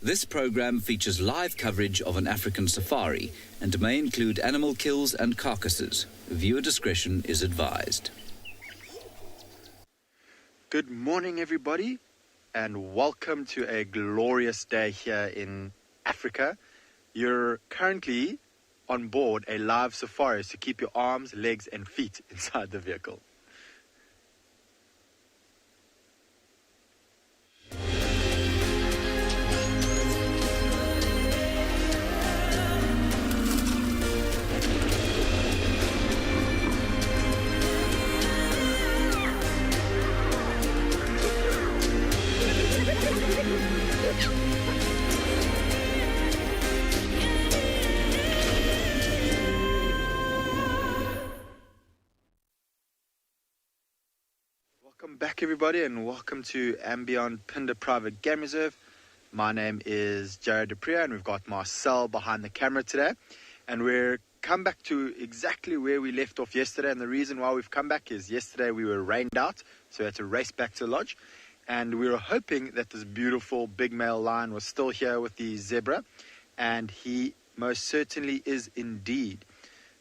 This program features live coverage of an African safari and may include animal kills and carcasses. Viewer discretion is advised. Good morning, everybody, and welcome to a glorious day here in Africa. You're currently on board a live safari, so keep your arms, legs, and feet inside the vehicle. Welcome back, everybody, and welcome to andBeyond Phinda Private Game Reserve. My name is Jared Dupree, and we've got Marcel behind the camera today. And we're come back to exactly where we left off yesterday. And the reason why we've come back is yesterday we were rained out, so we had to race back to the lodge. And we were hoping that this beautiful big male lion was still here with the zebra, and he most certainly is indeed.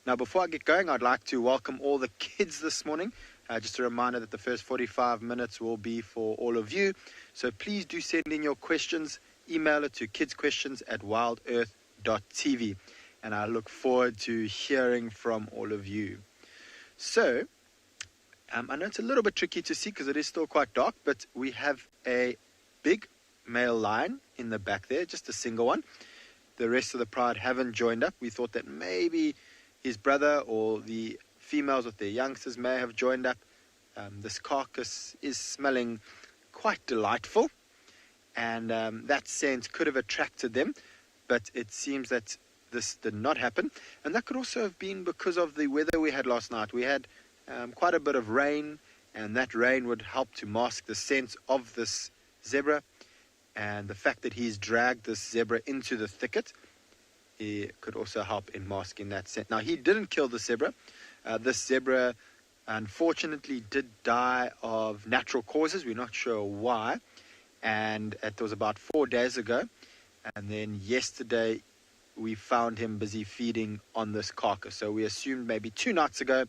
Now, before I get going, I'd like to welcome all the kids this morning. Just a reminder that the first 45 minutes will be for all of you. So please do send in your questions. Email it to kidsquestions@wildearth.tv. And I look forward to hearing from all of you. So, I know it's a little bit tricky to see because it is still quite dark, but we have a big male lion in the back there, just a single one. The rest of the pride haven't joined up. We thought that maybe his brother or the females with their youngsters may have joined up. This carcass is smelling quite delightful, and that scent could have attracted them, but it seems that this did not happen. And that could also have been because of the weather we had last night. We had quite a bit of rain, and that rain would help to mask the scent of this zebra, and the fact that he's dragged this zebra into the thicket, it could also help in masking that scent. Now, he didn't kill the zebra. This zebra, unfortunately, did die of natural causes. We're not sure why. And it was about 4 days ago. And then yesterday, we found him busy feeding on this carcass. So we assumed maybe 2 nights ago,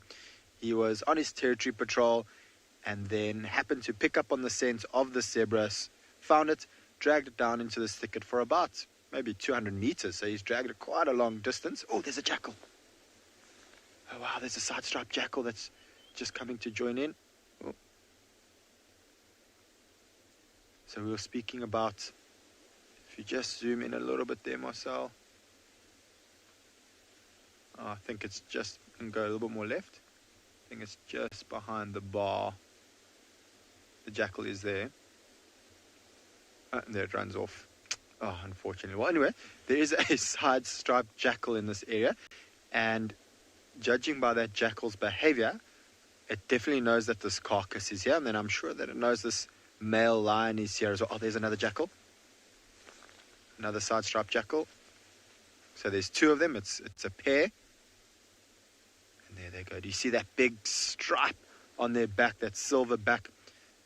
he was on his territory patrol and then happened to pick up on the scent of the zebra, found it, dragged it down into this thicket for about maybe 200 meters. So he's dragged it quite a long distance. Oh, there's a jackal. Oh, wow, there's a side-striped jackal that's just coming to join in. Oh. So we were speaking about, if you just zoom in a little bit there, Marcel. Oh, I think it's just, and go a little bit more left. I think it's just behind the bar. The jackal is there. And there it runs off. Oh, unfortunately. Well, anyway, there is a side-striped jackal in this area, and judging by that jackal's behavior, it definitely knows that this carcass is here, and then I'm sure that it knows this male lion is here as well. Oh, there's another jackal. Another side-striped jackal. So there's 2 of them. It's a pair. And there they go. Do you see that big stripe on their back, that silver back?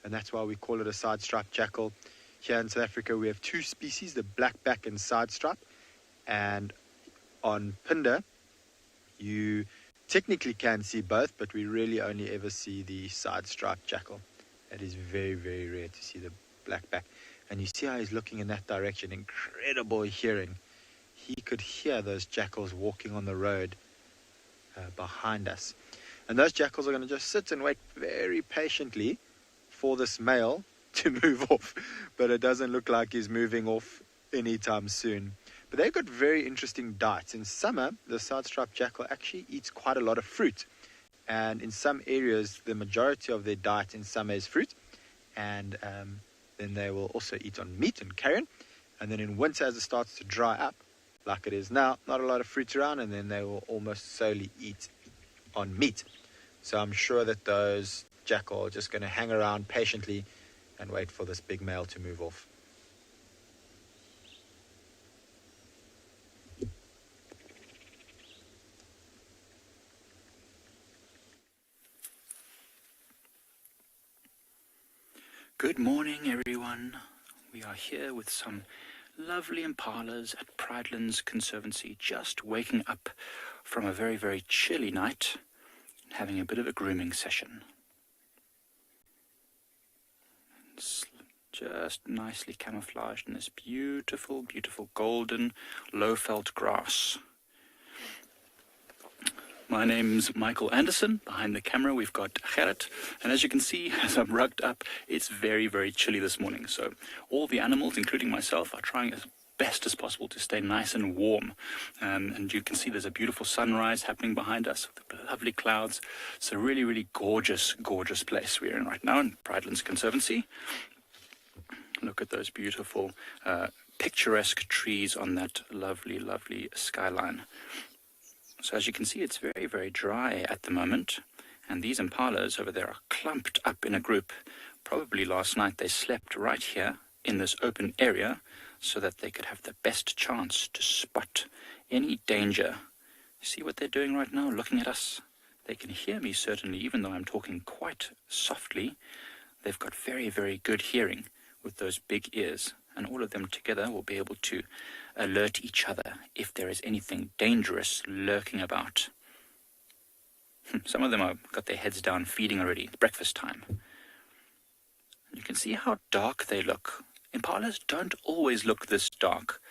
And that's why we call it a side-striped jackal. Here in South Africa, we have 2 species, the black back and side stripe. And on Phinda, you technically can see both, but we really only ever see the side-striped jackal. It is very, very rare to see the black back. And you see how he's looking in that direction. Incredible hearing. He could hear those jackals walking on the road behind us. And those jackals are going to just sit and wait very patiently for this male to move off. But it doesn't look like he's moving off anytime soon. But they've got very interesting diets. In summer, the side-striped jackal actually eats quite a lot of fruit. And in some areas, the majority of their diet in summer is fruit. And then they will also eat on meat and carrion. And then in winter, as it starts to dry up, like it is now, not a lot of fruit around, and then they will almost solely eat on meat. So I'm sure that those jackal are just going to hang around patiently and wait for this big male to move off. Good morning, everyone. We are here with some Lovely impalas at Pridelands Conservancy, just waking up from a very, very chilly night and having a bit of a grooming session. It's just nicely camouflaged in this beautiful, beautiful golden low-felt grass. My name's Michael Anderson. Behind the camera we've got Gerrit, and as you can see, as I'm rugged up, it's very, very chilly this morning. So all the animals, including myself, are trying as best as possible to stay nice and warm. And you can see there's a beautiful sunrise happening behind us with the lovely clouds. It's a really, really gorgeous, gorgeous place we're in right now in Pridelands Conservancy. Look at those beautiful, picturesque trees on that lovely, lovely skyline. So as you can see, it's very, very dry at the moment, and these impalas over there are clumped up in a group. Probably last night they slept right here in this open area so that they could have the best chance to spot any danger. You see what they're doing right now, looking at us? They can hear me certainly, even though I'm talking quite softly. They've got very, very good hearing with those big ears, and all of them together will be able to alert each other if there is anything dangerous lurking about. Some of them have got their heads down feeding already. It's breakfast time. You can see how dark they look. Impalas don't always look this dark.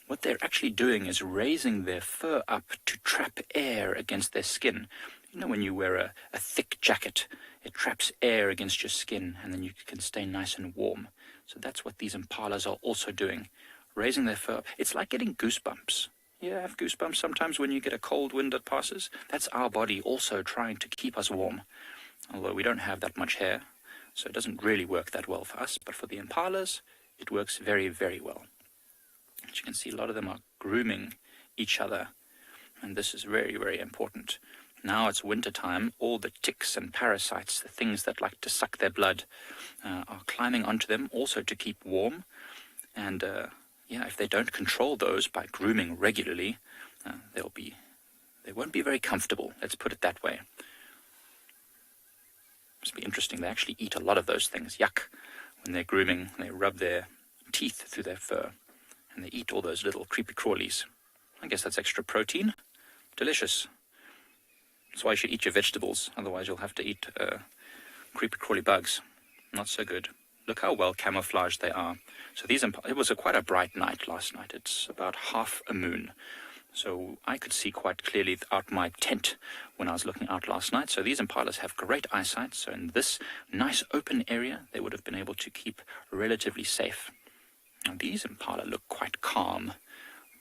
What they're actually doing is raising their fur up to trap air against their skin. You know, when you wear a thick jacket, it traps air against your skin, and then you can stay nice and warm. So that's what these impalas are also doing, raising their fur. It's like getting goosebumps. You have goosebumps sometimes when you get a cold wind that passes. That's our body also trying to keep us warm. Although we don't have that much hair, so it doesn't really work that well for us. But for the impalas, it works very, very well. As you can see, a lot of them are grooming each other, and this is very, very important. Now it's winter time, all the ticks and parasites, the things that like to suck their blood, are climbing onto them also to keep warm. And if they don't control those by grooming regularly, they won't be very comfortable, let's put it that way. Must be interesting, they actually eat a lot of those things. Yuck. When they're grooming, they rub their teeth through their fur, and they eat all those little creepy crawlies. I guess that's extra protein. Delicious. That's why you should eat your vegetables, otherwise you'll have to eat creepy crawly bugs. Not so good. Look how well camouflaged they are. So it was quite a bright night last night. It's about half a moon. So I could see quite clearly out my tent when I was looking out last night. So these impalas have great eyesight. So in this nice open area, they would have been able to keep relatively safe. Now these impala look quite calm.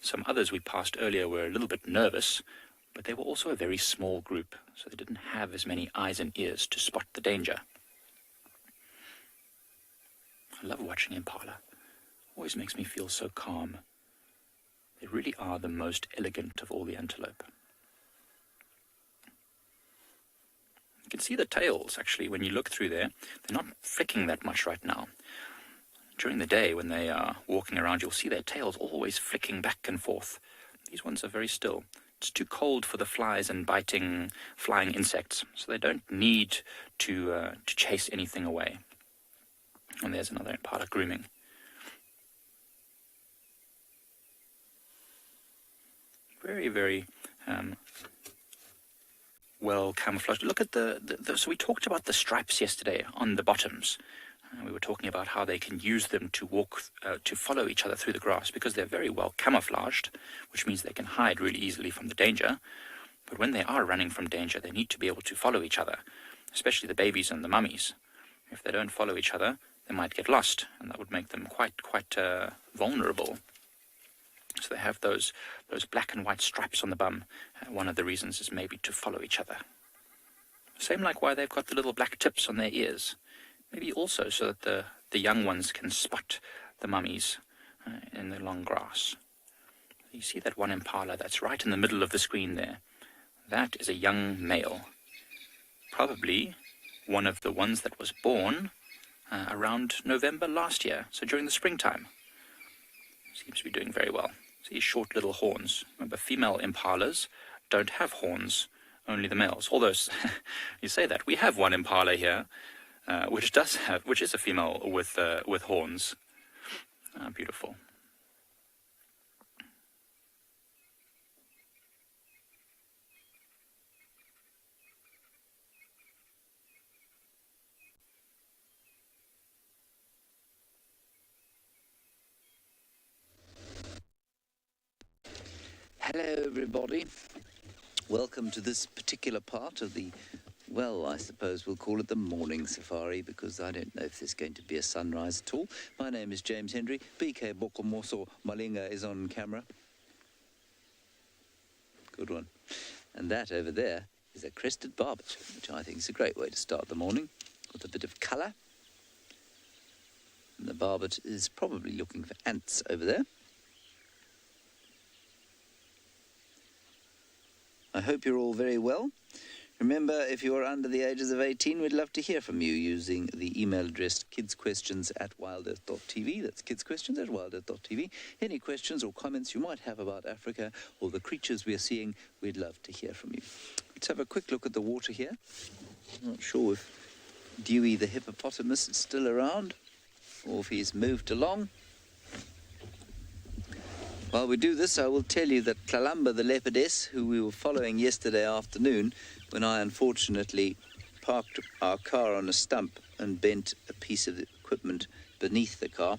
Some others we passed earlier were a little bit nervous, but they were also a very small group, so they didn't have as many eyes and ears to spot the danger. I love watching impala. Always makes me feel so calm. They really are the most elegant of all the antelope. You can see the tails, actually, when you look through there. They're not flicking that much right now. During the day, when they are walking around, you'll see their tails always flicking back and forth. These ones are very still. It's too cold for the flies and biting, flying insects, so they don't need to chase anything away. And there's another impala grooming. Very, very well camouflaged. Look at so we talked about the stripes yesterday on the bottoms. We were talking about how they can use them to walk, to follow each other through the grass, because they're very well camouflaged, which means they can hide really easily from the danger. But when they are running from danger, they need to be able to follow each other, especially the babies and the mummies. If they don't follow each other, they might get lost, and that would make them quite vulnerable. So they have those black and white stripes on the bum. One of the reasons is maybe to follow each other. Same like why they've got the little black tips on their ears. Maybe also so that the young ones can spot the mummies in the long grass. You see that one impala that's right in the middle of the screen there? That is a young male. Probably one of the ones that was born around November last year, so during the springtime. Seems to be doing very well. See, short little horns. Remember, female impalas don't have horns, only the males. Although, you say that, we have one impala here, which is a female with horns. Beautiful. Hello everybody. Welcome to this particular part of the, well, I suppose we'll call it the morning safari, because I don't know if there's going to be a sunrise at all. My name is James Henry. BK Bokomoso Malinga is on camera. Good one. And that over there is a crested barbet, which I think is a great way to start the morning, with a bit of colour. And the barbet is probably looking for ants over there. I hope you're all very well. Remember, if you're under the ages of 18, we'd love to hear from you using the email address kidsquestions@wildearth.tv. That's kidsquestions@wildearth.tv. Any questions or comments you might have about Africa or the creatures we are seeing, we'd love to hear from you. Let's have a quick look at the water here. I'm not sure if Dewey the hippopotamus is still around or if he's moved along. While we do this, I will tell you that Kalamba the leopardess, who we were following yesterday afternoon, when I unfortunately parked our car on a stump and bent a piece of equipment beneath the car,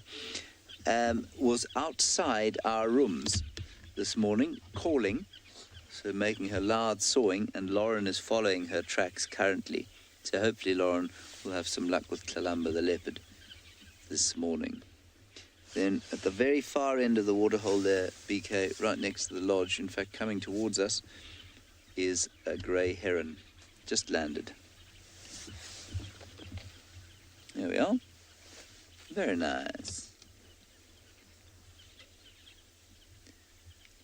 was outside our rooms this morning, calling, so making her loud sawing, and Lauren is following her tracks currently. So hopefully Lauren will have some luck with Kalamba the leopard this morning. Then at the very far end of the waterhole there, BK, right next to the lodge, in fact coming towards us, is a grey heron, just landed. There we are. Very nice.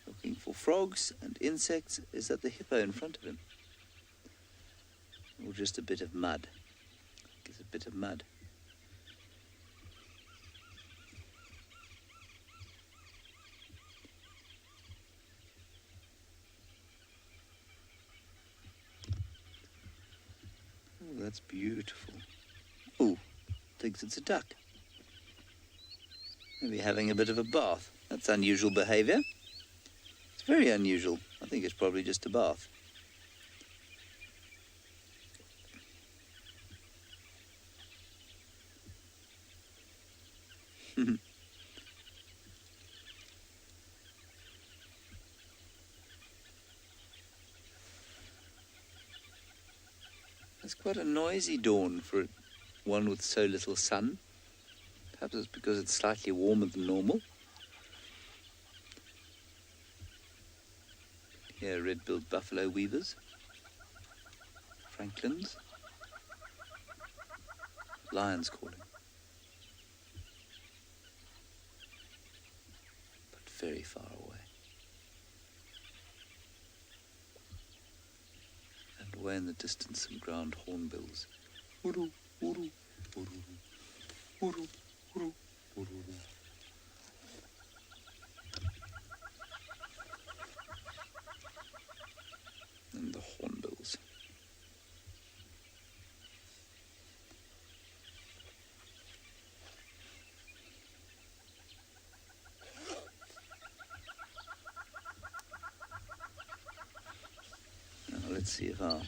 Looking for frogs and insects. Is that the hippo in front of him? Or just a bit of mud? I think it's a bit of mud. That's beautiful. Oh, thinks it's a duck. Maybe having a bit of a bath. That's unusual behaviour. It's very unusual. I think it's probably just a bath. It's quite a noisy dawn for one with so little sun. Perhaps it's because it's slightly warmer than normal. Here, red-billed buffalo weavers, francolins, lions calling, but very far away. Away in the distance, some ground hornbills. Uru, uru, uru, uru, uru, uru. And the hornbills. Let's see if our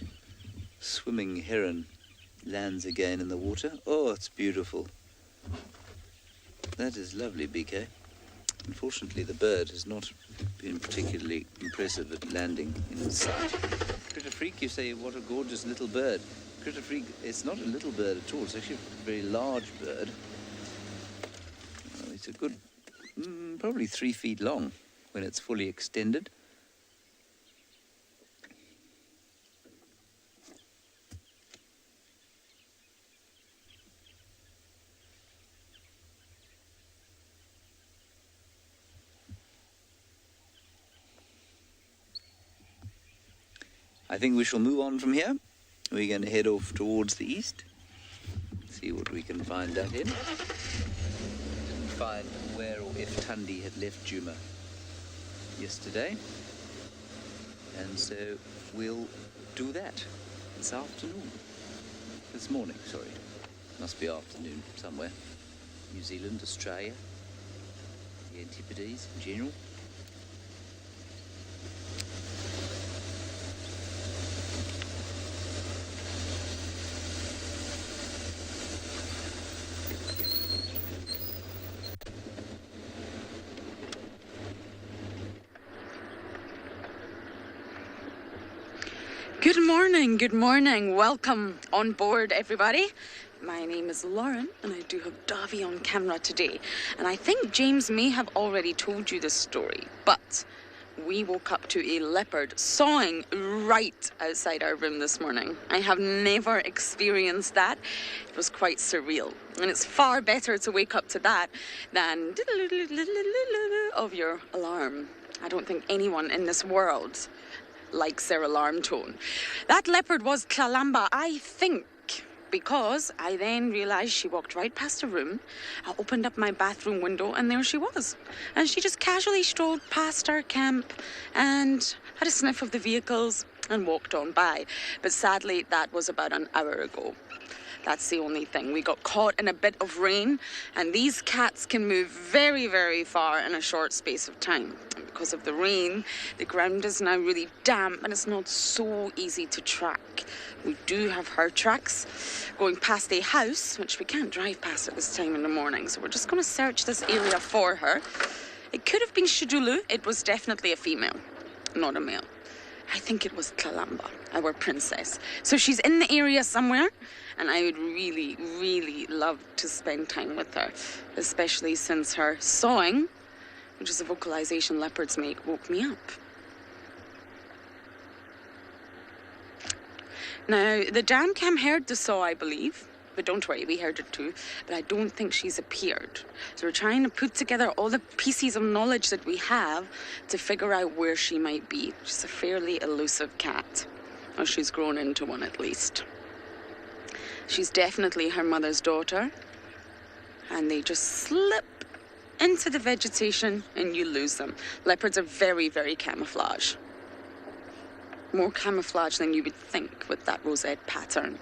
swimming heron lands again in the water. Oh, it's beautiful. That is lovely, BK. Unfortunately, the bird has not been particularly impressive at landing in sight. Critter Freak, you say, what a gorgeous little bird. Critter Freak, it's not a little bird at all. It's actually a very large bird. It's a good, probably 3 feet long when it's fully extended. I think we shall move on from here. We're going to head off towards the east, see what we can find out in. Didn't find where or if Tundi had left Djuma yesterday, and so we'll do that this morning, sorry. Must be afternoon somewhere. New Zealand, Australia, the Antipodes in general. Good morning. Welcome on board, everybody. My name is Lauren, and I do have Davy on camera today. And I think James may have already told you this story, but we woke up to a leopard sawing right outside our room this morning. I have never experienced that. It was quite surreal. And it's far better to wake up to that than of your alarm. I don't think anyone in this world likes their alarm tone. That leopard was Kalamba, I think, because I then realised she walked right past the room. I opened up my bathroom window and there she was. And she just casually strolled past our camp and had a sniff of the vehicles and walked on by. But sadly, that was about an hour ago. That's the only thing. We got caught in a bit of rain, and these cats can move very, very far in a short space of time. And because of the rain, the ground is now really damp and it's not so easy to track. We do have her tracks going past a house, which we can't drive past at this time in the morning. So we're just going to search this area for her. It could have been Tswalu. It was definitely a female, not a male. I think it was Kalamba, our princess. So she's in the area somewhere, and I would really, really love to spend time with her, especially since her sawing, which is a vocalization leopards make, woke me up. Now, the dam cam heard the saw, I believe, but don't worry, we heard it too, but I don't think she's appeared. So we're trying to put together all the pieces of knowledge that we have to figure out where she might be. She's a fairly elusive cat, or she's grown into one at least. She's definitely her mother's daughter, and they just slip into the vegetation and you lose them. Leopards are very, very camouflage. More camouflage than you would think with that rosette pattern.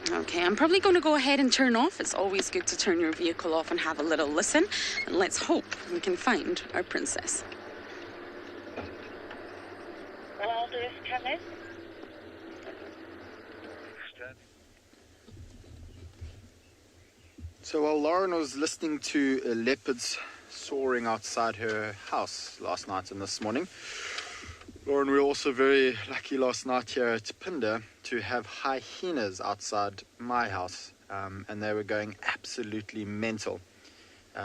Okay, I'm probably going to go ahead and turn off. It's always good to turn your vehicle off and have a little listen. And let's hope we can find our princess. WildEarth, come in. So while Lauren was listening to leopards soaring outside her house last night and this morning, Lauren, we were also very lucky last night here at Phinda to have hyenas outside my house, and they were going absolutely mental.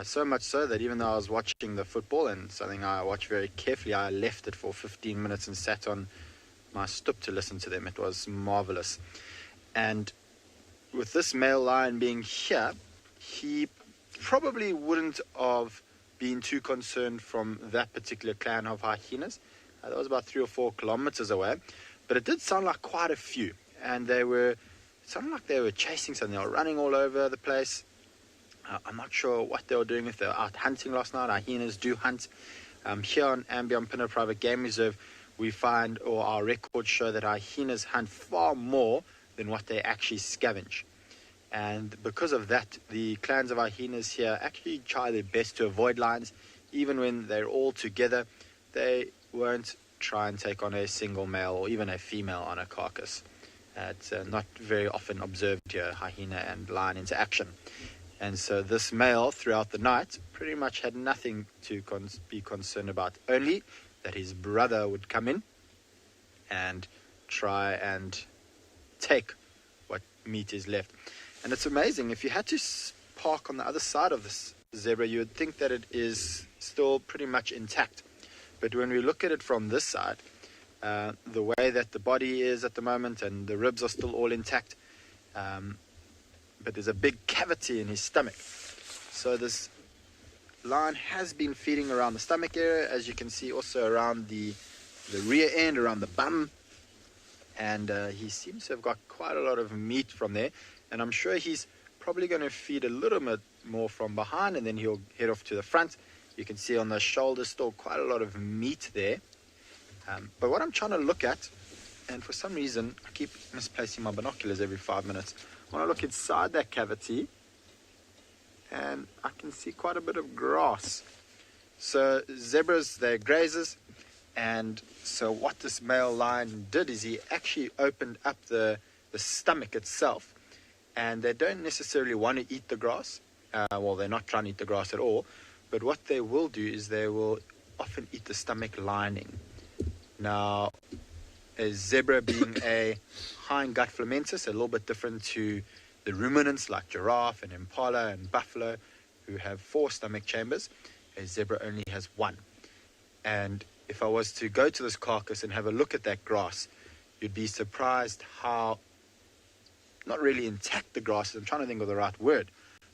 So much so that even though I was watching the football, and something I watch very carefully, I left it for 15 minutes and sat on my stoop to listen to them. It was marvelous. And with this male lion being here, he probably wouldn't have been too concerned from that particular clan of hyenas. That was about 3 or 4 kilometers away, but it did sound like quite a few, and it sounded like they were chasing something. They were running all over the place. I'm not sure what they were doing, if they were out hunting last night. Hyenas do hunt. Here on andBeyond Phinda Private Game Reserve, we find, or our records show, that hyenas hunt far more than what they actually scavenge. And because of that, the clans of hyenas here actually try their best to avoid lions. Even when they're all together, they won't try and take on a single male or even a female on a carcass. It's not very often observed here, hyena and lion interaction. And so this male, throughout the night, pretty much had nothing to be concerned about, only that his brother would come in and try and take what meat is left. And it's amazing, if you had to park on the other side of this zebra, you would think that it is still pretty much intact. But when we look at it from this side, the way that the body is at the moment, and the ribs are still all intact, but there's a big cavity in his stomach. So this lion has been feeding around the stomach area, as you can see, also around the rear end, around the bum, and he seems to have got quite a lot of meat from there, and I'm sure he's probably going to feed a little bit more from behind, and then he'll head off to the front. You can see on the shoulders still quite a lot of meat there. But what I'm trying to look at, and for some reason I keep misplacing my binoculars every 5 minutes, I want to look inside that cavity, and I can see quite a bit of grass. So zebras, they're grazers, and so what this male lion did is he actually opened up the stomach itself, and they don't necessarily want to eat the grass. Well, they're not trying to eat the grass at all, But what they will do is they will often eat the stomach lining. Now, a zebra being a hind gut flamentis, a little bit different to the ruminants like giraffe and impala and buffalo, who have 4 stomach chambers. A zebra only has 1. And if I was to go to this carcass and have a look at that grass, you'd be surprised how not really intact the grass is. I'm trying to think of the right word,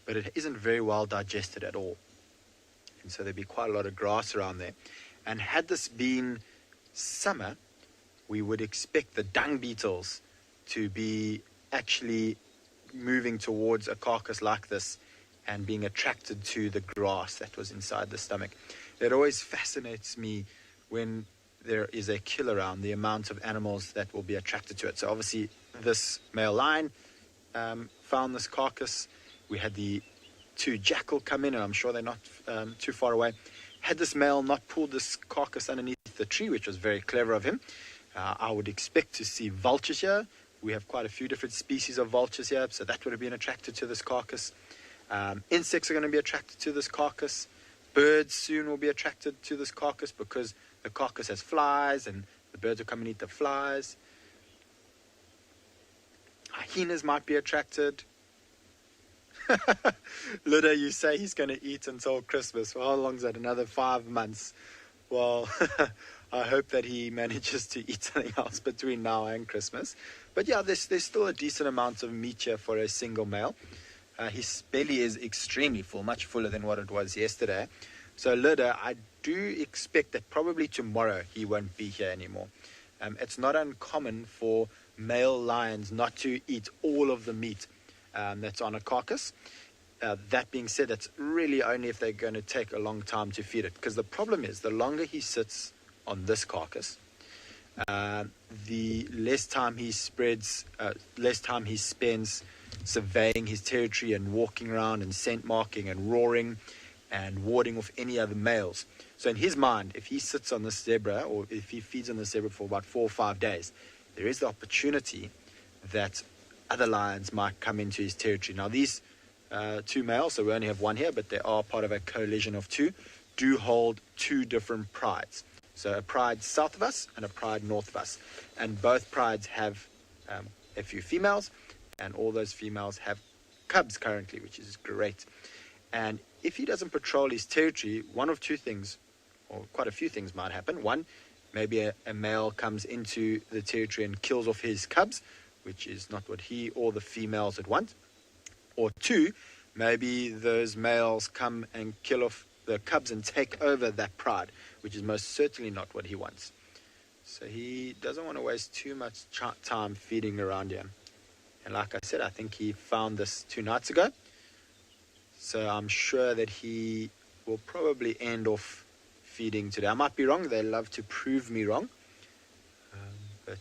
but it isn't very well digested at all. And so there'd be quite a lot of grass around there. And had this been summer, we would expect the dung beetles to be actually moving towards a carcass like this and being attracted to the grass that was inside the stomach. It always fascinates me when there is a kill around, the amount of animals that will be attracted to it. So obviously this male lion found this carcass. We had the 2 jackal come in, and I'm sure they're not too far away. Had this male not pulled this carcass underneath the tree, which was very clever of him, I would expect to see vultures here. We have quite a few different species of vultures here, so that would have been attracted to this carcass. Insects are going to be attracted to this carcass. Birds soon will be attracted to this carcass because the carcass has flies, and the birds will come and eat the flies. Hyenas might be attracted. Luda, you say he's going to eat until Christmas. Well, how long is that? Another 5 months. Well, I hope that he manages to eat something else between now and Christmas. But yeah, there's still a decent amount of meat here for a single male. His belly is extremely full, much fuller than what it was yesterday. So Luda, I do expect that probably tomorrow he won't be here anymore. It's not uncommon for male lions not to eat all of the meat that's on a carcass. That being said, it's really only if they're going to take a long time to feed it. Because the problem is, the longer he sits on this carcass, the less time he spends surveying his territory and walking around and scent marking and roaring and warding off any other males. So in his mind, if he sits on this zebra, or if he feeds on the zebra for about 4 or 5 days, there is the opportunity that other lions might come into his territory. Now these 2 males, so we only have 1 here, but they are part of a coalition of 2, do hold 2 different prides. So a pride south of us and a pride north of us. And both prides have a few females, and all those females have cubs currently, which is great. And if he doesn't patrol his territory, one of 2 things, or quite a few things might happen. 1, maybe a male comes into the territory and kills off his cubs, which is not what he or the females would want. Or 2, maybe those males come and kill off the cubs and take over that pride, which is most certainly not what he wants. So he doesn't want to waste too much time feeding around here. And like I said, I think he found this 2 nights ago. So I'm sure that he will probably end off feeding today. I might be wrong. They love to prove me wrong. But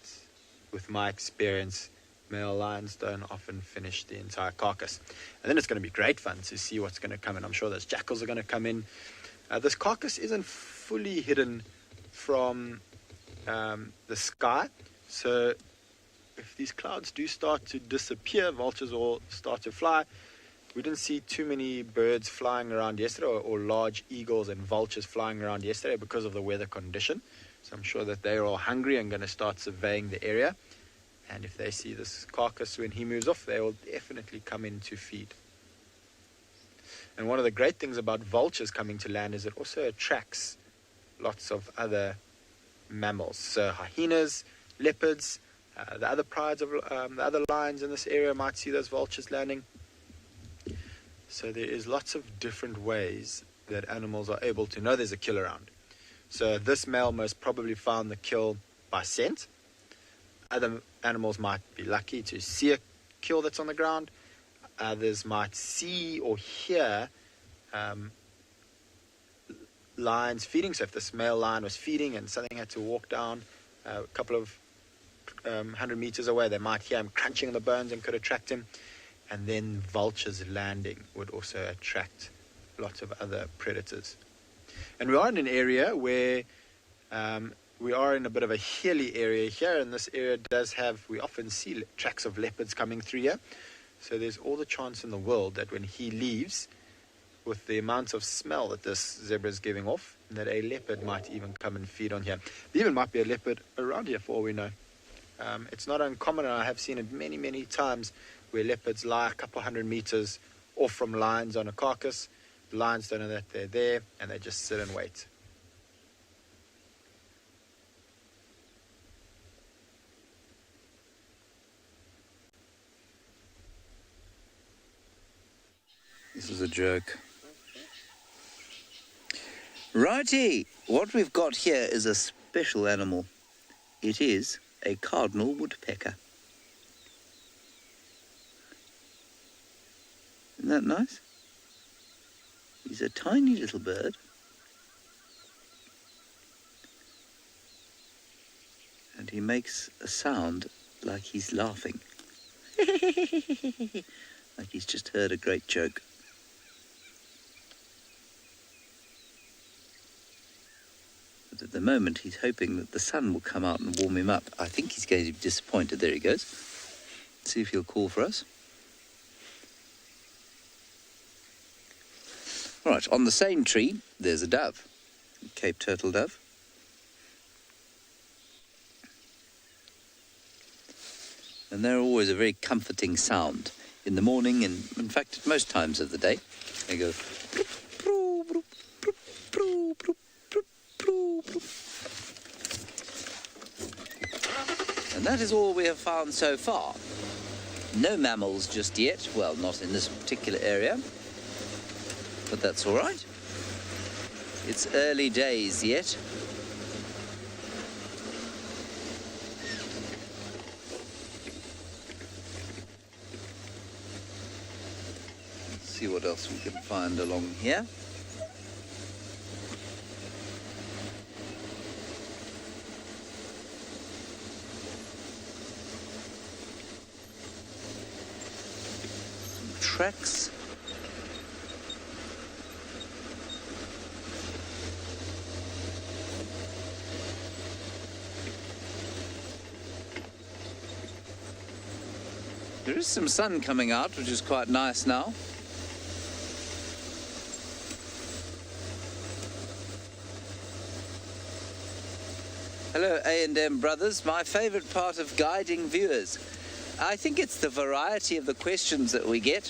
with my experience, male lions don't often finish the entire carcass. And then it's going to be great fun to see what's going to come in. I'm sure those jackals are going to come in. This carcass isn't fully hidden from the sky. So if these clouds do start to disappear, vultures will start to fly. We didn't see too many birds flying around yesterday, or large eagles and vultures flying around yesterday because of the weather condition. So I'm sure that they're all hungry and going to start surveying the area. And if they see this carcass when he moves off, they will definitely come in to feed. And one of the great things about vultures coming to land is it also attracts lots of other mammals. So hyenas, leopards, the other prides of the other lions in this area might see those vultures landing. So there is lots of different ways that animals are able to know there's a kill around. So this male most probably found the kill by scent. Other animals might be lucky to see a kill that's on the ground. Others might see or hear lions feeding. So if this male lion was feeding and something had to walk down a couple of 100 meters away, they might hear him crunching on the bones and could attract him. And then vultures landing would also attract lots of other predators. And we are in an area where we are in a bit of a hilly area here, and this area does have, we often see tracks of leopards coming through here. So there's all the chance in the world that when he leaves, with the amount of smell that this zebra is giving off, that a leopard might even come and feed on here. There even might be a leopard around here for all we know. It's not uncommon, and I have seen it many, many times, where leopards lie a couple hundred meters off from lions on a carcass. The lions don't know that they're there, and they just sit and wait. This is a joke. Righty, what we've got here is a special animal. It is a cardinal woodpecker. Isn't that nice? He's a tiny little bird. And he makes a sound like he's laughing. Like he's just heard a great joke. But at the moment, he's hoping that the sun will come out and warm him up. I think he's going to be disappointed. There he goes. Let's see if he'll call for us. All right, on the same tree, there's a dove, a Cape turtle dove. And they're always a very comforting sound in the morning, and in fact, at most times of the day. They go... And that is all we have found so far. No mammals just yet. Well, not in this particular area. But that's all right. It's early days yet. Let's see what else we can find along here. Some tracks. There is some sun coming out, which is quite nice now. Hello, A&M brothers. My favourite part of guiding viewers. I think it's the variety of the questions that we get,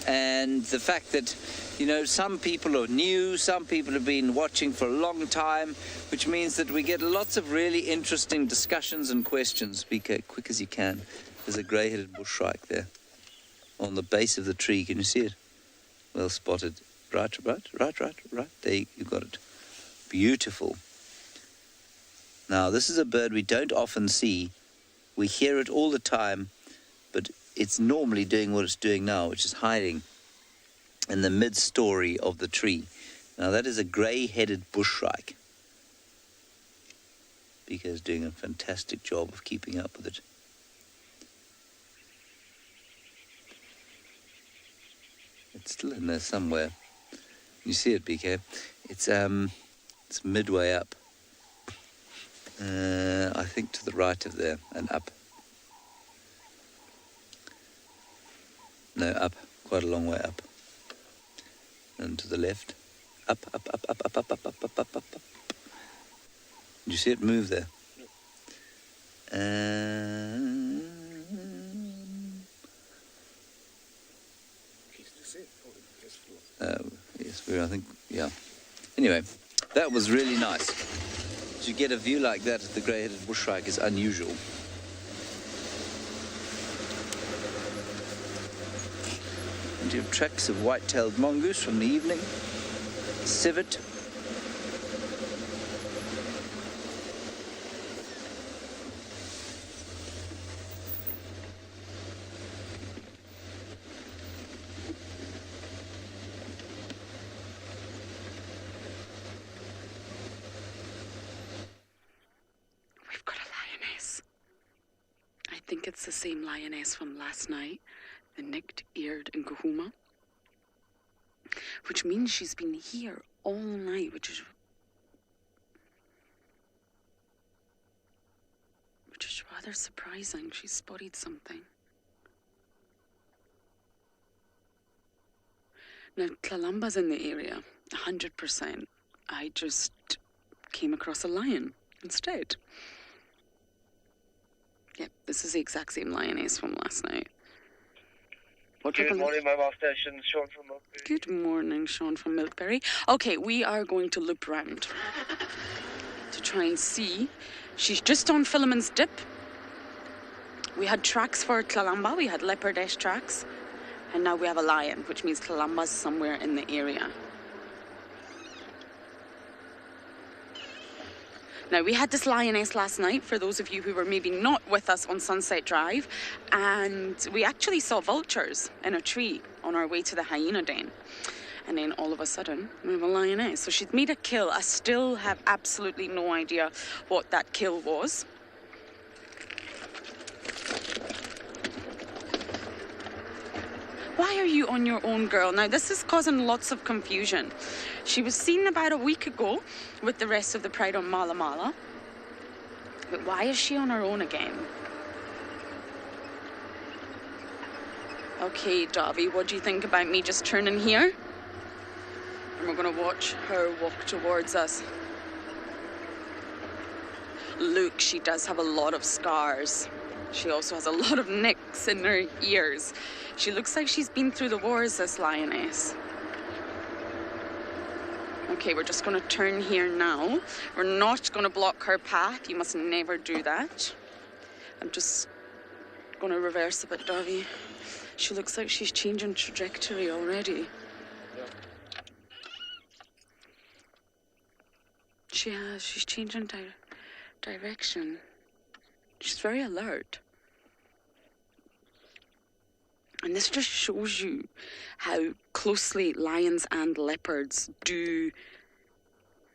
and the fact that, you know, some people are new, some people have been watching for a long time, which means that we get lots of really interesting discussions and questions. Be quick as you can. There's a grey-headed bushshrike there on the base of the tree. Can you see it? Well spotted. Right. There, you got it. Beautiful. Now, this is a bird we don't often see. We hear it all the time, but it's normally doing what it's doing now, which is hiding in the mid-story of the tree. Now, that is a grey-headed bushshrike. Bika's doing a fantastic job of keeping up with it. It's still in there somewhere. You see it, BK? It's midway up. I think to the right of there and up. No, up. Quite a long way up. And to the left. Up. Did you see it move there? Yes, I think, yeah. Anyway, that was really nice. To get a view like that of the grey-headed bushshrike is unusual. And you have tracks of white-tailed mongoose from the evening, civet. I think it's the same lioness from last night, the nicked-eared Ngahuma, which means she's been here all night, which is rather surprising. She spotted something. Now, Tlalamba's in the area, 100%. I just came across a lion instead. Yep, this is the exact same lioness from last night. Good morning, mobile station. Sean from Milkberry. Good morning, Sean from Milkberry. Okay, we are going to loop round to try and see. She's just on Philemon's Dip. We had tracks for Tlalamba, we had Leopard-esque tracks, and now we have a lion, which means Tlalamba's somewhere in the area. Now, we had this lioness last night, for those of you who were maybe not with us on Sunset Drive, and we actually saw vultures in a tree on our way to the hyena den. And then all of a sudden, we have a lioness. So she'd made a kill. I still have absolutely no idea what that kill was. Why are you on your own, girl? Now, this is causing lots of confusion. She was seen about a week ago with the rest of the Pride on Mala Mala. But why is she on her own again? Okay, Davi, what do you think about me just turning here? And we're going to watch her walk towards us. Look, she does have a lot of scars. She also has a lot of nicks in her ears. She looks like she's been through the wars, this lioness. Okay, we're just going to turn here now. We're not going to block her path. You must never do that. I'm just going to reverse a bit, Davi. She looks like she's changing trajectory already. She has. She's changing direction. She's very alert. And this just shows you how closely lions and leopards do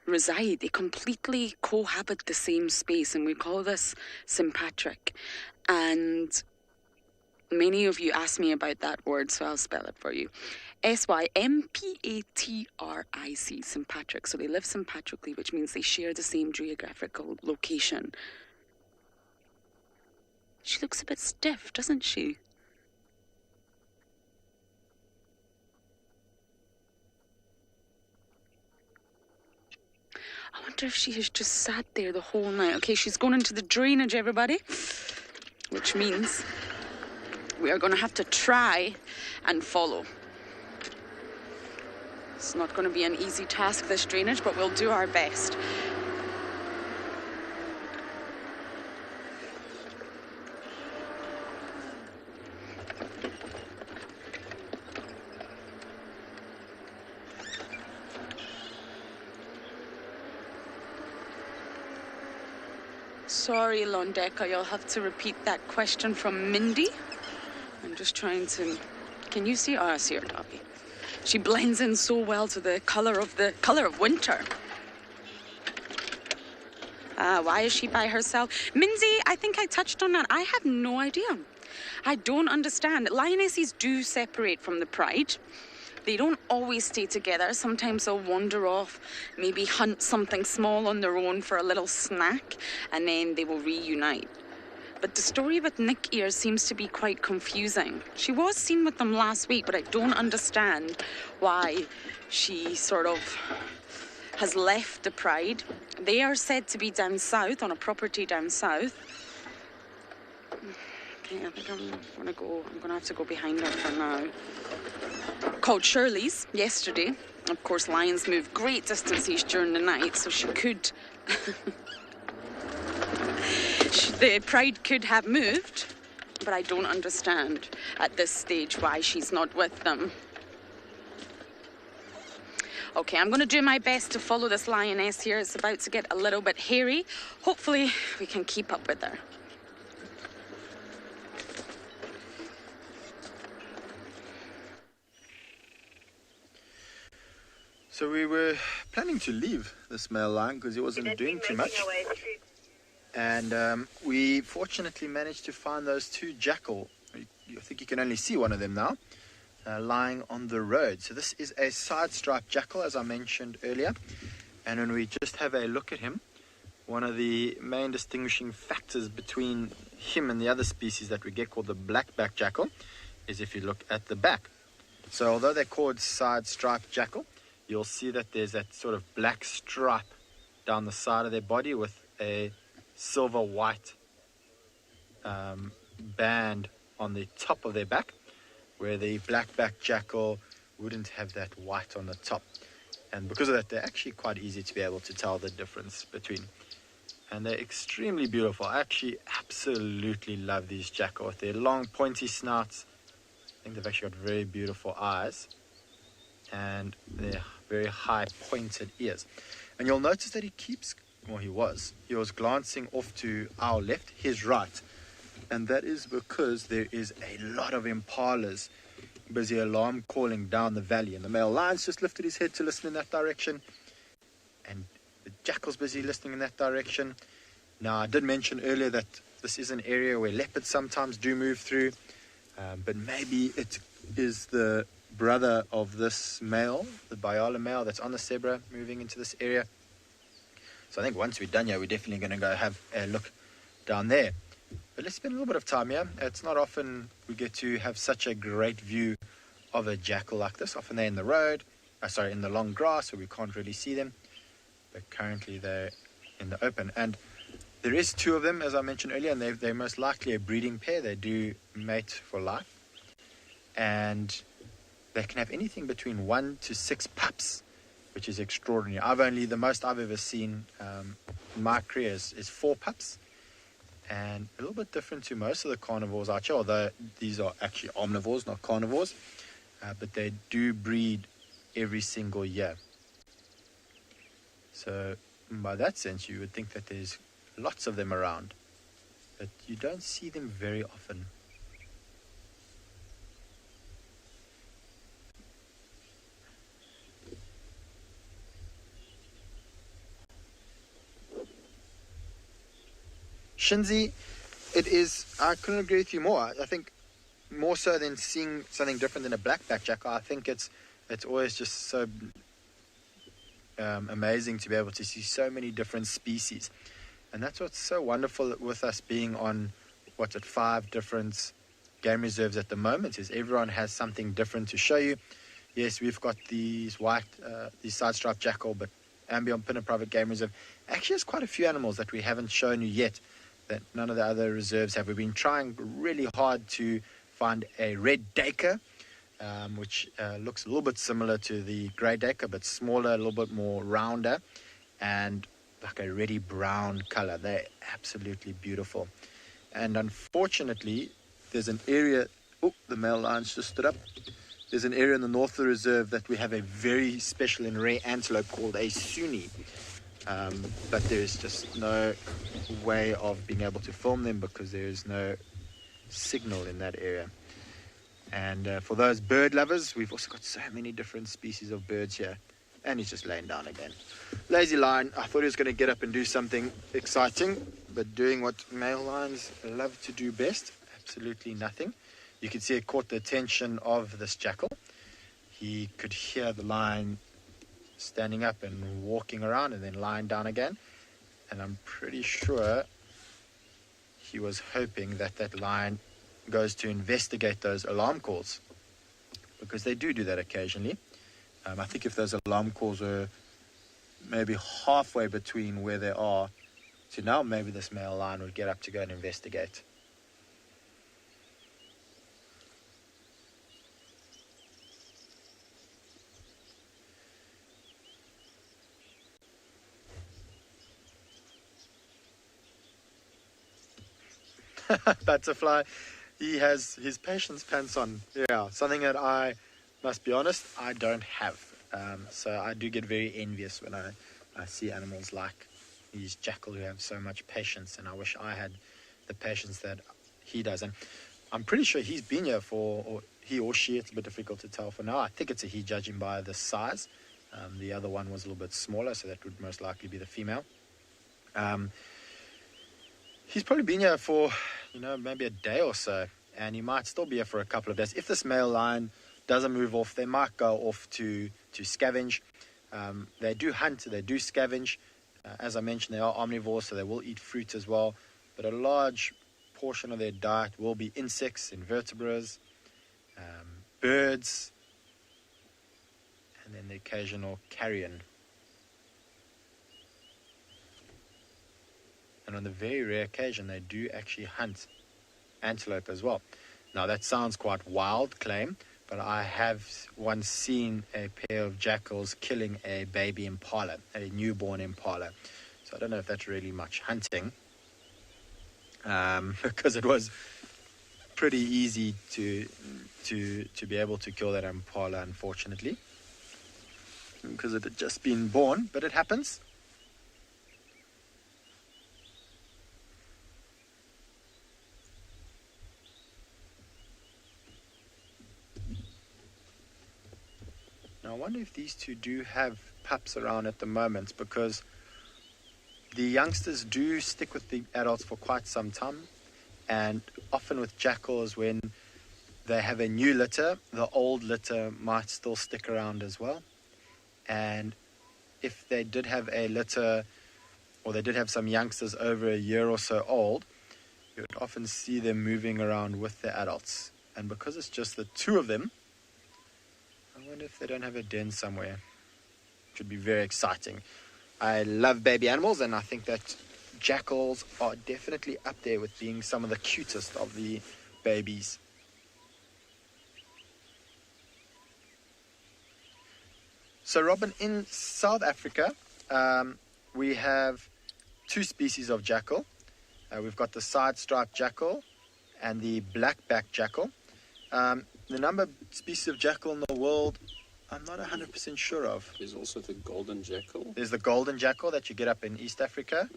reside. They completely cohabit the same space, and we call this sympatric. And many of you asked me about that word, so I'll spell it for you. S-Y-M-P-A-T-R-I-C, sympatric. So they live sympatrically, which means they share the same geographical location. She looks a bit stiff, doesn't she? I wonder if she has just sat there the whole night. Okay, she's going into the drainage, everybody. Which means we are going to have to try and follow. It's not going to be an easy task, this drainage, but we'll do our best. Sorry, Londeka, you'll have to repeat that question from Mindy. I'm just trying to... Can you see? Oh, I see her, Dobby. She blends in so well to the colour of winter. Why is she by herself? Minzy, I think I touched on that. I have no idea. I don't understand. Lionesses do separate from the pride. They don't always stay together. Sometimes they'll wander off, maybe hunt something small on their own for a little snack, and then they will reunite. But the story with Nick Ears seems to be quite confusing. She was seen with them last week, but I don't understand why she sort of has left the pride. They are said to be down south, on a property down south. Okay, I think I'm gonna have to go behind her for now. Called Shirley's yesterday. Of course, lions move great distances during the night, so she could... the pride could have moved, but I don't understand at this stage why she's not with them. Okay, I'm going to do my best to follow this lioness here. It's about to get a little bit hairy. Hopefully, we can keep up with her. So we were planning to leave this male lion because he wasn't doing too much. And we fortunately managed to find those two jackal. I think you can only see one of them now, lying on the road. So this is a side-striped jackal, as I mentioned earlier. And when we just have a look at him, one of the main distinguishing factors between him and the other species that we get called the black-backed jackal is if you look at the back. So although they're called side-striped jackal, you'll see that there's that sort of black stripe down the side of their body with a silver-white band on the top of their back, where the black-backed jackal wouldn't have that white on the top. And because of that, they're actually quite easy to be able to tell the difference between. And they're extremely beautiful. I actually absolutely love these jackal with their long, pointy snouts. I think they've actually got very beautiful eyes and their very high, pointed ears. And you'll notice that he was glancing off to our left, his right. And that is because there is a lot of impalas busy alarm calling down the valley, and the male lion's just lifted his head to listen in that direction, and the jackal's busy listening in that direction. Now, I did mention earlier that this is an area where leopards sometimes do move through, but maybe it is the brother of this male, the Bayala male that's on the zebra, moving into this area. So I think once we're done here, we're definitely going to go have a look down there. But let's spend a little bit of time here. It's not often we get to have such a great view of a jackal like this. Often they're in the road, in the long grass where we can't really see them. But currently they're in the open. And there is two of them, as I mentioned earlier, and they're most likely a breeding pair. They do mate for life. And they can have anything between 1 to 6 pups, which is extraordinary. The most I've ever seen in my career is 4 pups. And a little bit different to most of the carnivores out here, although these are actually omnivores, not carnivores, but they do breed every single year. So by that sense, you would think that there's lots of them around, but you don't see them very often. Shinzi, I couldn't agree with you more. I think more so than seeing something different than a black-backed jackal, I think it's always just so amazing to be able to see so many different species. And that's what's so wonderful with us being on, 5 different game reserves at the moment, is everyone has something different to show you. Yes, we've got these side-striped jackal, but andBeyond Phinda Private Game Reserve actually has quite a few animals that we haven't shown you yet, that none of the other reserves have. We've been trying really hard to find a red daker, which looks a little bit similar to the grey daker, but smaller, a little bit more rounder, and like a reddy brown color. They're absolutely beautiful. And unfortunately, there's an area, the male lion's just stood up. There's an area in the north of the reserve that we have a very special and rare antelope called a Sunni. But there's just no way of being able to film them because there is no signal in that area. And for those bird lovers, we've also got so many different species of birds here. And he's just laying down again. Lazy lion. I thought he was going to get up and do something exciting, but doing what male lions love to do best, absolutely nothing. You can see it caught the attention of this jackal. He could hear the lion standing up and walking around and then lying down again. And I'm pretty sure he was hoping that lion goes to investigate those alarm calls, because they do that occasionally. I think if those alarm calls were maybe halfway between where they are to now, maybe this male lion would get up to go and investigate. Butterfly, he has his patience pants on. Yeah, something that I must be honest, I don't have. So I do get very envious when I see animals like these jackal who have so much patience, and I wish I had the patience that he does. And I'm pretty sure he's been here or he or she, it's a bit difficult to tell for now. I think it's a he, judging by the size. The other one was a little bit smaller, so that would most likely be the female. He's probably been here for, maybe a day or so, and he might still be here for a couple of days. If this male lion doesn't move off, they might go off to scavenge. They do hunt, they do scavenge. As I mentioned, they are omnivores, so they will eat fruit as well. But a large portion of their diet will be insects, invertebrates, birds, and then the occasional carrion. And on the very rare occasion, they do actually hunt antelope as well. Now, that sounds quite wild claim, but I have once seen a pair of jackals killing a baby impala, a newborn impala. So I don't know if that's really much hunting, because it was pretty easy to be able to kill that impala, unfortunately, because it had just been born, but it happens. Now, I wonder if these two do have pups around at the moment, because the youngsters do stick with the adults for quite some time, and often with jackals, when they have a new litter, the old litter might still stick around as well. And if they did have a litter, or they did have some youngsters over a year or so old, you would often see them moving around with the adults. And because it's just the two of them, I wonder if they don't have a den somewhere. It should be very exciting. I love baby animals, and I think that jackals are definitely up there with being some of the cutest of the babies. So, Robin, in South Africa, we have two species of jackal. We've got the side-striped jackal and the black-backed jackal. The number of species of jackal in the world, I'm not 100% sure of. There's also the golden jackal. There's the golden jackal that you get up in East Africa.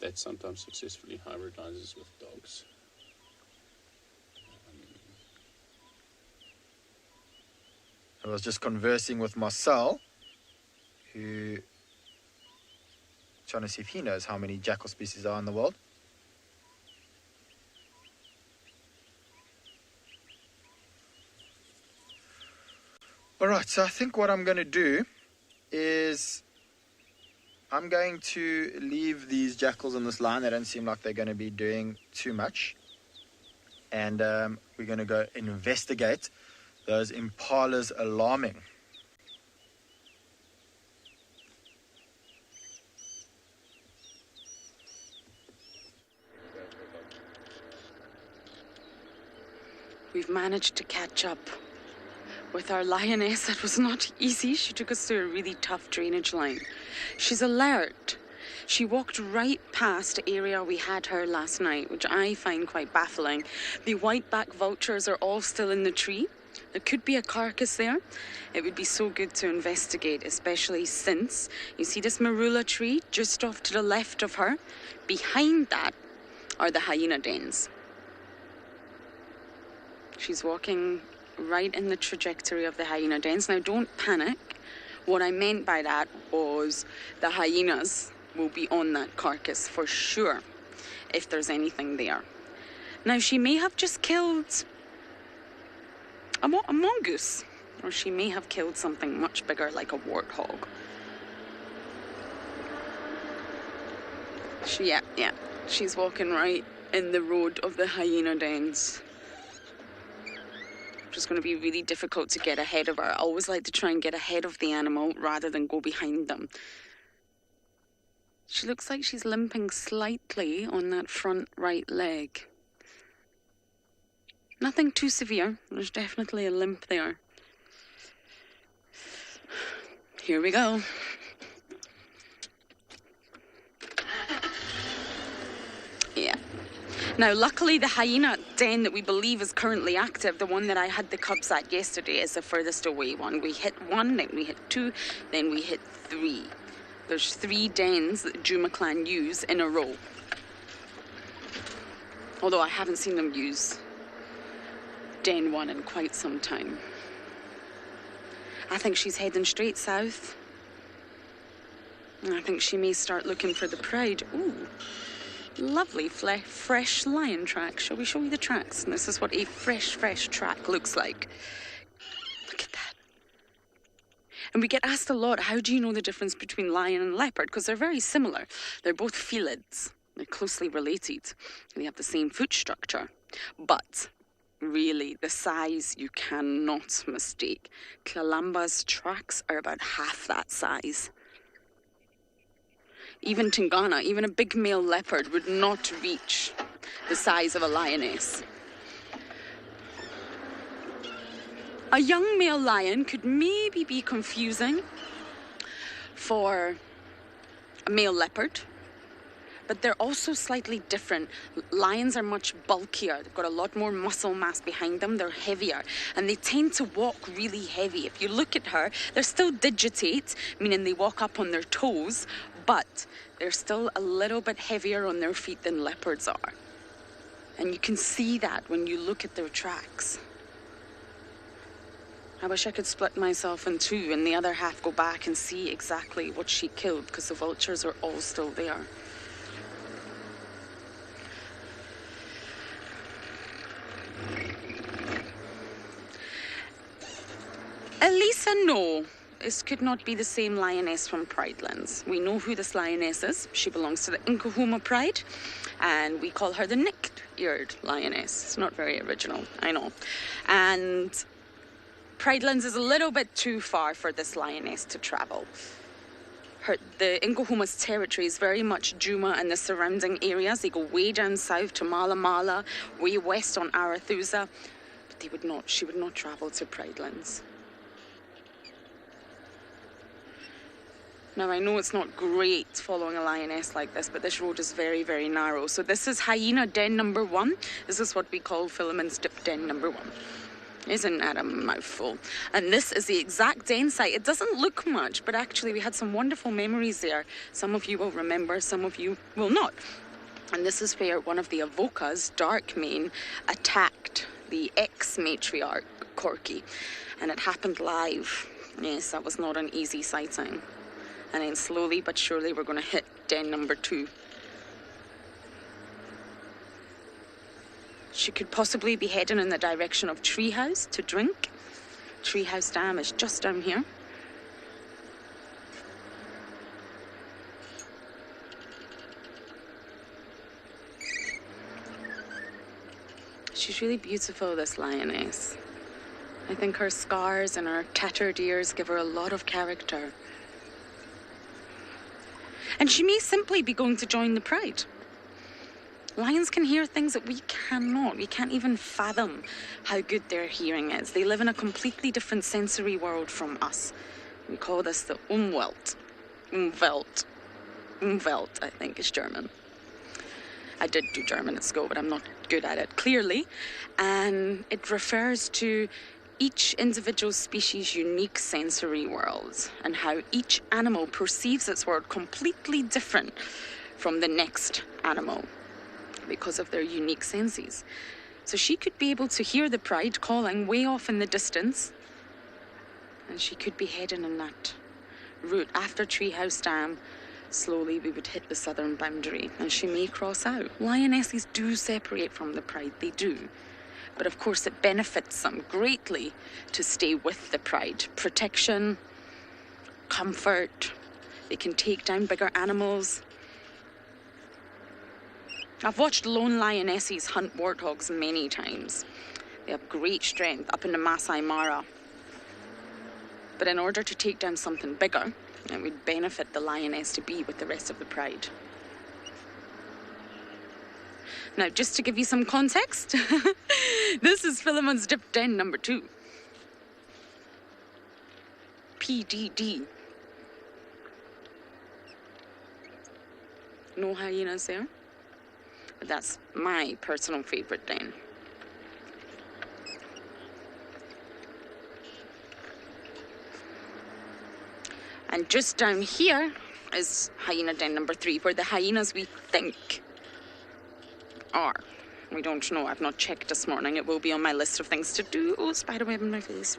That sometimes successfully hybridizes with dogs. I was just conversing with Marcel, who trying to see if he knows how many jackal species are in the world. All right, so I think what I'm going to do is I'm going to leave these jackals in this line. They don't seem like they're going to be doing too much. And we're going to go investigate those impalas alarming. We've managed to catch up with our lioness. That was not easy. She took us through a really tough drainage line. She's alert. She walked right past the area we had her last night, which I find quite baffling. The white-backed vultures are all still in the tree. There could be a carcass there. It would be so good to investigate, especially since you see this marula tree just off to the left of her. Behind that are the hyena dens. She's walking right in the trajectory of the hyena dens. Now, don't panic. What I meant by that was the hyenas will be on that carcass for sure, if there's anything there. Now, she may have just killed a mongoose, or she may have killed something much bigger like a warthog. She's walking right in the road of the hyena dens. It's going to be really difficult to get ahead of her. I always like to try and get ahead of the animal rather than go behind them. She looks like she's limping slightly on that front right leg. Nothing too severe. There's definitely a limp there. Here we go. Yeah. Now, luckily, the hyena den that we believe is currently active, the one that I had the cubs at yesterday, is the furthest away one. We hit one, then we hit two, then we hit three. There's 3 dens that Djuma clan use in a row. Although I haven't seen them use den 1 in quite some time. I think she's heading straight south. And I think she may start looking for the pride. Ooh. Lovely fresh lion tracks. Shall we show you the tracks? And this is what a fresh track looks like. Look at that. And we get asked a lot, how do you know the difference between lion and leopard? Because they're very similar. They're both felids. They're closely related. They have the same foot structure. But Really, the size you cannot mistake. Kalamba's tracks are about half that size. Even Tingana, even a big male leopard would not reach the size of a lioness. A young male lion could maybe be confusing for a male leopard, but they're also slightly different. Lions are much bulkier. They've got a lot more muscle mass behind them. They're heavier, and they tend to walk really heavy. If you look at her, they're still digitate, meaning they walk up on their toes, but they're still a little bit heavier on their feet than leopards are. And you can see that when you look at their tracks. I wish I could split myself in two and the other half go back and see exactly what she killed, because the vultures are all still there. Elisa, no. This could not be the same lioness from Pridelands. We know who this lioness is. She belongs to the Nkahuma Pride, and we call her the nicked-eared lioness. It's not very original, I know. And Pridelands is a little bit too far for this lioness to travel. The Nkahuma's territory is very much Djuma and the surrounding areas. They go way down south to Mala Mala, way west on Arathusa, but she would not travel to Pridelands. Now, I know it's not great following a lioness like this, but this road is very, very narrow. So this is hyena den number 1. This is what we call Philemon's dip den number 1. Isn't that a mouthful? And this is the exact den site. It doesn't look much, but actually we had some wonderful memories there. Some of you will remember, some of you will not. And this is where one of the Avokas, Darkmane, attacked the ex-matriarch, Corky. And it happened live. Yes, that was not an easy sighting. And then slowly but surely we're going to hit den number 2. She could possibly be heading in the direction of Treehouse to drink. Treehouse Dam is just down here. She's really beautiful, this lioness. I think her scars and her tattered ears give her a lot of character. And she may simply be going to join the Pride. Lions can hear things that we cannot. We can't even fathom how good their hearing is. They live in a completely different sensory world from us. We call this the Umwelt. Umwelt. Umwelt, I think, is German. I did do German at school, but I'm not good at it, clearly. And it refers to each individual species' unique sensory world and how each animal perceives its world completely different from the next animal because of their unique senses. So she could be able to hear the Pride calling way off in the distance, and she could be heading in that route. After Treehouse Dam, slowly we would hit the southern boundary, and she may cross out. Lionesses do separate from the Pride, they do. But of course it benefits them greatly to stay with the Pride. Protection, comfort, they can take down bigger animals. I've watched lone lionesses hunt warthogs many times. They have great strength up in the Masai Mara. But in order to take down something bigger, it would benefit the lioness to be with the rest of the Pride. Now, just to give you some context, this is Philemon's dip den number 2. PDD. No hyenas there. But that's my personal favorite den. And just down here is hyena den number 3, where the hyenas we think are. We don't know. I've not checked this morning. It will be on my list of things to do. Oh, spiderweb in my face.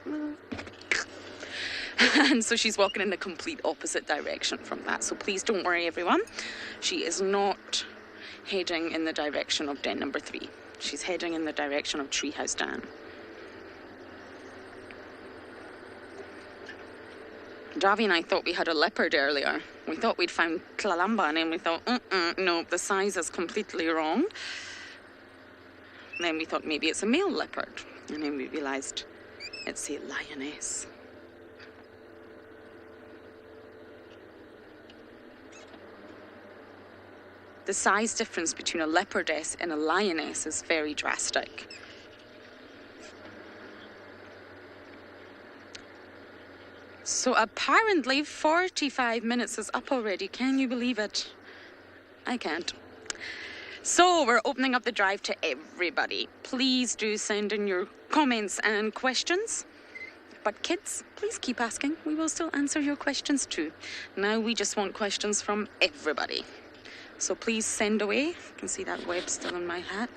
And so she's walking in the complete opposite direction from that. So please don't worry, everyone. She is not heading in the direction of den number 3. She's heading in the direction of Treehouse Dam. Davi and I thought we had a leopard earlier. We thought we'd found Tlalamba, and then we thought, no, the size is completely wrong. And then we thought maybe it's a male leopard. And then we realised it's a lioness. The size difference between a leopardess and a lioness is very drastic. So apparently 45 minutes is up already. Can you believe it? I can't. So we're opening up the drive to everybody. Please do send in your comments and questions. But kids, please keep asking. We will still answer your questions too. Now we just want questions from everybody. So please send away. You can see that web still on my hat.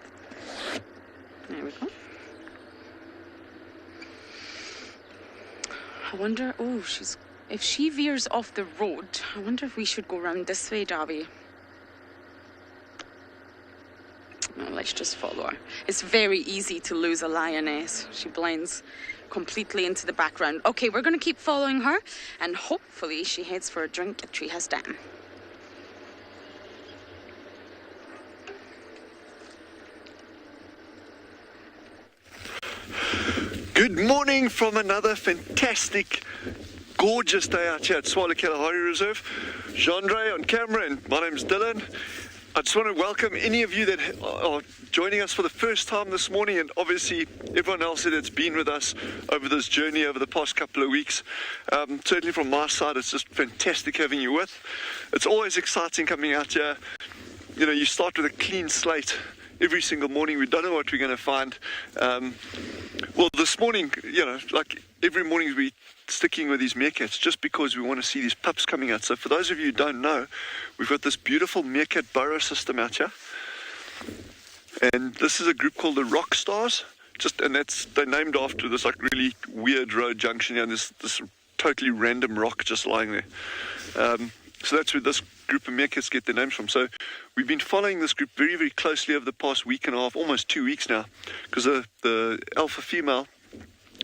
There we go. I wonder, if she veers off the road, I wonder if we should go round this way, Darby. No, let's just follow her. It's very easy to lose a lioness. She blends completely into the background. Okay, we're going to keep following her, and hopefully she heads for a drink at Treehouse Dam. Good morning from another fantastic, gorgeous day out here at Tswalu Kalahari Reserve. Jean-Dre on camera, and my name's Dylan. I just want to welcome any of you that are joining us for the first time this morning, and obviously everyone else that's been with us over this journey over the past couple of weeks. Certainly from my side, it's just fantastic having you with. It's always exciting coming out here. You know, you start with a clean slate every single morning. We don't know what we're going to find. Well, this morning, you know, like every morning we're sticking with these meerkats just because we want to see these pups coming out. So for those of you who don't know, we've got this beautiful meerkat burrow system out here. And this is a group called the Rock Stars. They're named after this like really weird road junction here, and this totally random rock just lying there. So that's where this group of meerkats get their names from. So we've been following this group very, very closely over the past week and a half, almost 2 weeks now, because the alpha female,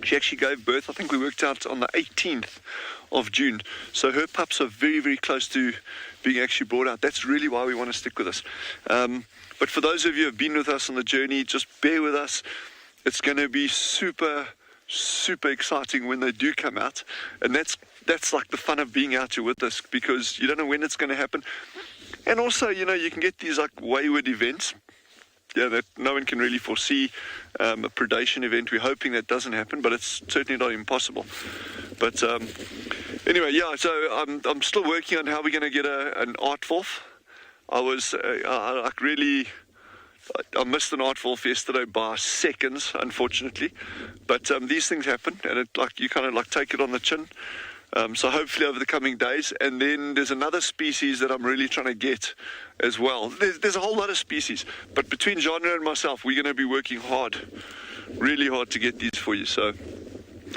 she actually gave birth, I think we worked out on the 18th of June. So her pups are very, very close to being actually brought out. That's really why we want to stick with this. But for those of you who have been with us on the journey, just bear with us. It's going to be super, super exciting when they do come out. And that's like the fun of being out here with this, because you don't know when it's going to happen. And also, you know, you can get these like wayward events, that no one can really foresee. A predation event, we're hoping that doesn't happen, but it's certainly not impossible. But anyway, yeah, so I'm still working on how we're going to get an art wolf. I missed an art wolf yesterday by seconds, unfortunately. But these things happen, and you kind of like take it on the chin. So hopefully over the coming days. And then there's another species that I'm really trying to get as well. There's a whole lot of species, but between Genre and myself, we're going to be working hard, really hard to get these for you. So,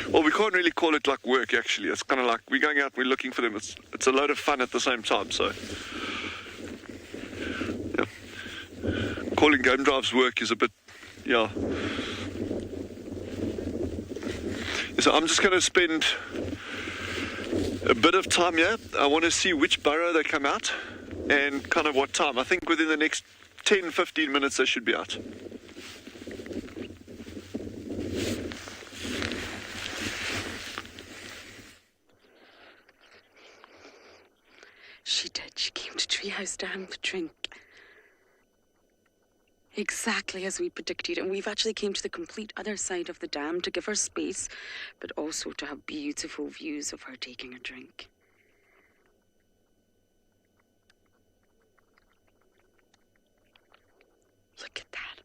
well, we can't really call it like work, actually. It's kind of like we're going out, we're looking for them. It's a load of fun at the same time. So, yeah, calling game drives work is a bit, yeah. So I'm just going to spend a bit of time here. I want to see which burrow they come out and kind of what time. I think within the next 10-15 minutes they should be out. She did. She came to Treehouse Dam for drink. Exactly as we predicted, and we've actually came to the complete other side of the dam to give her space, but also to have beautiful views of her taking a drink. Look at that.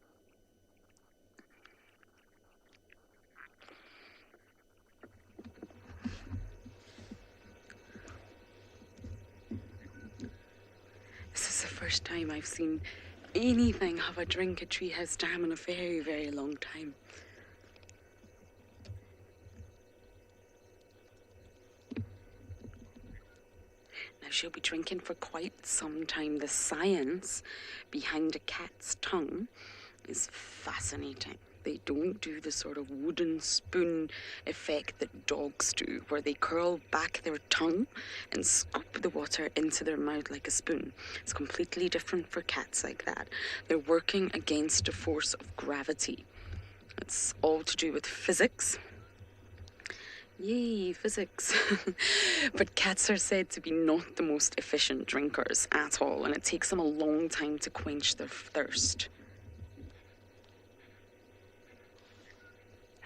This is the first time I've seen anything have a drink at Treehouse Dam in a very, very long time. Now she'll be drinking for quite some time. The science behind a cat's tongue is fascinating. They don't do the sort of wooden spoon effect that dogs do, where they curl back their tongue and scoop the water into their mouth like a spoon. It's completely different for cats like that. They're working against the force of gravity. It's all to do with physics. Yay, physics. But cats are said to be not the most efficient drinkers at all, and it takes them a long time to quench their thirst.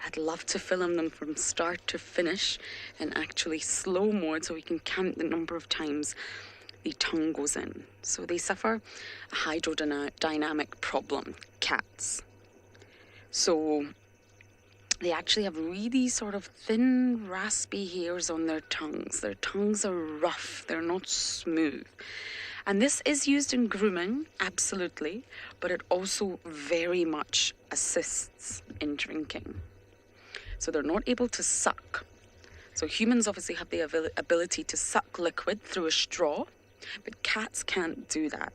I'd love to film them from start to finish and actually slow mode so we can count the number of times the tongue goes in. So they suffer a hydrodynamic problem, cats. So they actually have really sort of thin, raspy hairs on their tongues. Their tongues are rough, they're not smooth. And this is used in grooming, absolutely, but it also very much assists in drinking. So they're not able to suck. So humans obviously have the ability to suck liquid through a straw, but cats can't do that.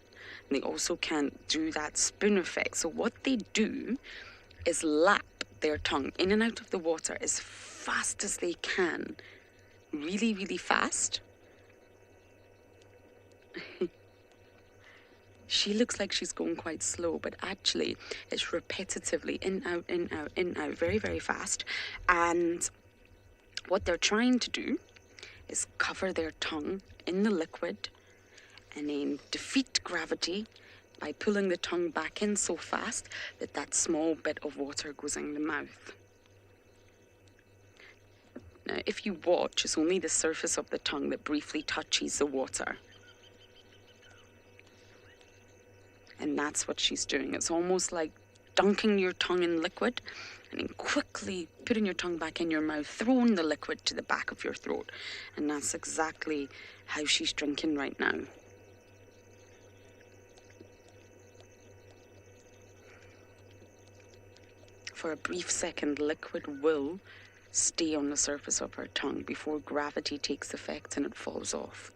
And they also can't do that spoon effect. So what they do is lap their tongue in and out of the water as fast as they can. Really, really fast. She looks like she's going quite slow, but actually it's repetitively in, out, in, out, in, out, very, very fast. And what they're trying to do is cover their tongue in the liquid and then defeat gravity by pulling the tongue back in so fast that that small bit of water goes in the mouth. Now, if you watch, it's only the surface of the tongue that briefly touches the water. And that's what she's doing. It's almost like dunking your tongue in liquid and then quickly putting your tongue back in your mouth, throwing the liquid to the back of your throat. And that's exactly how she's drinking right now. For a brief second, liquid will stay on the surface of her tongue before gravity takes effect and it falls off.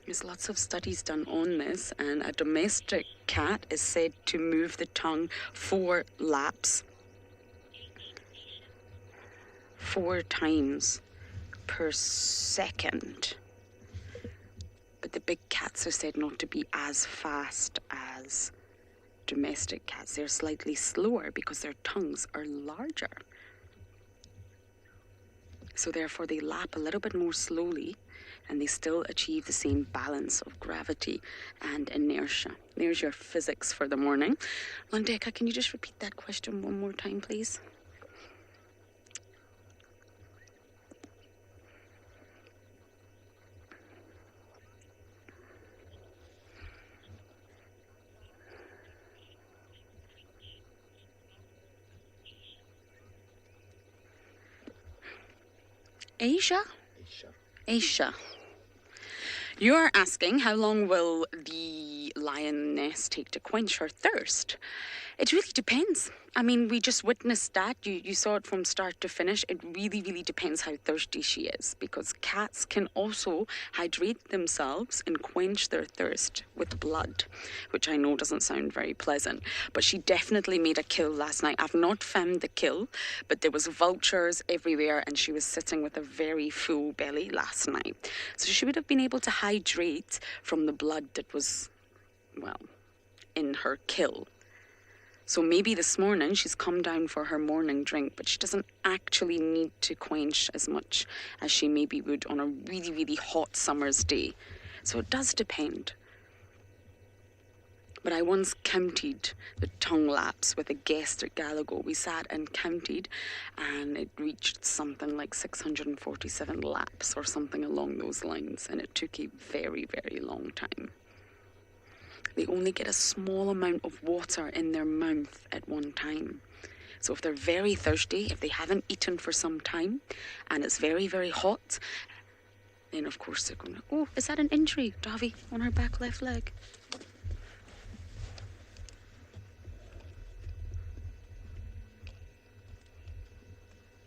There's lots of studies done on this, and a domestic cat is said to move the tongue 4 laps, 4 times per second. But the big cats are said not to be as fast as domestic cats. They're slightly slower because their tongues are larger. So therefore they lap a little bit more slowly, and they still achieve the same balance of gravity and inertia. There's your physics for the morning. Landeka, can you just repeat that question one more time, please? Aisha. You are asking how long will the lioness take to quench her thirst? It really depends. I mean, we just witnessed that. You saw it from start to finish. It really, really depends how thirsty she is, because cats can also hydrate themselves and quench their thirst with blood, which I know doesn't sound very pleasant. But she definitely made a kill last night. I've not found the kill, but there was vultures everywhere, and she was sitting with a very full belly last night. So she would have been able to hydrate from the blood that was, well, in her kill. So maybe this morning she's come down for her morning drink, but she doesn't actually need to quench as much as she maybe would on a really, really hot summer's day. So it does depend. But I once counted the tongue laps with a guest at Gallagher. We sat and counted, and it reached something like 647 laps or something along those lines, and it took a very, very long time. They only get a small amount of water in their mouth at one time. So if they're very thirsty, if they haven't eaten for some time, and it's very, very hot, then of course they're going to... Oh, is that an injury, Davi, on her back left leg?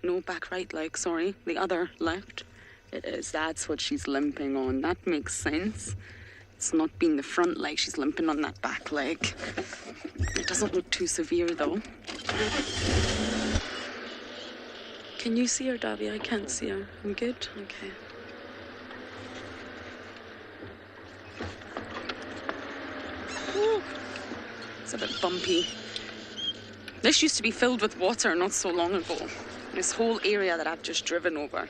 No, back right leg, sorry. The other left. It is. That's what she's limping on. That makes sense. It's not been the front leg. She's limping on that back leg. It doesn't look too severe, though. Can you see her, Davy? I can't see her. I'm good? Okay. Ooh. It's a bit bumpy. This used to be filled with water not so long ago. This whole area that I've just driven over.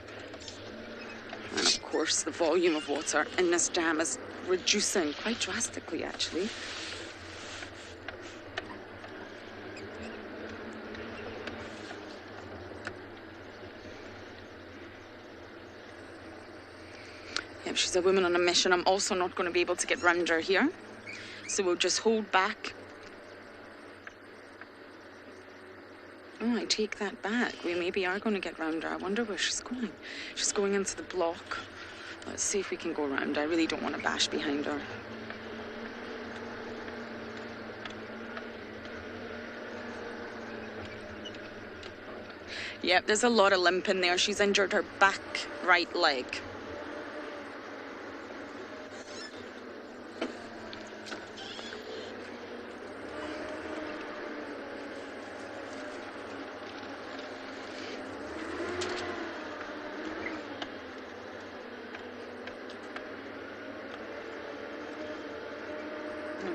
And of course, the volume of water in this dam is reducing quite drastically, actually. Yep, she's a woman on a mission. I'm also not going to be able to get round her here. So we'll just hold back. Oh, I take that back. We maybe are going to get round her. I wonder where she's going. She's going into the block. Let's see if we can go round. I really don't want to bash behind her. Yep, there's a lot of limp in there. She's injured her back right leg.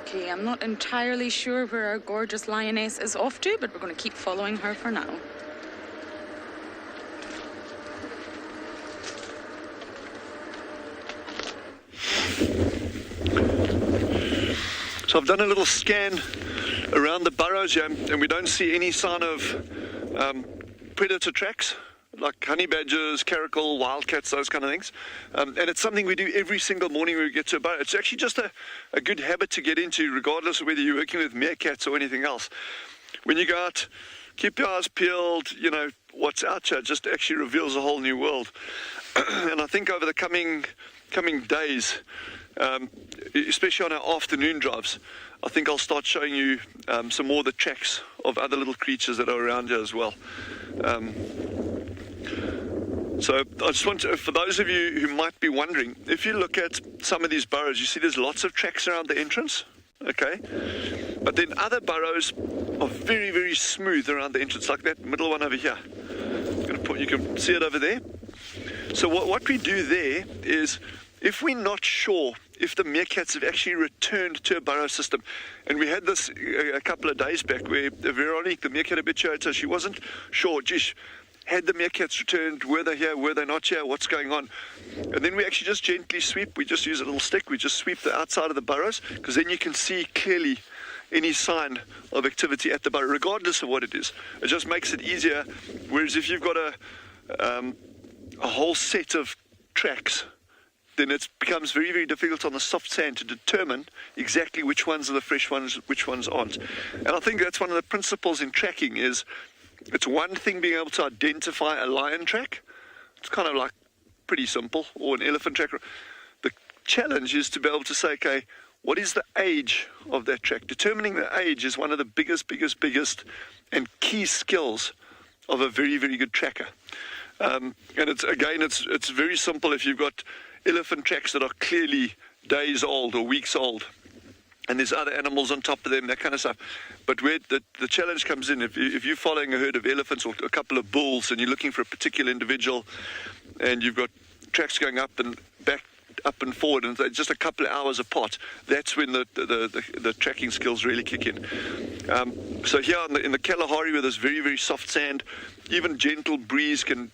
Okay, I'm not entirely sure where our gorgeous lioness is off to, but we're going to keep following her for now. So I've done a little scan around the burrows here, and we don't see any sign of predator tracks, like honey badgers, caracal, wildcats, those kind of things. And it's something we do every single morning when we get to a burrow. It's actually just a good habit to get into, regardless of whether you're working with meerkats or anything else. When you go out, keep your eyes peeled. You know, what's out here just actually reveals a whole new world. And I think over the coming days, especially on our afternoon drives, I think I'll start showing you some more of the tracks of other little creatures that are around here as well. So I just want to, for those of you who might be wondering, if you look at some of these burrows, you see there's lots of tracks around the entrance, okay? But then other burrows are very, very smooth around the entrance, like that middle one over here. You can see it over there. So what we do there is, if we're not sure if the meerkats have actually returned to a burrow system, and we had this a couple of days back where Veronique, the meerkat habituator, she wasn't sure, geez, had the meerkats returned, were they here, were they not here, what's going on? And then we actually just gently sweep, we just use a little stick, we just sweep the outside of the burrows, because then you can see clearly any sign of activity at the burrow, regardless of what it is. It just makes it easier, whereas if you've got a whole set of tracks, then it becomes very, very difficult on the soft sand to determine exactly which ones are the fresh ones, which ones aren't. And I think that's one of the principles in tracking is, it's one thing being able to identify a lion track. It's kind of like pretty simple, or an elephant track. The challenge is to be able to say, okay, what is the age of that track? Determining the age is one of the biggest and key skills of a very, very good tracker. And it's very simple if you've got elephant tracks that are clearly days old or weeks old, and there's other animals on top of them, that kind of stuff. But where the challenge comes in, if you're following a herd of elephants or a couple of bulls and you're looking for a particular individual, and you've got tracks going up and back, up and forward, and they're just a couple of hours apart, that's when the tracking skills really kick in. So here in the Kalahari, where there's very, very soft sand, even gentle breeze can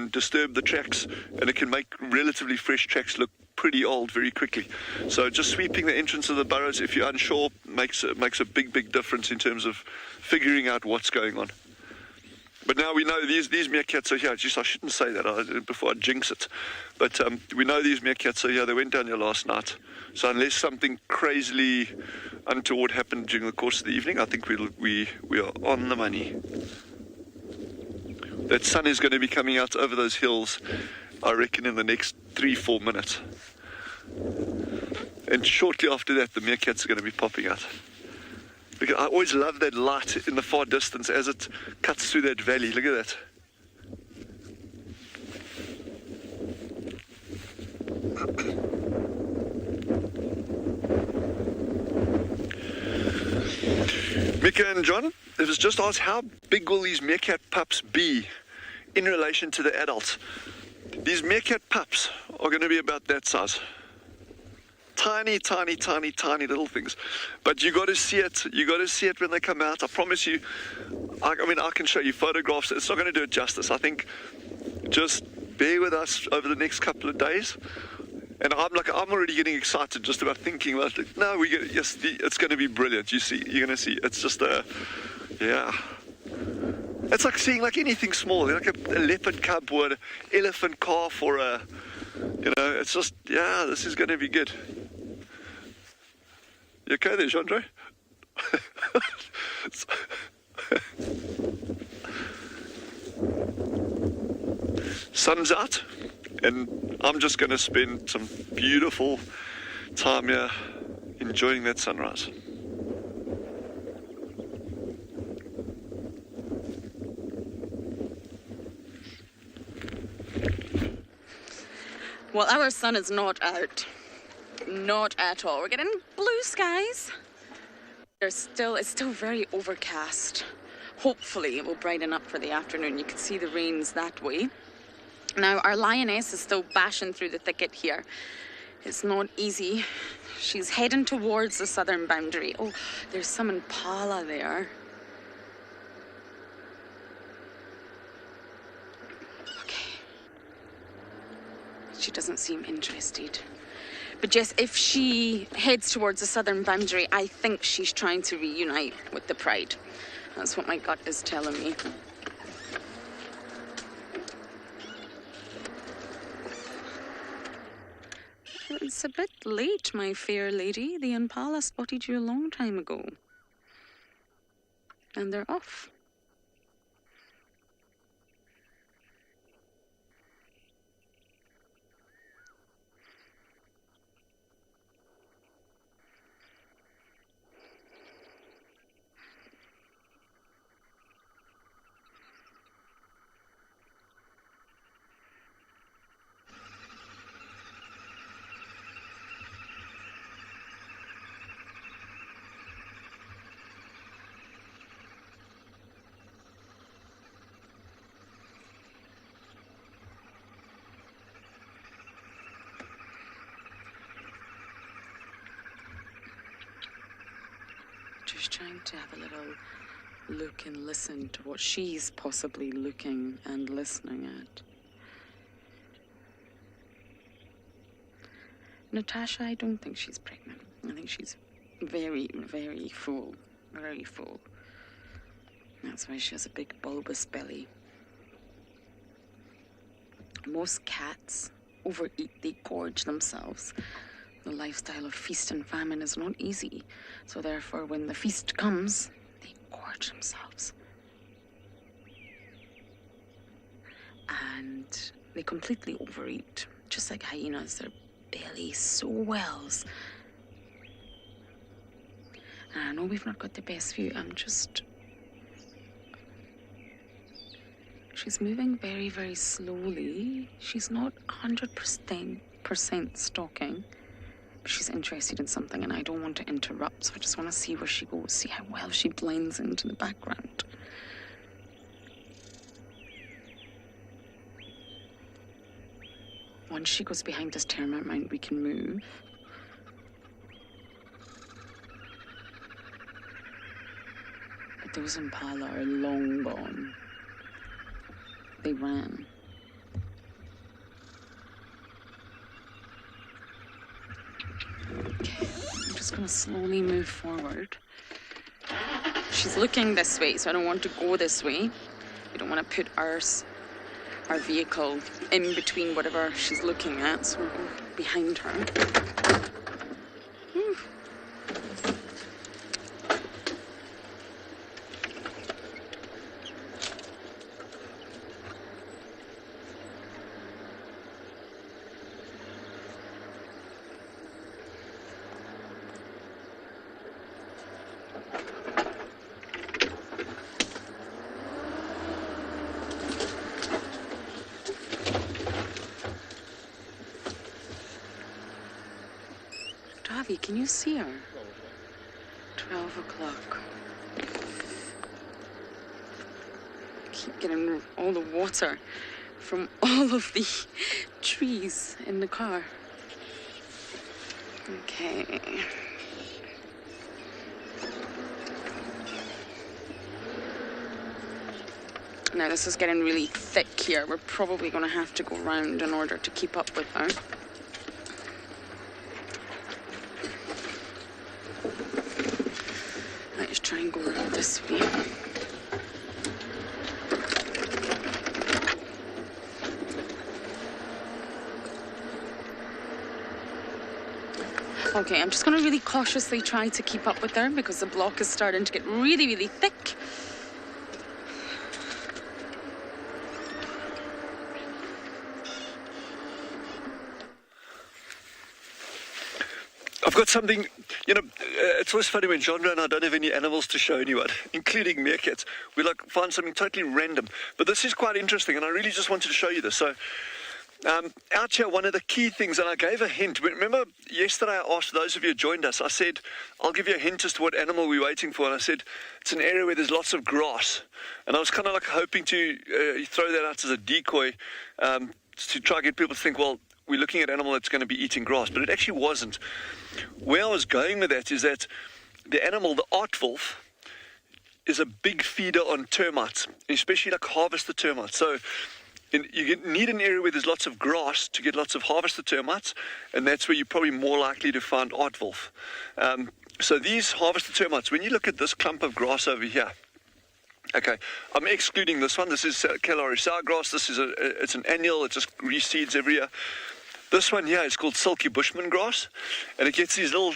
disturb the tracks, and it can make relatively fresh tracks look pretty old very quickly. So just sweeping the entrance of the burrows, if you're unsure, makes a big difference in terms of figuring out what's going on. But now we know these meerkats are here. Just I shouldn't say that before I jinx it. But we know these meerkats are here. They went down here last night. So unless something crazily untoward happened during the course of the evening, I think we are on the money. That sun is going to be coming out over those hills, I reckon, in the next 3-4 minutes. And shortly after that, the meerkats are going to be popping out. Because I always love that light in the far distance as it cuts through that valley. Look at that. Mika and John, it was just asked, how big will these meerkat pups be in relation to the adults? These meerkat pups are going to be about that size. Tiny, tiny, tiny, tiny little things. But you got to see it. You got to see it when they come out. I promise you. I mean, I can show you photographs. It's not going to do it justice. I think just bear with us over the next couple of days. And I'm already getting excited just about thinking about it. No, it's going to be brilliant. You're going to see. It's just yeah. It's like seeing like anything small, like a leopard cub or an elephant calf or it's just, yeah, this is going to be good. You okay there, Jean-Andre? Sun's out, and I'm just going to spend some beautiful time here enjoying that sunrise. Well, our sun is not out. Not at all. We're getting blue skies. It's still very overcast. Hopefully it will brighten up for the afternoon. You can see the rains that way. Now, our Lioness is still bashing through the thicket here. It's not easy. She's heading towards the southern boundary. Oh, there's some impala there. She doesn't seem interested. But yes, if she heads towards the southern boundary, I think she's trying to reunite with the Pride. That's what my gut is telling me. It's a bit late, my fair lady. The impala spotted you a long time ago. And they're off. Just trying to have a little look and listen to what she's possibly looking and listening at. Natasha, I don't think she's pregnant. I think she's very, very full. Very full. That's why she has a big bulbous belly. Most cats overeat, they gorge themselves. The lifestyle of feast and famine is not easy. So therefore, when the feast comes, they gorge themselves. And they completely overeat. Just like hyenas, their belly swells. And I know we've not got the best view. She's moving very, very slowly. She's not 100% stalking. She's interested in something and I don't want to interrupt, so I just want to see where she goes, see how well she blends into the background. Once she goes behind this termite mound, we can move. But those impala are long gone. They ran. Okay, I'm just going to slowly move forward. She's looking this way, so I don't want to go this way. We don't want to put our vehicle in between whatever she's looking at, so we'll go behind her. Whew. Can you see her? 12 o'clock. keep getting all the water from all of the trees in the car. Okay. Now this is getting really thick here. We're probably going to have to go round in order to keep up with her. Let's try and go around this way. Okay, I'm just going to really cautiously try to keep up with her because the block is starting to get really, really thick. I've got something, you know, it's always funny when Genre and I don't have any animals to show anyone, including meerkats. We like find something totally random. But this is quite interesting, and I really just wanted to show you this. So, out here, one of the key things, and I gave a hint. Remember, yesterday I asked those of you who joined us, I said, I'll give you a hint as to what animal we're waiting for. And I said, it's an area where there's lots of grass. And I was kind of like hoping to throw that out as a decoy to try and get people to think, well, we're looking at an animal that's going to be eating grass. But it actually wasn't. Where I was going with that is that the animal, the aardwolf, is a big feeder on termites, especially like harvester termites. So you need an area where there's lots of grass to get lots of harvester termites, and that's where you're probably more likely to find aardwolf. So these harvester termites, when you look at this clump of grass over here, okay, I'm excluding this one. This is Kalahari sourgrass. This is it's an annual. It just reseeds every year. This one here is called silky bushman grass, and it gets these little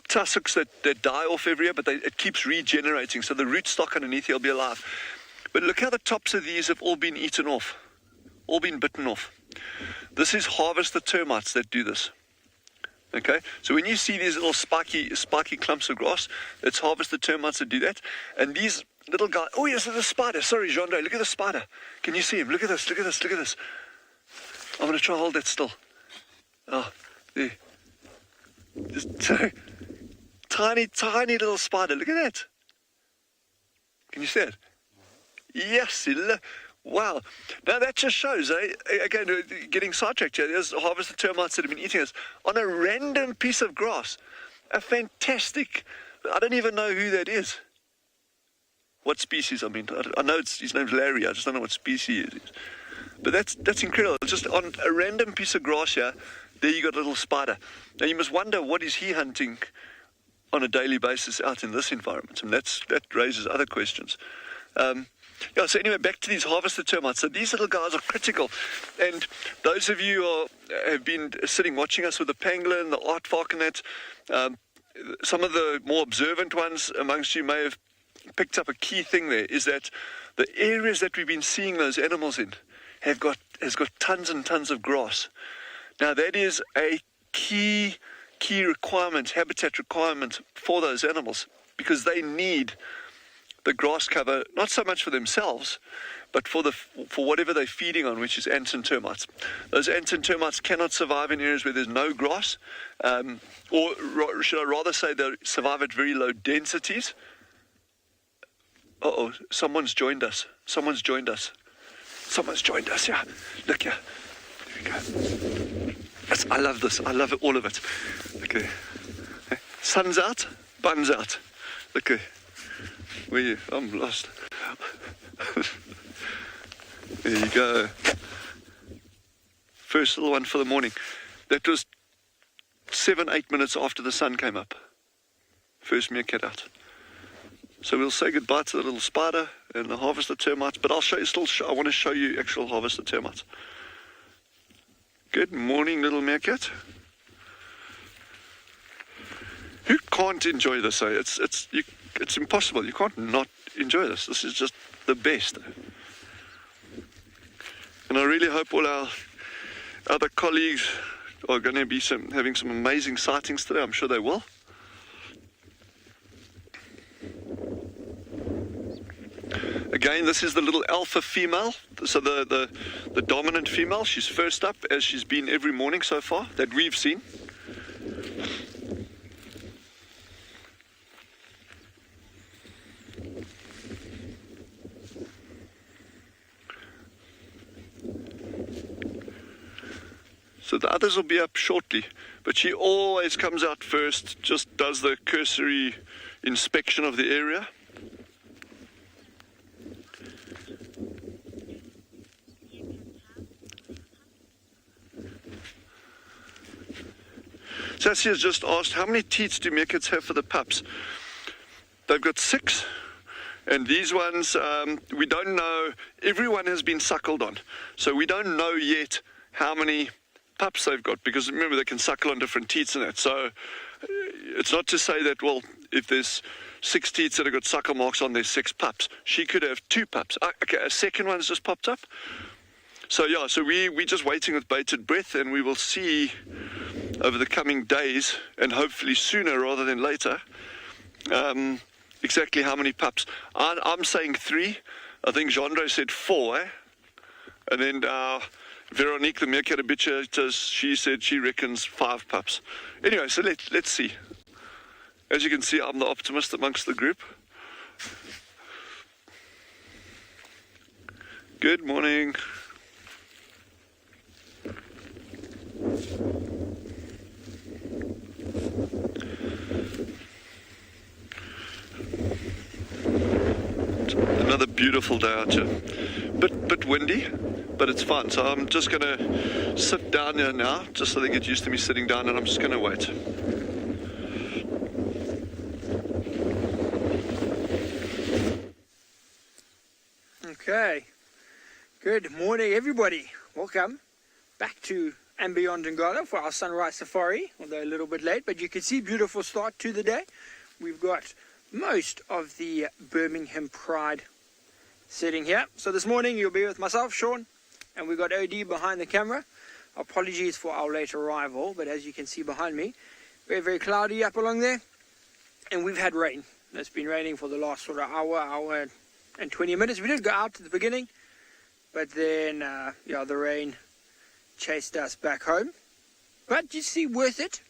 tussocks that die off every year, but it keeps regenerating, so the rootstock underneath here will be alive. But look how the tops of these have all been eaten off, all been bitten off. This is harvester termites that do this. Okay, so when you see these little spiky clumps of grass, it's harvester termites that do that. And these little guys, oh yes, there's a spider. Sorry, Genre, look at the spider. Can you see him? Look at this, look at this, look at this. I'm going to try and hold that still. Oh, there. Just so tiny little spider. Look at that. Can you see it? Yes, wow. Now that just shows, again, getting sidetracked here, there's harvester termites that have been eating us on a random piece of grass. A fantastic, I don't even know who that is. What species, I mean, I know his name's Larry, I just don't know what species it is. But that's incredible. Just on a random piece of grass here, there you got a little spider. Now you must wonder, what is he hunting on a daily basis out in this environment? And that raises other questions. Yeah, so anyway, back to these harvester termites. So these little guys are critical. And those of you who have been sitting watching us with the pangolin, the aardvark and that, some of the more observant ones amongst you may have picked up a key thing there, is that the areas that we've been seeing those animals in has got tons and tons of grass. Now that is a key requirement, habitat requirement for those animals, because they need the grass cover, not so much for themselves, but for whatever they're feeding on, which is ants and termites. Those ants and termites cannot survive in areas where there's no grass, or should I rather say they survive at very low densities. Uh-oh, someone's joined us, yeah. Look here. There we go. I love this. I love it, all of it. Okay. Sun's out, bun's out. Okay. Where are you? I'm lost. There you go. First little one for the morning. That was 7-8 minutes after the sun came up. First meerkat out. So we'll say goodbye to the little spider and the harvester termites, but I'll show you I want to show you actual harvester termites. Good morning, little meerkat. Who can't enjoy this? It's impossible. You can't not enjoy this. This is just the best. And I really hope all our other colleagues are going to be having some amazing sightings today. I'm sure they will. Again, this is the little alpha female, so the dominant female. She's first up, as she's been every morning so far that we've seen. So the others will be up shortly, but she always comes out first, just does the cursory inspection of the area. Sassy has just asked, how many teats do meerkats have for the pups? They've got 6. And these ones, we don't know, everyone has been suckled on. So we don't know yet how many pups they've got, because remember, they can suckle on different teats and that. So it's not to say that, well, if there's 6 teats that have got suckle marks on, there's 6 pups. She could have 2 pups. Okay, a second one's just popped up. So yeah, so we're just waiting with bated breath, and we will see over the coming days, and hopefully sooner rather than later, exactly how many pups. I'm saying 3. I think Jandre said 4, eh? And then Veronique, the meerkat habituator, she said she reckons 5 pups. Anyway, so let's see. As you can see, I'm the optimist amongst the group. Good morning. Another beautiful day out here. Bit windy, but it's fun. So I'm just going to sit down here now, just so they get used to me sitting down, and I'm just going to wait. Okay. Good morning, everybody. Welcome back to andBeyond Ngala for our sunrise safari, although a little bit late, but you can see beautiful start to the day. We've got most of the Birmingham Pride sitting here. So this morning you'll be with myself, Sean, and we've got OD behind the camera. Apologies for our late arrival, but as you can see behind me, very, very cloudy up along there, and we've had rain. It's been raining for the last sort of hour and 20 minutes. We did go out at the beginning, but then the rain chased us back home. But you see, worth it.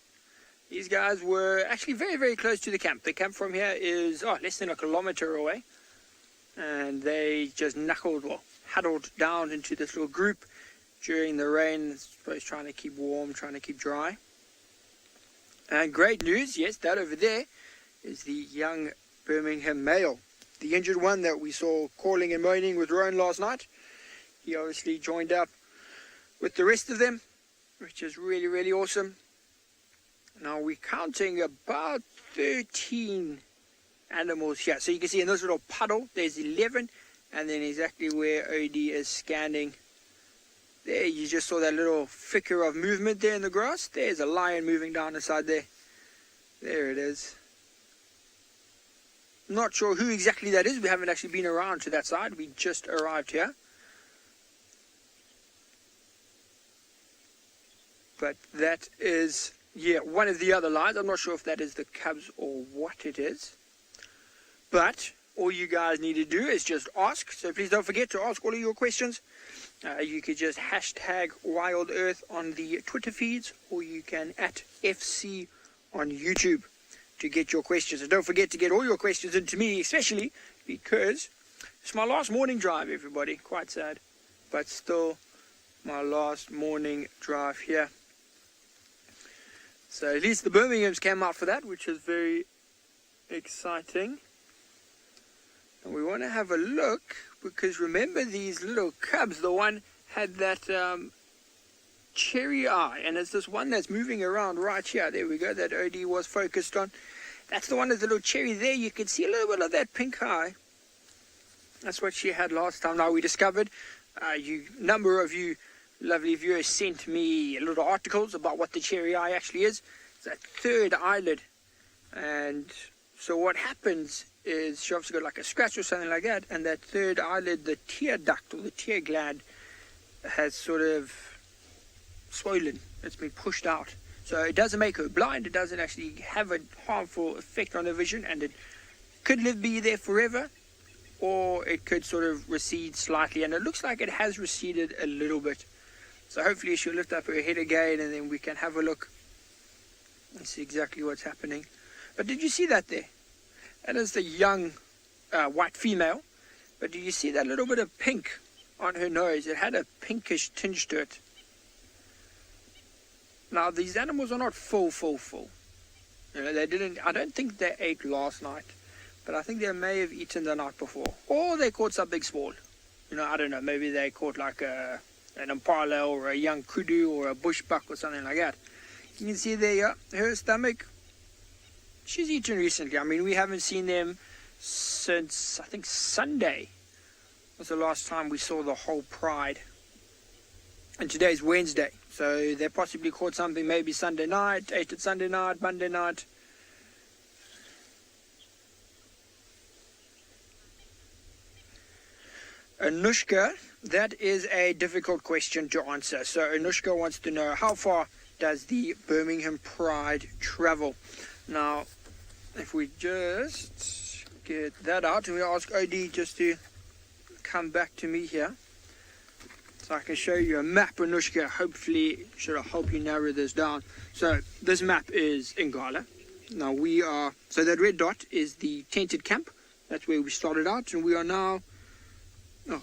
These guys were actually very, very close to the camp. The camp from here is less than a kilometer away. And they just huddled down into this little group during the rain, I suppose trying to keep warm, trying to keep dry. And great news, yes, that over there is the young Birmingham male. The injured one that we saw calling and moaning with Rowan last night. He obviously joined up with the rest of them, which is really, really awesome. Now we're counting about 13 animals here. So you can see in this little puddle, there's 11, and then exactly where OD is standing, there you just saw that little flicker of movement there in the grass. There's a lion moving down the side there. There it is. Not sure who exactly that is. We haven't actually been around to that side. We just arrived here. But that is, one of the other lions. I'm not sure if that is the cubs or what it is. But all you guys need to do is just ask. So please don't forget to ask all of your questions. You could just hashtag WildEarth on the Twitter feeds, or you can @FC on YouTube to get your questions. And don't forget to get all your questions into me, especially because it's my last morning drive, everybody. Quite sad, but still my last morning drive here. So at least the Birminghams came out for that, which is very exciting. And we want to have a look, because remember these little cubs, the one had that cherry eye, and it's this one that's moving around right here. There we go, that OD was focused on. That's the one with the little cherry there. You can see a little bit of that pink eye. That's what she had last time. Now we discovered, number of you lovely viewers sent me little articles about what the cherry eye actually is. It's that third eyelid. And so what happens is she obviously got like a scratch or something like that, and that third eyelid, the tear duct or the tear gland, has sort of swollen. It's been pushed out. So it doesn't make her blind. It doesn't actually have a harmful effect on her vision, and it could be there forever, or it could sort of recede slightly, and it looks like it has receded a little bit. So hopefully she'll lift up her head again, and then we can have a look and see exactly what's happening. But did you see that there? That is the young white female. But do you see that little bit of pink on her nose? It had a pinkish tinge to it. Now, these animals are not full. You know, they didn't, I don't think they ate last night, but I think they may have eaten the night before. Or they caught something small. You know, I don't know, maybe they caught like an impala or a young kudu or a bushbuck or something like that. You can see there, yeah, her stomach, she's eaten recently. I mean, we haven't seen them since, I think, Sunday was the last time we saw the whole pride. And today's Wednesday, so they possibly caught something maybe Sunday night, ate it Sunday night, Monday night. Anushka, that is a difficult question to answer. So Anushka wants to know, how far does the Birmingham Pride travel? Now, if we just get that out, and we ask OD just to come back to me here, so I can show you a map, Anushka. Hopefully, should help you narrow this down. So this map is Ngala. Now we are, so that red dot is the tented camp. That's where we started out, and we are now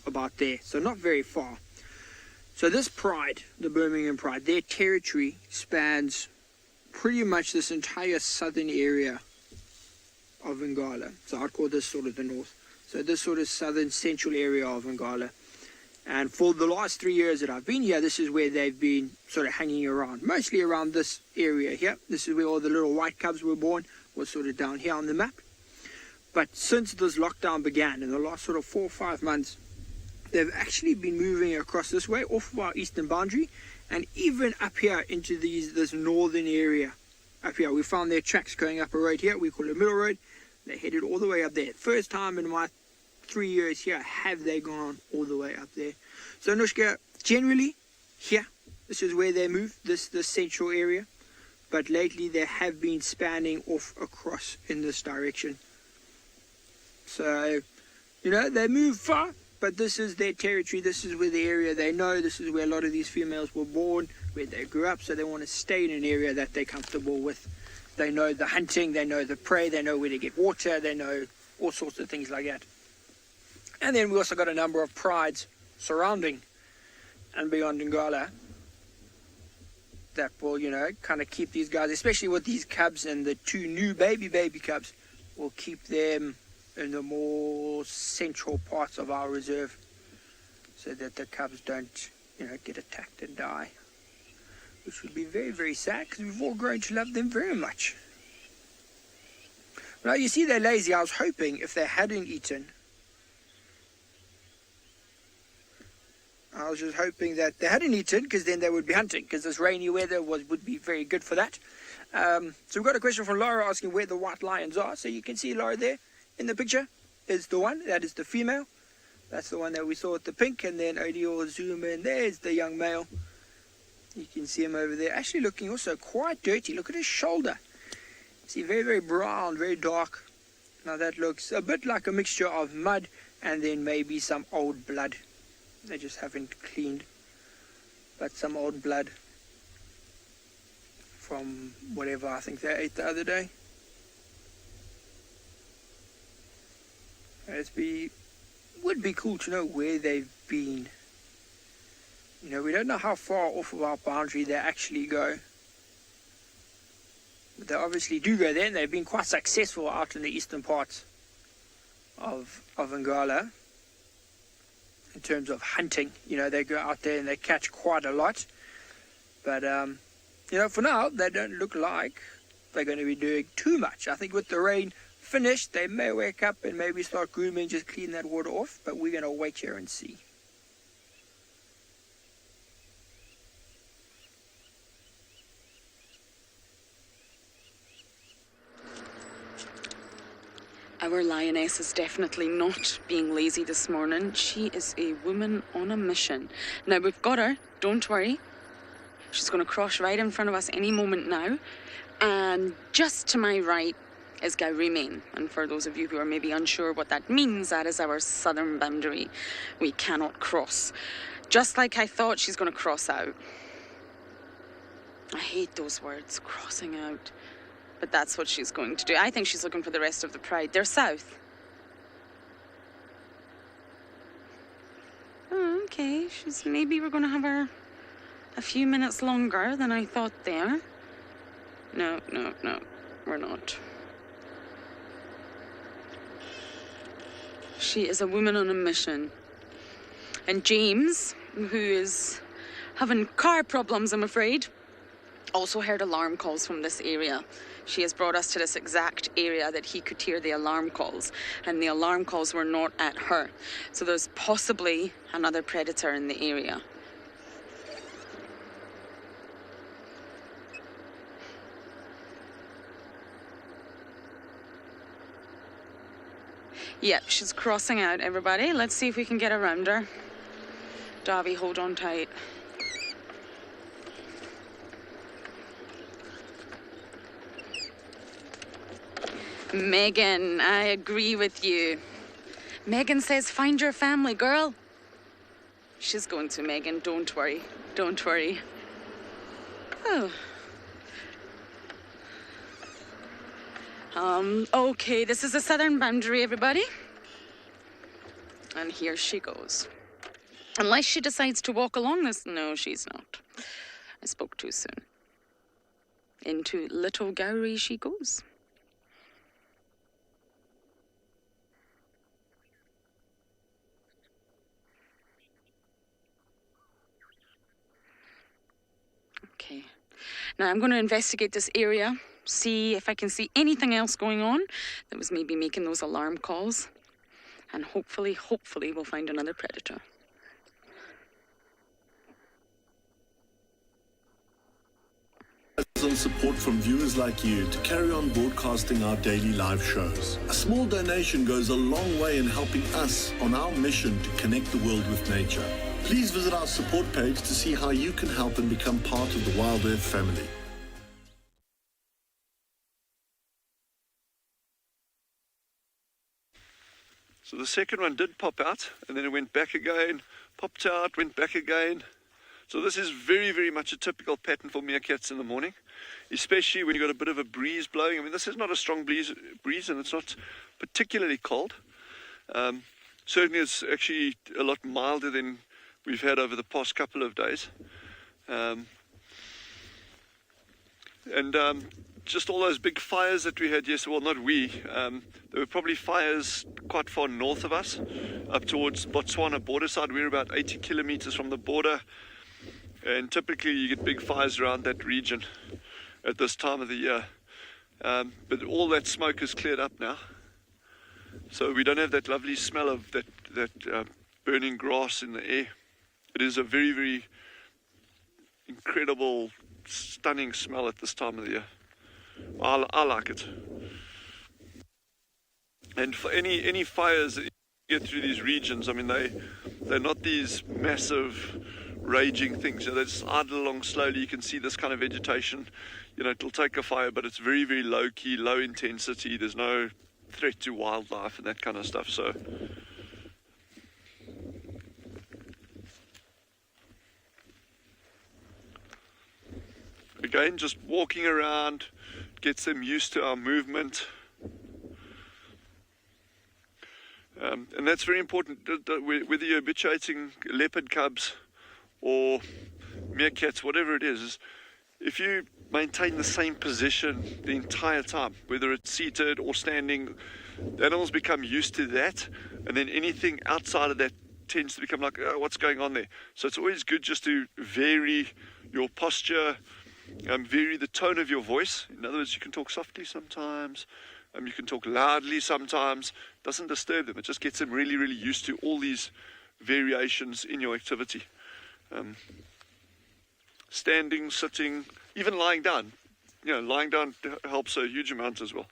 about there, so not very far. So this pride, the Birmingham Pride, their territory spans pretty much this entire southern area of Ngala. So I'd call this sort of the north. So this sort of southern central area of Ngala. And for the last 3 years that I've been here, this is where they've been sort of hanging around, mostly around this area here. This is where all the little white cubs were born, was sort of down here on the map. But since this lockdown began, in the last sort of 4 or 5 months, they've actually been moving across this way, off of our eastern boundary, and even up here into this northern area. Up here, we found their tracks going up a road here, we call it Middle Road. They headed all the way up there. First time in my 3 years here have they gone all the way up there. So Anushka, generally here, this is where they move, this central area. But lately they have been spanning off across in this direction. So, you know, they move far, but this is their territory, this is where the area they know, this is where a lot of these females were born, where they grew up, so they want to stay in an area that they're comfortable with. They know the hunting, they know the prey, they know where to get water, they know all sorts of things like that. And then we also got a number of prides surrounding andBeyond Ngala that will, you know, kind of keep these guys, especially with these cubs and the 2 new baby cubs, will keep them in the more central parts of our reserve so that the cubs don't, you know, get attacked and die. Which would be very, very sad because we've all grown to love them very much. Now, you see they're lazy. I was hoping if they hadn't eaten, I was just hoping that they hadn't eaten, because then they would be hunting, because this rainy weather would be very good for that. So we've got a question from Laura asking where the white lions are. So you can see Laura there in the picture is the one, that is the female. That's the one that we saw with the pink, and then Odie will zoom in. There's the young male. You can see him over there, actually looking also quite dirty. Look at his shoulder. See, very, very brown, very dark. Now that looks a bit like a mixture of mud and then maybe some old blood. They just haven't cleaned, but some old blood from whatever I think they ate the other day. Would be cool to know where they've been. You know, we don't know how far off of our boundary they actually go. But they obviously do go there, and they've been quite successful out in the eastern parts of Ngala in terms of hunting. You know, they go out there and they catch quite a lot. But, you know, for now, they don't look like they're going to be doing too much. I think with the rain finished, they may wake up and maybe start grooming, just clean that water off. But we're going to wait here and see. Our Lioness is definitely not being lazy this morning. She is a woman on a mission. Now, we've got her, don't worry. She's going to cross right in front of us any moment now. And just to my right is Gowrie Main. And for those of you who are maybe unsure what that means, that is our southern boundary. We cannot cross. Just like I thought, she's going to cross out. I hate those words, crossing out. But that's what she's going to do. I think she's looking for the rest of the pride. They're south. Oh, okay, maybe we're going to have a few minutes longer than I thought there. No, we're not. She is a woman on a mission. And James, who is having car problems, I'm afraid, also heard alarm calls from this area. She has brought us to this exact area that he could hear the alarm calls, and the alarm calls were not at her. So there's possibly another predator in the area. Yep, she's crossing out, everybody. Let's see if we can get around her. Davy, hold on tight. Megan, I agree with you. Megan says, find your family, girl. She's going to, Megan. Don't worry. Don't worry. Oh. Okay, this is the southern boundary, everybody. And here she goes. Unless she decides to walk along this. No, she's not. I spoke too soon. Into Little Gowrie she goes. Okay. Now I'm going to investigate this area, see if I can see anything else going on that was maybe making those alarm calls. And hopefully we'll find another predator. On support from viewers like you to carry on broadcasting our daily live shows. A small donation goes a long way in helping us on our mission to connect the world with nature. Please visit our support page to see how you can help and become part of the WildEarth family. So the second one did pop out, and then it went back again, popped out, went back again. So this is very, very much a typical pattern for meerkats in the morning, especially when you've got a bit of a breeze blowing. I mean, this is not a strong breeze and it's not particularly cold. Certainly it's actually a lot milder than we've had over the past couple of days. Just all those big fires that we had yesterday, well, not we, there were probably fires quite far north of us, up towards Botswana border side. We're about 80 kilometers from the border. And typically you get big fires around that region at this time of the year. But all that smoke is cleared up now. So we don't have that lovely smell of that burning grass in the air. It is a very, very incredible, stunning smell at this time of the year. I like it. And for any fires that you get through these regions, I mean, they're not these massive raging things. You know, they just idle along slowly. You can see this kind of vegetation. You know, it'll take a fire, but it's very, very low key, low intensity. There's no threat to wildlife and that kind of stuff. So again, just walking around gets them used to our movement. And that's very important, whether you're habituating leopard cubs or meerkats, whatever it is, if you maintain the same position the entire time, whether it's seated or standing, the animals become used to that, and then anything outside of that tends to become like, oh, what's going on there? So it's always good just to vary your posture, vary the tone of your voice. In other words, you can talk softly sometimes, you can talk loudly sometimes. It doesn't disturb them. It just gets them really, really used to all these variations in your activity. Standing, sitting, even lying down. You know, lying down helps a huge amount as well.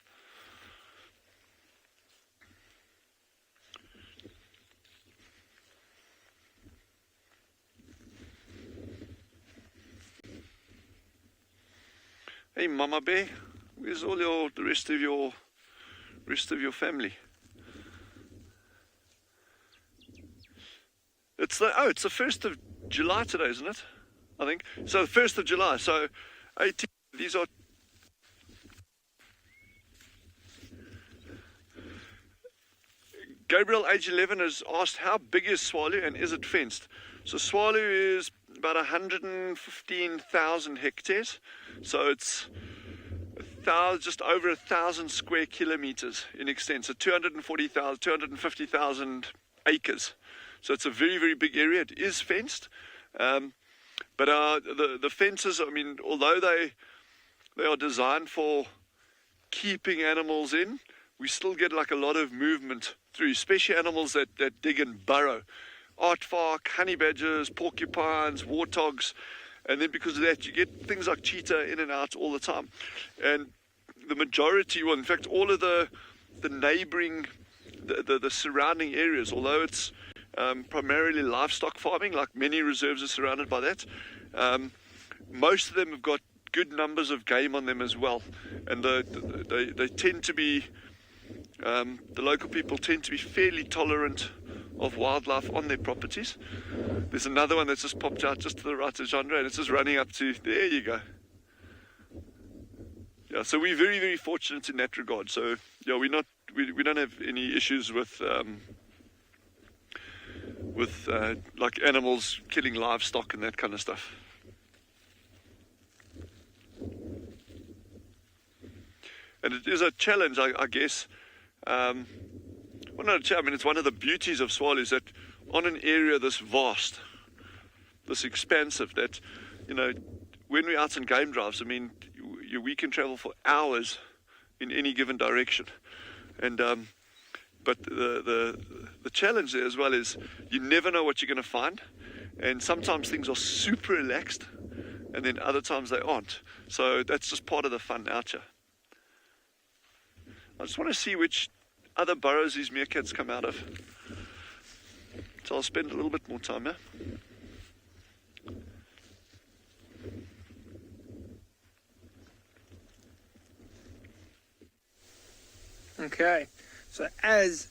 Hey, Mama Bear, where's all the rest of your family? It's the 1st of July today, isn't it? I think so. 1st of July. So 18. These are. Gabriel, age 11, has asked how big is Tswalu and is it fenced? So Tswalu is about 115,000 hectares. So it's just over 1,000 square kilometers in extent. So 250,000 acres. So it's a very, very big area. It is fenced. But the fences, I mean, although they are designed for keeping animals in, we still get like a lot of movement through, especially animals that dig and burrow. Aardvark, honey badgers, porcupines, warthogs, and then because of that you get things like cheetah in and out all the time. And the majority, well in fact all of the neighboring, the surrounding areas, although it's primarily livestock farming, like many reserves are surrounded by that, most of them have got good numbers of game on them as well, and they tend to be, the local people tend to be fairly tolerant of wildlife on their properties. There's another one that's just popped out just to the right of Genre, and it's just running up to, there you go. Yeah, so we're very, very fortunate in that regard. So yeah, we don't have any issues with like animals killing livestock and that kind of stuff. And it is a challenge, I guess. Well, not a challenge, I mean, it's one of the beauties of Tswalu is that on an area this vast, this expansive, that, you know, when we're out on game drives, I mean, we can travel for hours in any given direction. And but the challenge there as well is you never know what you're going to find, and sometimes things are super relaxed, and then other times they aren't. So that's just part of the fun out here. I just want to see which other burrows these meerkats come out of. So I'll spend a little bit more time here. Okay, so as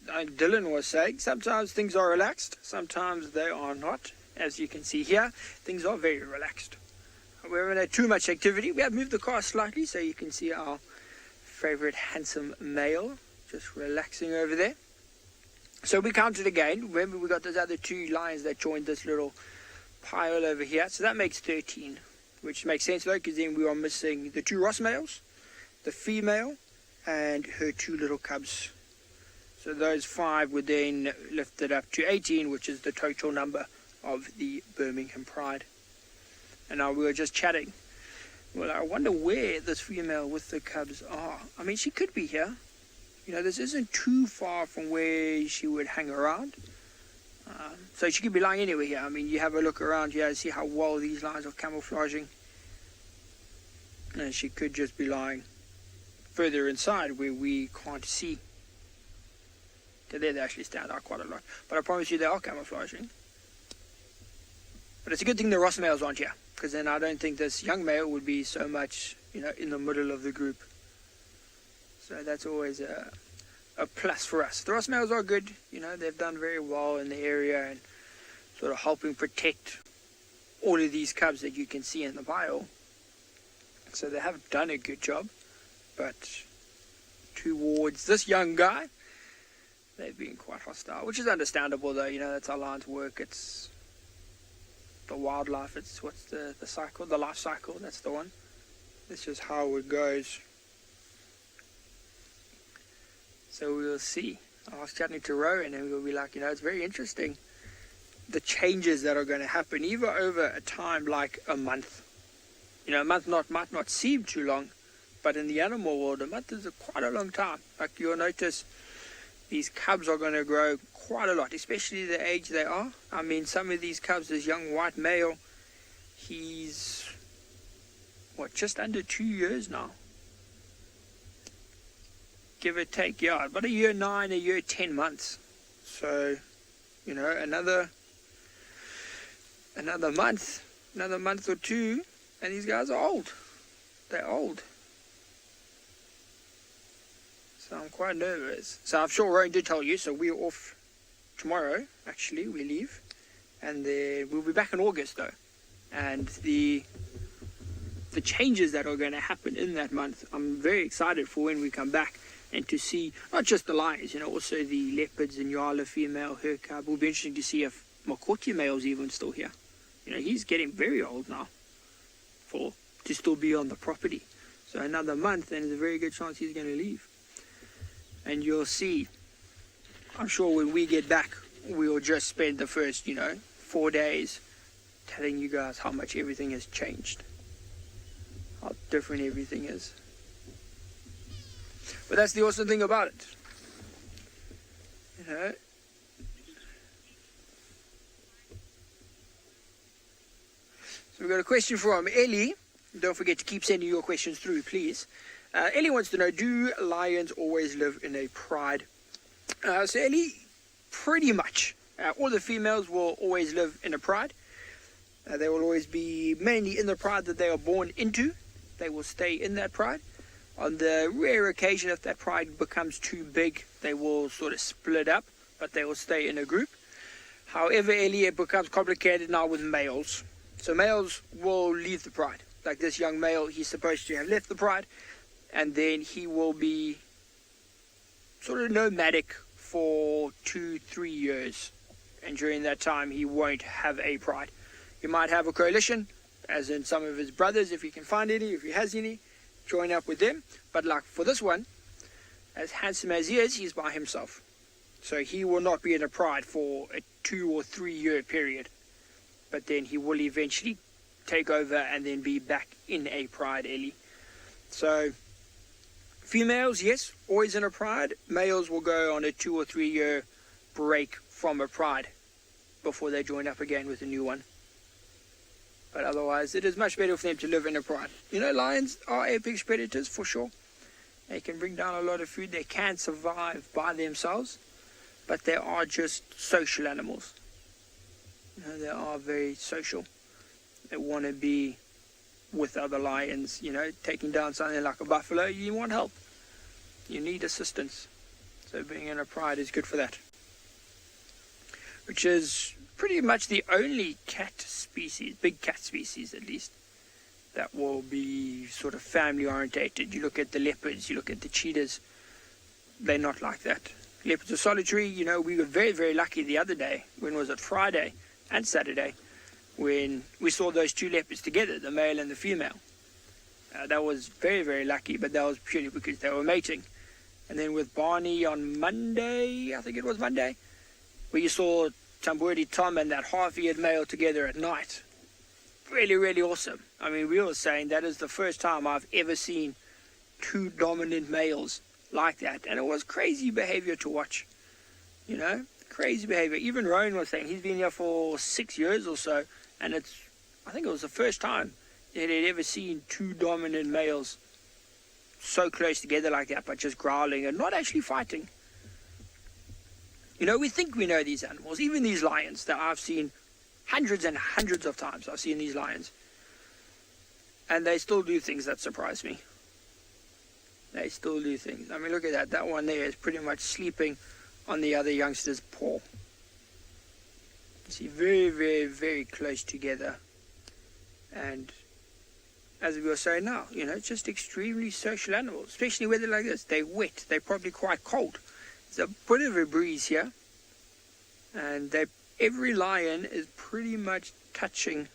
Dylan was saying, sometimes things are relaxed, sometimes they are not. As you can see here, things are very relaxed. We haven't had too much activity. We have moved the car slightly so you can see our favorite handsome male just relaxing over there. So we counted again. Remember, we got those other two lions that joined this little pile over here. So that makes 13, which makes sense though, because then we are missing the 2 Ross males, the female, and her 2 little cubs. So those 5 would then lift it up to 18, which is the total number of the Birmingham Pride. And now we were just chatting. Well, I wonder where this female with the cubs are. I mean, she could be here. You know, this isn't too far from where she would hang around. So she could be lying anywhere here. I mean, you have a look around here and see how well these lines are camouflaging. And she could just be lying further inside where we can't see. So there they actually stand out quite a lot. But I promise you they are camouflaging. But it's a good thing the Ross males aren't here, because then I don't think this young male would be so much, you know, in the middle of the group. So that's always a plus for us. The Ross males are good, you know, they've done very well in the area and sort of helping protect all of these cubs that you can see in the pile. So they have done a good job, but towards this young guy, they've been quite hostile, which is understandable though, you know, that's how lions work. It's the wildlife, it's what's the cycle, the life cycle, that's the one. That's just how it goes. So we'll see. I was chatting to Rowan and we'll be like, you know, it's very interesting the changes that are going to happen even over a time like a month. You know, a month might not seem too long, but in the animal world a month is quite a long time. Like you'll notice these cubs are going to grow quite a lot, especially the age they are. I mean, some of these cubs, this young white male, he's, what, just under 2 years now. Give or take, yeah, about 1 year 9, 1 year 10 months. So, you know, another month or two, and these guys are old. They're old. So I'm quite nervous. So I'm sure Rowan did tell you, so we're off tomorrow, actually, we leave. And then we'll be back in August, though. And the changes that are going to happen in that month, I'm very excited for when we come back and to see not just the lions, you know, also the leopards and Ngala female, her cub. It will be interesting to see if Makoti male's even still here. You know, he's getting very old now to still be on the property. So another month, and there's a very good chance he's going to leave. And you'll see, I'm sure when we get back, we'll just spend the first, 4 days telling you guys how much everything has changed, how different everything is. But that's the awesome thing about it. So we've got a question from Ellie. Don't forget to keep sending your questions through, please. Ellie wants to know, do lions always live in a pride? So Ellie, pretty much. All the females will always live in a pride. They will always be mainly in the pride that they are born into. They will stay in that pride. On the rare occasion, if that pride becomes too big, they will sort of split up, but they will stay in a group. However, Ellie, it becomes complicated now with males. So males will leave the pride. Like this young male, he's supposed to have left the pride, and then he will be sort of nomadic for 2-3 years. And during that time, he won't have a pride. He might have a coalition, as in some of his brothers, if he can find any, if he has any, join up with them. But like for this one, as handsome as he is, he's by himself. So he will not be in a pride for a 2 or 3 year period. But then he will eventually take over and then be back in a pride, Ellie. So females, yes, always in a pride. Males will go on a 2 or 3 year break from a pride before they join up again with a new one. But otherwise, it is much better for them to live in a pride. Lions are apex predators for sure. They can bring down a lot of food. They can survive by themselves, but they are just social animals. They are very social. They want to be with other lions. Taking down something like a buffalo, you want help. You need assistance. So being in a pride is good for that. Which is pretty much the only cat species, big cat species at least, that will be sort of family orientated. You look at the leopards, you look at the cheetahs, they're not like that. Leopards are solitary. We were very, very lucky the other day. When was it? Friday and Saturday, when we saw those two leopards together, the male and the female. That was very, very lucky, but that was purely because they were mating. And then with Barney on Monday, I think it was Monday, where you saw Tamburi Tom and that half-eared male together at night. Really, really awesome. I mean, we were saying that is the first time I've ever seen two dominant males like that. And it was crazy behavior to watch. Crazy behavior. Even Rowan was saying he's been here for 6 years or so, and I think it was the first time that he'd ever seen two dominant males so close together like that, but just growling and not actually fighting. We think we know these animals, even these lions that I've seen hundreds and hundreds of times. I've seen these lions. And they still do things that surprise me. They still do things. I mean, look at that. That one there is pretty much sleeping on the other youngster's paw. You see, very, very, very close together. And as we were saying now, just extremely social animals, especially weather like this. They're wet. They're probably quite cold. There's a bit of a breeze here, and every lion is pretty much touching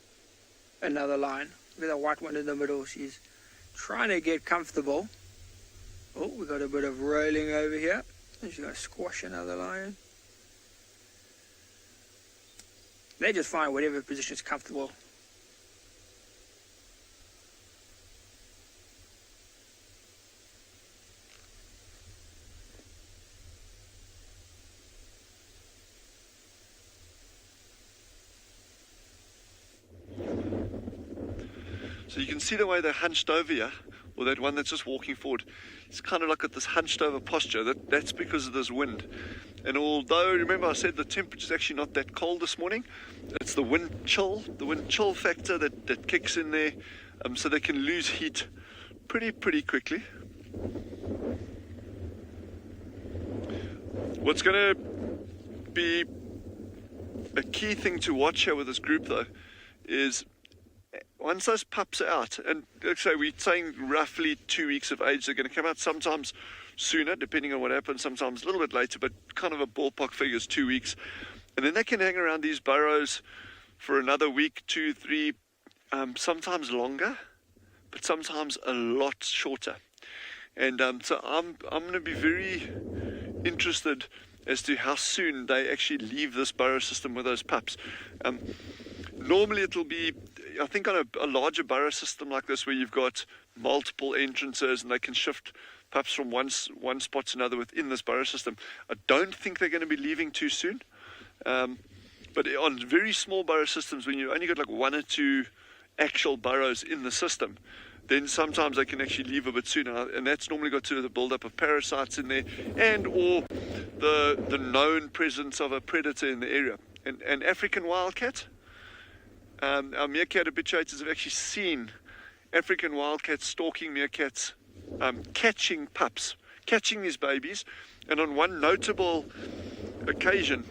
another lion. Look at that white one in the middle. She's trying to get comfortable. Oh, we got a bit of rolling over here. And she's going to squash another lion. They just find whatever position is comfortable. So you can see the way they're hunched over here, or that one that's just walking forward. It's kind of like at this hunched over posture. That's because of this wind. And although, remember I said the temperature's actually not that cold this morning, it's the wind chill factor that kicks in there, so they can lose heat pretty quickly. What's going to be a key thing to watch here with this group though is once those pups are out, and let's say we're saying roughly 2 weeks of age, they're going to come out sometimes sooner, depending on what happens, sometimes a little bit later, but kind of a ballpark figure is 2 weeks. And then they can hang around these burrows for another week, 2, 3, sometimes longer, but sometimes a lot shorter. And so I'm going to be very interested as to how soon they actually leave this burrow system with those pups. Normally it'll be, I think on a larger burrow system like this where you've got multiple entrances and they can shift pups from one spot to another within this burrow system, I don't think they're going to be leaving too soon. But on very small burrow systems, when you've only got like 1 or 2 actual burrows in the system, then sometimes they can actually leave a bit sooner, and that's normally got to do with the build-up of parasites in there, and or the known presence of a predator in the area. And an African wildcat, our meerkat habituators have actually seen African wildcats stalking meerkats, catching pups, catching these babies, and on one notable occasion,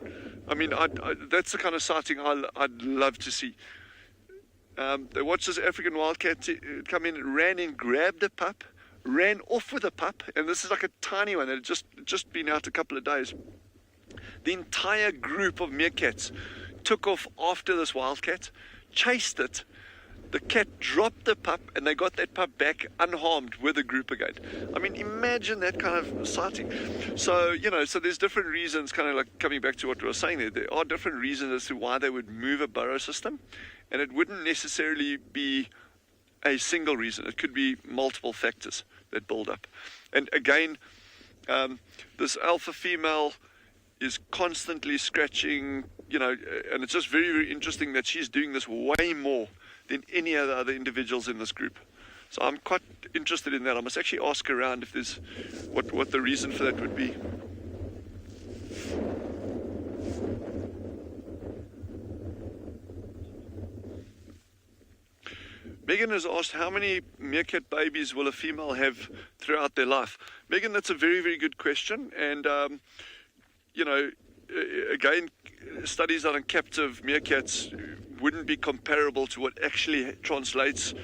I mean, that's the kind of sighting I'd love to see. They watched this African wildcat come in, ran in, grabbed a pup, ran off with a pup, and this is like a tiny one that had just been out a couple of days. The entire group of meerkats took off after this wildcat, chased it. The cat dropped the pup, and they got that pup back unharmed with the group again. I mean, imagine that kind of sighting. So, so there's different reasons, kind of like coming back to what we were saying there. There are different reasons as to why they would move a burrow system, and it wouldn't necessarily be a single reason. It could be multiple factors that build up. And again, this alpha female is constantly scratching, and it's just very, very interesting that she's doing this way more than any other individuals in this group. So I'm quite interested in that. I must actually ask around if there's what the reason for that would be. Megan has asked, how many meerkat babies will a female have throughout their life? Megan, that's a very, very good question. And, again, studies on captive meerkats wouldn't be comparable to what actually translates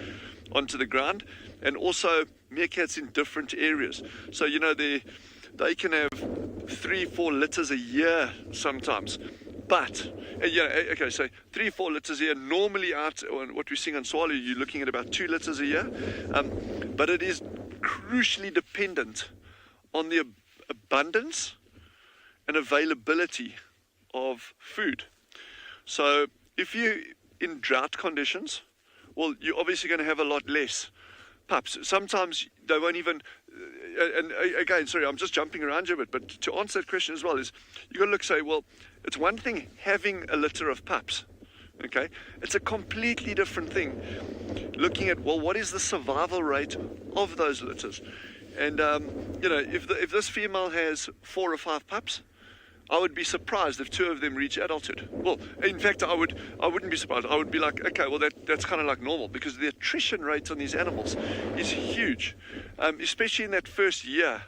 onto the ground. And also meerkats in different areas. So, they can have 3-4 litters a year sometimes. But, so 3-4 litters a year. Normally out, what we're seeing on Tswalu, you're looking at about 2 litters a year. But it is crucially dependent on the abundance and availability of food. So if you're in drought conditions, well, you're obviously going to have a lot less pups. Sometimes they won't even, and again, sorry, I'm just jumping around you a bit, but to answer that question as well is, you've got to look, say, well, it's one thing having a litter of pups, okay? It's a completely different thing looking at, well, what is the survival rate of those litters? And, if this female has 4 or 5 pups, I would be surprised if 2 of them reach adulthood. Well, in fact, I wouldn't be surprised. I would be like, okay, well, that's kind of like normal, because the attrition rate on these animals is huge, especially in that first year.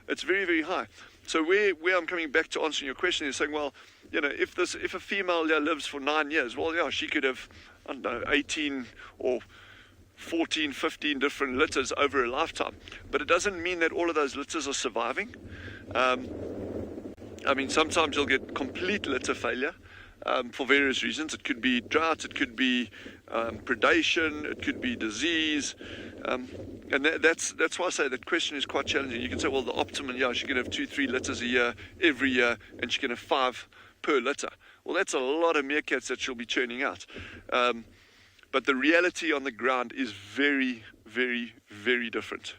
It's very, very high. So where I'm coming back to answering your question is saying, well, if a female lives for 9 years, well, yeah, she could have, 18 or 14, 15 different litters over a lifetime. But it doesn't mean that all of those litters are surviving. Sometimes you'll get complete litter failure for various reasons. It could be drought, it could be predation, it could be disease. And that's why I say that question is quite challenging. You can say, well, the optimum, she can have 2-3 litters a year, every year, and she can have 5 per litter. Well, that's a lot of meerkats that she'll be churning out. But the reality on the ground is very, very, very different.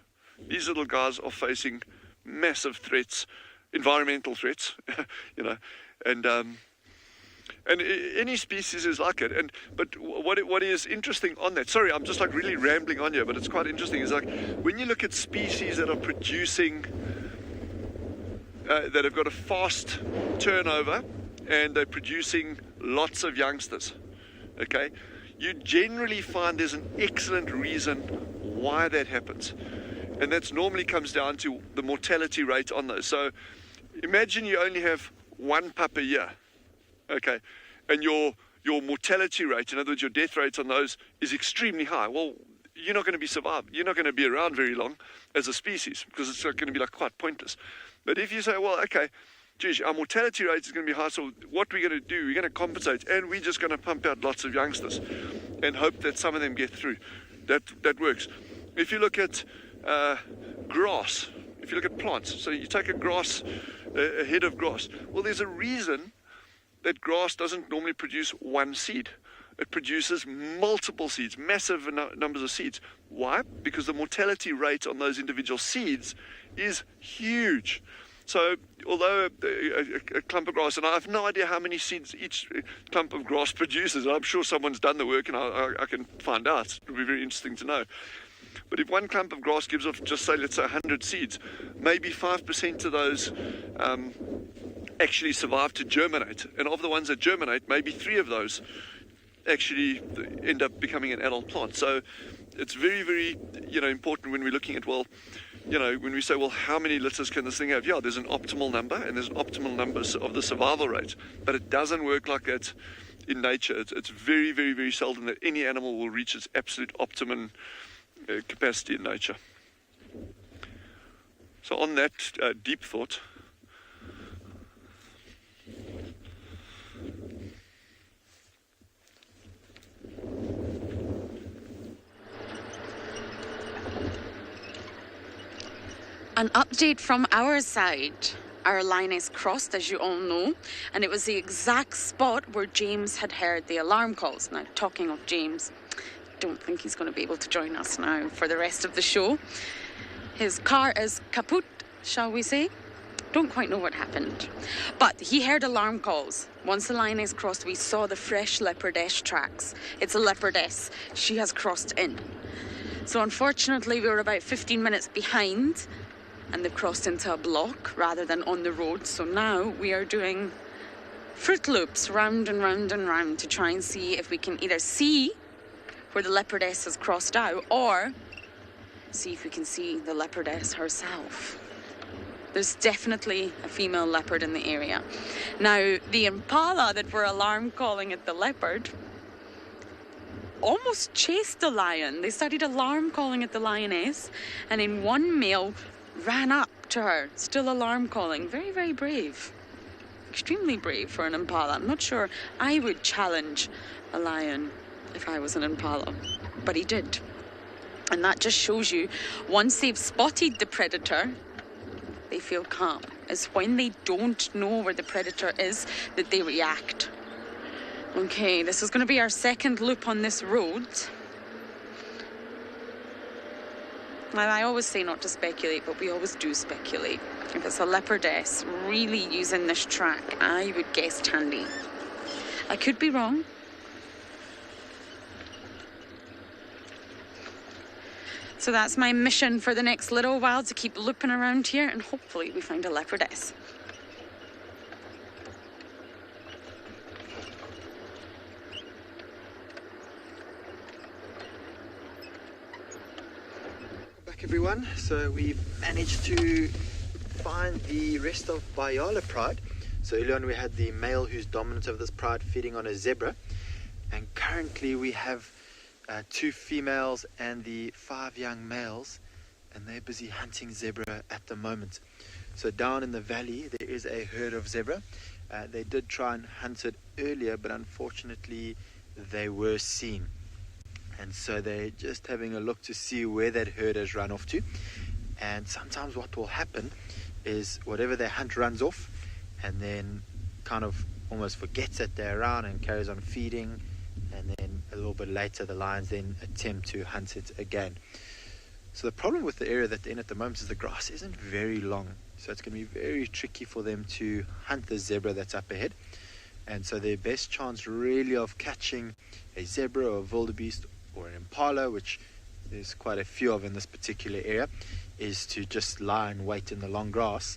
These little guys are facing massive threats, environmental threats, and any species is like it. But what is interesting on that, sorry, I'm just like really rambling on here, but it's quite interesting, is like when you look at species that are producing, that have got a fast turnover and they're producing lots of youngsters, okay, you generally find there's an excellent reason why that happens. And that normally comes down to the mortality rate on those. So imagine you only have 1 pup a year, okay, and your mortality rate, in other words, your death rate on those is extremely high. Well, you're not going to be survived. You're not going to be around very long as a species, because it's going to be like quite pointless. But if you say, well, okay, geez, our mortality rate is going to be high, so what we're going to do, we're going to compensate, and we're just going to pump out lots of youngsters and hope that some of them get through. That works. If you look at grass, if you look at plants, so you take a head of grass, well, there's a reason that grass doesn't normally produce one seed. It produces multiple seeds, massive numbers of seeds. Why? Because the mortality rate on those individual seeds is huge. So although a clump of grass, and I have no idea how many seeds each clump of grass produces, I'm sure someone's done the work and I can find out. It would be very interesting to know. But if one clump of grass gives off, just say, let's say 100 seeds, maybe 5% of those actually survive to germinate. And of the ones that germinate, maybe 3 of those actually end up becoming an adult plant. So it's very, very, important when we're looking at, when we say, well, how many litters can this thing have? Yeah, there's an optimal number, and there's an optimal number of the survival rate. But it doesn't work like that in nature. It's very, very, very seldom that any animal will reach its absolute optimum capacity in nature. So on that deep thought, an update from our side. Our Lioness crossed, as you all know, and it was the exact spot where James had heard the alarm calls. Now, talking of James, don't think he's going to be able to join us now for the rest of the show. His car is kaput, shall we say. Don't quite know what happened. But he heard alarm calls. Once the Lioness crossed, we saw the fresh leopardess tracks. It's a leopardess. She has crossed in. So unfortunately, we were about 15 minutes behind, and they've crossed into a block rather than on the road. So now we are doing fruit loops round and round and round to try and see if we can either see where the leopardess has crossed out, or see if we can see the leopardess herself. There's definitely a female leopard in the area. Now, the impala that were alarm calling at the leopard almost chased the lion. They started alarm calling at the lioness, and then one male ran up to her, still alarm calling. Very, very brave. Extremely brave for an impala. I'm not sure I would challenge a lion if I was an impala, but he did. And that just shows you, once they've spotted the predator, they feel calm. It's when they don't know where the predator is that they react. Okay, this is going to be our second loop on this road. Well, I always say not to speculate, but we always do speculate. If it's a leopardess really using this track, I would guess Tandy. I could be wrong. So that's my mission for the next little while, to keep looping around here, and hopefully we find a leopardess. Back everyone, so we've managed to find the rest of Ngala Pride. So earlier on we had the male who's dominant of this pride feeding on a zebra, and currently we have 2 females and the 5 young males, and they're busy hunting zebra at the moment. So down in the valley there is a herd of zebra. They did try and hunt it earlier, but unfortunately they were seen, and so they're just having a look to see where that herd has run off to. And sometimes what will happen is whatever they hunt runs off, and then kind of almost forgets that they're around and carries on feeding, and then a little bit later the lions then attempt to hunt it again. So the problem with the area that they're in at the moment is the grass isn't very long, so it's going to be very tricky for them to hunt the zebra that's up ahead. And so their best chance really of catching a zebra or a wildebeest or an impala, which there's quite a few of in this particular area, is to just lie and wait in the long grass,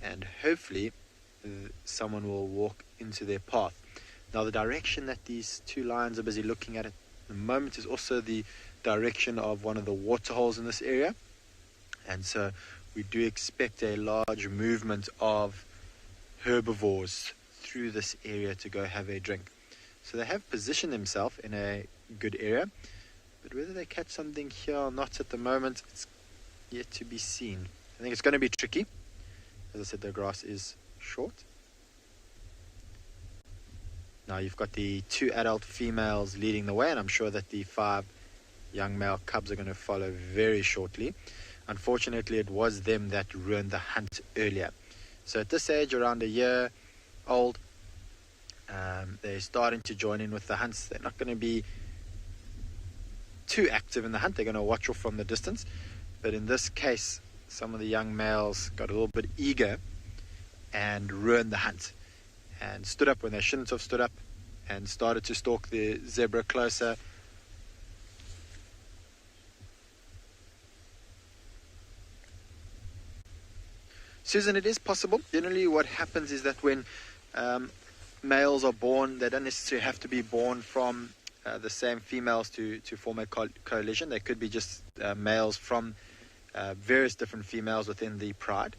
and hopefully someone will walk into their path. Now the direction that these 2 lions are busy looking at the moment is also the direction of one of the water holes in this area, and so we do expect a large movement of herbivores through this area to go have a drink. So they have positioned themselves in a good area, but whether they catch something here or not at the moment, it's yet to be seen. I think it's going to be tricky. As I said, the grass is short. Now you've got the 2 adult females leading the way, and I'm sure that the 5 young male cubs are going to follow very shortly. Unfortunately, it was them that ruined the hunt earlier. So at this age, around a year old, they're starting to join in with the hunts. They're not going to be too active in the hunt. They're going to watch off from the distance. But in this case, some of the young males got a little bit eager and ruined the hunt, and stood up when they shouldn't have stood up, and started to stalk the zebra closer. Susan, it is possible. Generally what happens is that when males are born, they don't necessarily have to be born from the same females to form a coalition. They could be just males from various different females within the pride.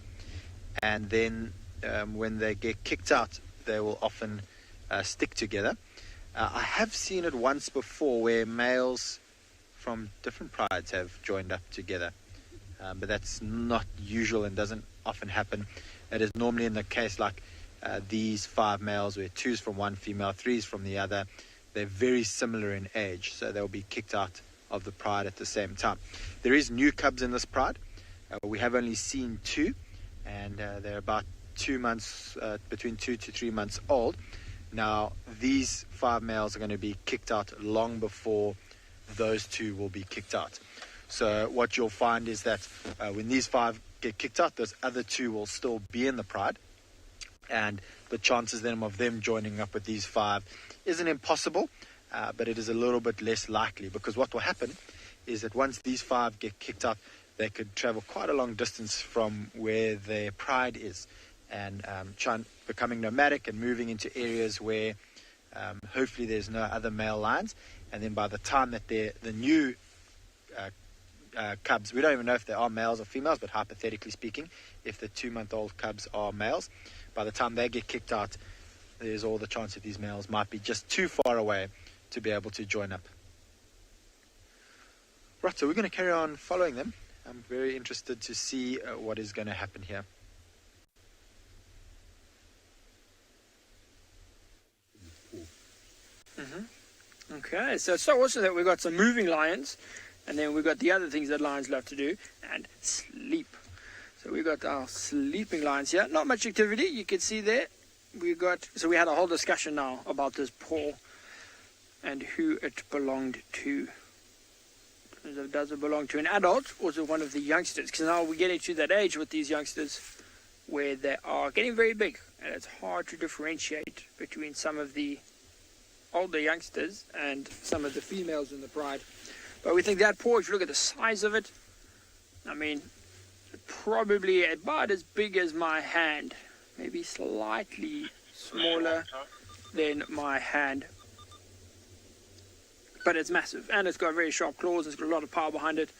And then when they get kicked out, they will often stick together. I have seen it once before where males from different prides have joined up together. But that's not usual and doesn't often happen. It is normally in the case like these 5 males where 2's from one female, 3's from the other. They're very similar in age, so they'll be kicked out of the pride at the same time. There is new cubs in this pride. We have only seen 2, and they're about 2 months, between 2 to 3 months old. Now, these 5 males are going to be kicked out long before those 2 will be kicked out. So what you'll find is that when these 5 get kicked out, those other 2 will still be in the pride. And the chances then of them joining up with these 5 isn't impossible, but it is a little bit less likely, because what will happen is that once these 5 get kicked out, they could travel quite a long distance from where their pride is, and becoming nomadic and moving into areas where hopefully there's no other male lions. And then by the time that the new cubs, we don't even know if they are males or females, but hypothetically speaking, if the 2-month-old cubs are males, by the time they get kicked out, there's all the chance that these males might be just too far away to be able to join up. Right, so we're going to carry on following them. I'm very interested to see what is going to happen here. Okay, so it's so awesome that we've got some moving lions, and then we've got the other things that lions love to do, and sleep. So we've got our sleeping lions here. Not much activity, you can see there. We had a whole discussion now about this paw and who it belonged to. Does it belong to an adult or to one of the youngsters? Because now we're getting to that age with these youngsters where they are getting very big, and it's hard to differentiate between some of the older youngsters and some of the females in the pride. But we think that paw, if you look at the size of it, I mean, probably about as big as my hand, maybe slightly smaller than my hand. But it's massive, and it's got very sharp claws, it's got a lot of power behind it.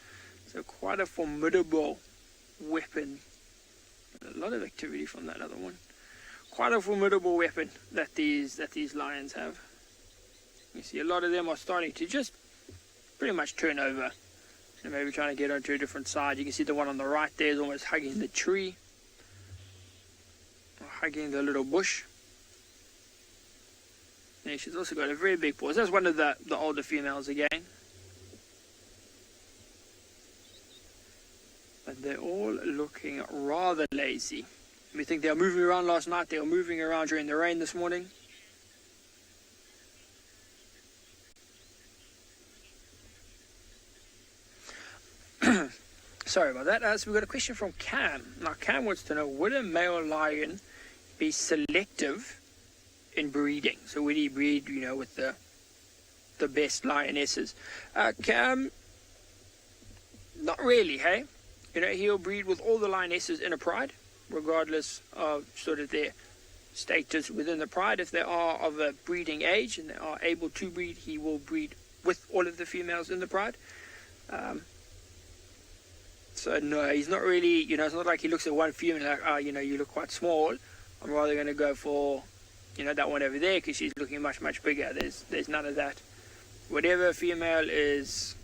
So quite a formidable weapon. A lot of activity from that other one. Quite a formidable weapon that these lions have. You see a lot of them are starting to just pretty much turn over. And maybe trying to get onto a different side. You can see the one on the right there is almost hugging the tree. Or hugging the little bush. And she's also got a very big paw. So that's one of the older females again. But they're all looking rather lazy. We think they were moving around last night. They were moving around during the rain this morning. Sorry about that. So we've got a question from Cam. Now Cam wants to know, would a male lion be selective in breeding? So would he breed, with the best lionesses? Cam, not really, hey? He'll breed with all the lionesses in a pride, regardless of sort of their status within the pride. If they are of a breeding age and they are able to breed, he will breed with all of the females in the pride. So no, he's not really, it's not like he looks at one female like, you look quite small. I'm rather going to go for, that one over there because she's looking much, much bigger. There's none of that. Whatever female is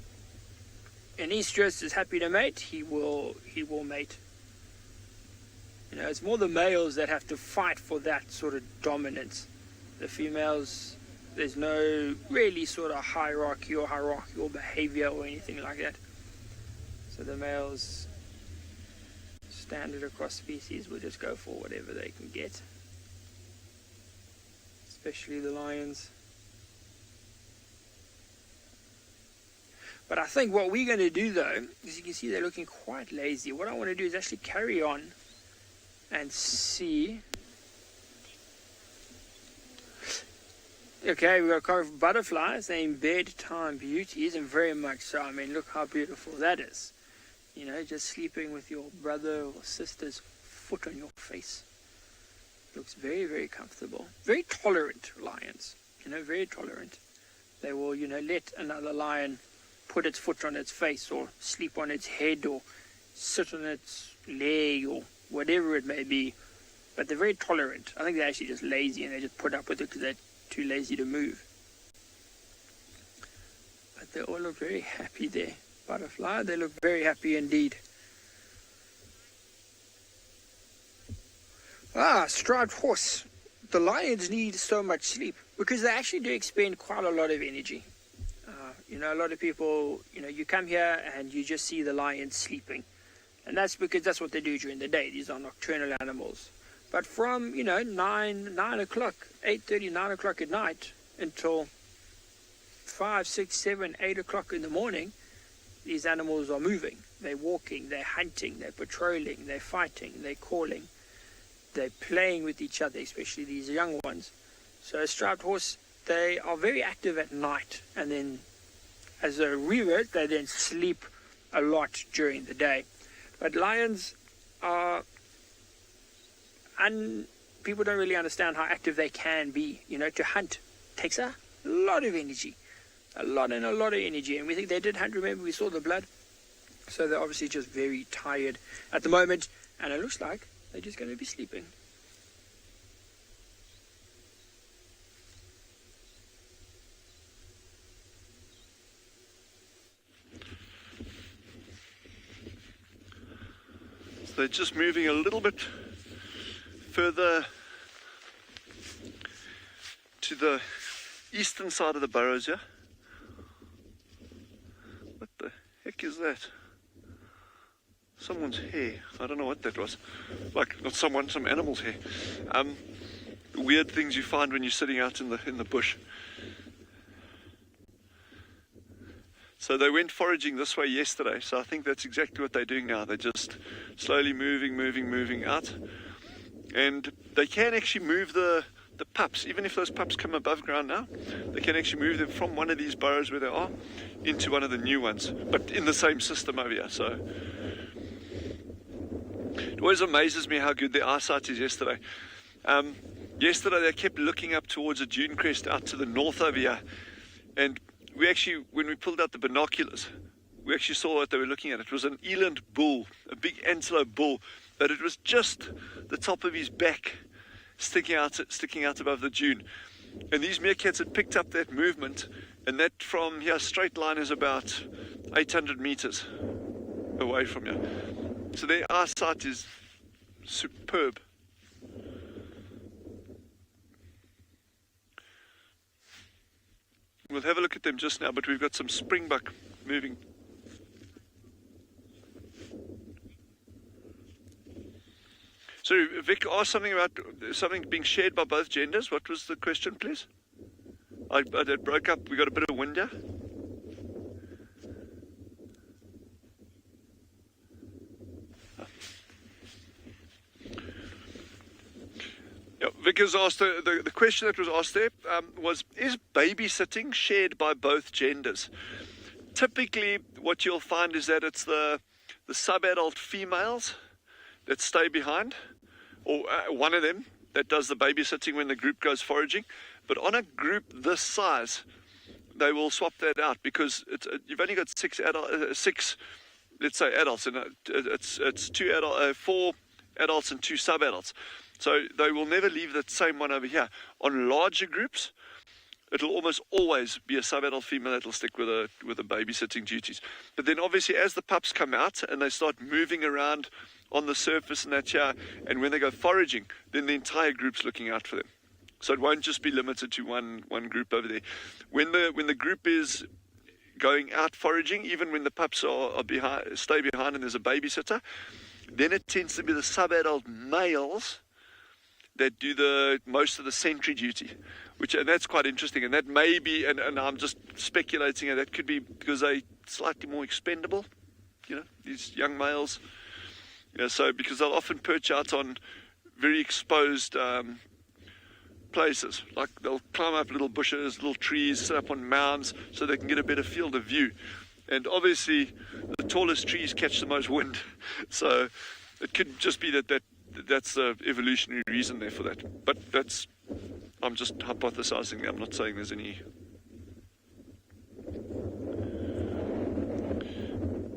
in estrus is happy to mate, he will mate. You know, it's more the males that have to fight for that sort of dominance. The females, there's no really sort of hierarchical behavior or anything like that. So the males, standard across species, will just go for whatever they can get. Especially the lions. But I think what we're going to do though, as you can see they're looking quite lazy. What I want to do is actually carry on and see. Okay, we've got a car of butterflies. They're in bedtime beauties, and very much so. I mean, look how beautiful that is. You know, just sleeping with your brother or sister's foot on your face. Looks very, very comfortable. Very tolerant lions. You know, very tolerant. They will, you know, let another lion put its foot on its face or sleep on its head or sit on its leg or whatever it may be. But they're very tolerant. I think they're actually just lazy and they just put up with it because they're too lazy to move. But they all look very happy there. Butterfly, they look very happy indeed. Striped horse. The lions need so much sleep because they actually do expend quite a lot of energy. You know, a lot of people, you know, you come here and you just see the lions sleeping. And that's because that's what they do during the day. These are nocturnal animals. But from, you know, 9 o'clock, 8:30, 9 o'clock at night until 5, 6, 7, 8 o'clock in the morning, these animals are moving. They're walking, they're hunting, they're patrolling, they're fighting, they're calling. They're playing with each other, especially these young ones. So a striped horse, they are very active at night. And then as a revert, they then sleep a lot during the day. But lions are... people don't really understand how active they can be. You know, to hunt takes a lot of energy. A lot of energy. And we think they did hunt, remember, we saw the blood. So they're obviously just very tired at the moment. And it looks like they're just going to be sleeping. So they're just moving a little bit further to the eastern side of the burrows here. What the heck is that? Someone's hair. I don't know what that was. Like, not someone, some animal's hair. Weird things you find when you're sitting out in the bush. So they went foraging this way yesterday, so I think that's exactly what they're doing now. They're just slowly moving out. And they can actually move the pups, even if those pups come above ground now, they can actually move them from one of these burrows where they are into one of the new ones, but in the same system over here. So it always amazes me how good their eyesight is yesterday. Yesterday they kept looking up towards a dune crest out to the north over here, and we actually, when we pulled out the binoculars, we actually saw what they were looking at. It was an eland bull, a big antelope bull, but it was just the top of his back sticking out above the dune. And these meerkats had picked up that movement, and that from here straight line is about 800 meters away from here. So their eyesight is superb. We'll have a look at them just now, but we've got some springbuck moving. So Vic asked something about something being shared by both genders. What was the question, please? It broke up. We got a bit of wind here. Yeah, Vic has asked, the question that was asked there was, is babysitting shared by both genders? Typically, what you'll find is that it's the sub-adult females that stay behind, or one of them that does the babysitting when the group goes foraging. But on a group this size, they will swap that out because you've only got six, let's say adults, and it's 4 adults and 2 sub-adults. So they will never leave that same one over here. On larger groups, it'll almost always be a sub-adult female that'll stick with the babysitting duties. But then obviously as the pups come out and they start moving around on the surface and that here, and when they go foraging, then the entire group's looking out for them. So it won't just be limited to one group over there. When the group is going out foraging, even when the pups are stay behind and there's a babysitter, then it tends to be the sub-adult males that do most of the sentry duty, and that's quite interesting. And that may be, and I'm just speculating, that could be because they're slightly more expendable, these young males. So because they'll often perch out on very exposed places, like they'll climb up little bushes, little trees, sit up on mounds so they can get a better field of view. And obviously the tallest trees catch the most wind, so it could just be that's the evolutionary reason there for that. But I'm just hypothesizing. I'm not saying there's any.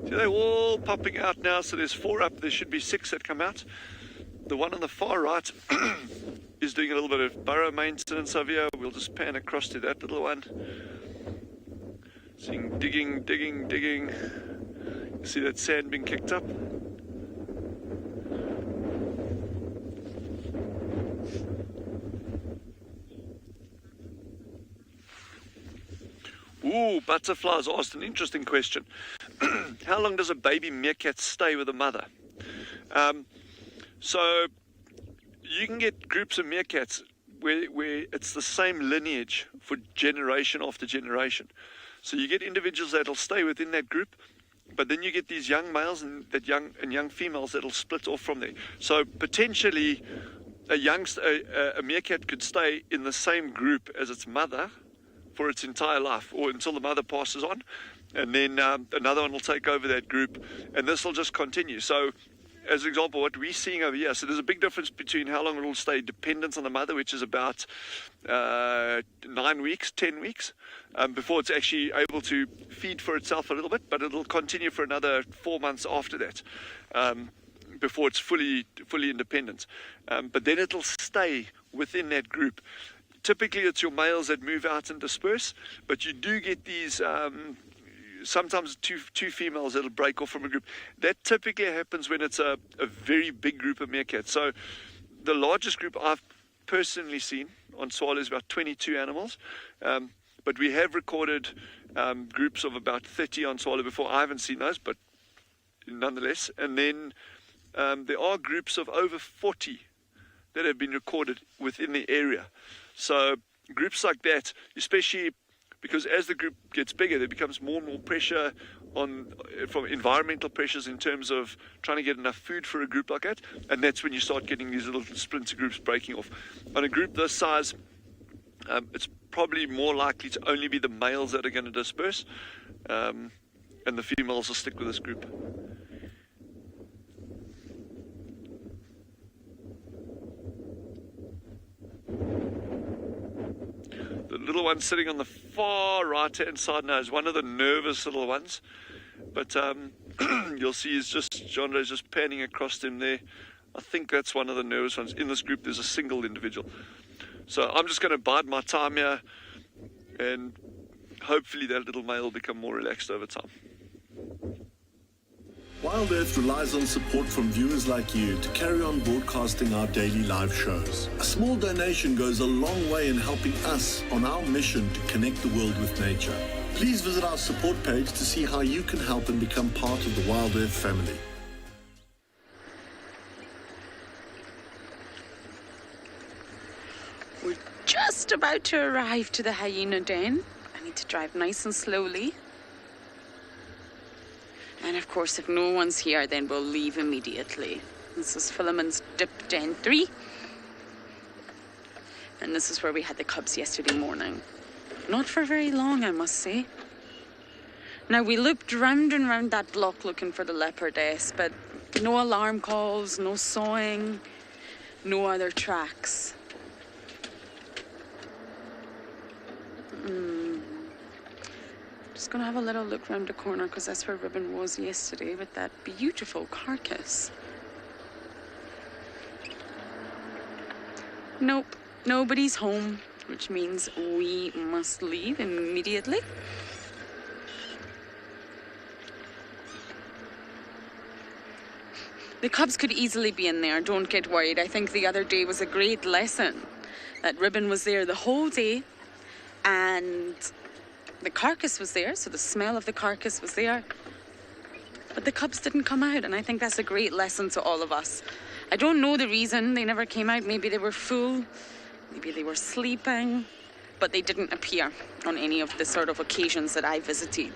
See, they're all popping out now, so there's 4 up. There should be 6 that come out. The one on the far right is doing a little bit of burrow maintenance over here. We'll just pan across to that little one. Seeing digging. You see that sand being kicked up? Ooh, Butterflies asked an interesting question. How long does a baby meerkat stay with a mother? So you can get groups of meerkats where it's the same lineage for generation after generation. So you get individuals that'll stay within that group, but then you get these young males and young females that'll split off from there. So potentially a meerkat could stay in the same group as its mother for its entire life, or until the mother passes on, and then another one will take over that group, and this will just continue. So as an example, what we're seeing over here, so there's a big difference between how long it will stay dependent on the mother, which is about 9 weeks, 10 weeks, before it's actually able to feed for itself a little bit, but it'll continue for another 4 months after that, before it's fully independent. But then it'll stay within that group. Typically it's your males that move out and disperse, but you do get these sometimes two females that'll break off from a group. That typically happens when it's a very big group of meerkats. So the largest group I've personally seen on Tswalu is about 22 animals, but we have recorded groups of about 30 on Tswalu before. I haven't seen those, but nonetheless. And then there are groups of over 40 that have been recorded within the area. So groups like that, especially because as the group gets bigger, there becomes more and more pressure from environmental pressures in terms of trying to get enough food for a group like that, and that's when you start getting these little splinter groups breaking off. On a group this size, it's probably more likely to only be the males that are going to disperse, and the females will stick with this group. The little one sitting on the far right-hand side now is one of the nervous little ones. But you'll see Jeanre's just panning across them there. I think that's one of the nervous ones. In this group, there's a single individual. So I'm just going to bide my time here, and hopefully that little male will become more relaxed over time. WildEarth relies on support from viewers like you to carry on broadcasting our daily live shows. A small donation goes a long way in helping us on our mission to connect the world with nature. Please visit our support page to see how you can help and become part of the WildEarth family. We're just about to arrive to the hyena den. I need to drive nice and slowly. And of course, if no one's here, then we'll leave immediately. This is Philemon's Dip Den 3. And this is where we had the cubs yesterday morning. Not for very long, I must say. Now, we looped round and round that block looking for the leopardess, but no alarm calls, no sawing, no other tracks. Just gonna have a little look round the corner because that's where Ribbon was yesterday with that beautiful carcass. Nope, nobody's home, which means we must leave immediately. The cubs could easily be in there, don't get worried. I think the other day was a great lesson. That ribbon was there the whole day, and the carcass was there, so the smell of the carcass was there. But the cubs didn't come out, and I think that's a great lesson to all of us. I don't know the reason they never came out. Maybe they were full, maybe they were sleeping, but they didn't appear on any of the sort of occasions that I visited.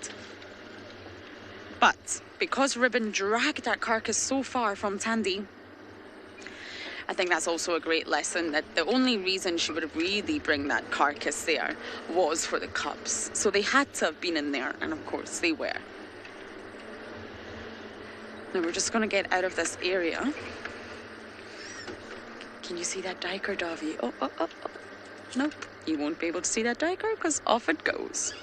But because Ribbon dragged that carcass so far from Tandy, I think that's also a great lesson, that the only reason she would really bring that carcass there was for the cubs. So they had to have been in there, and of course they were. Now we're just going to get out of this area. Can you see that diker, Davy? Oh. Nope, you won't be able to see that diker because off it goes.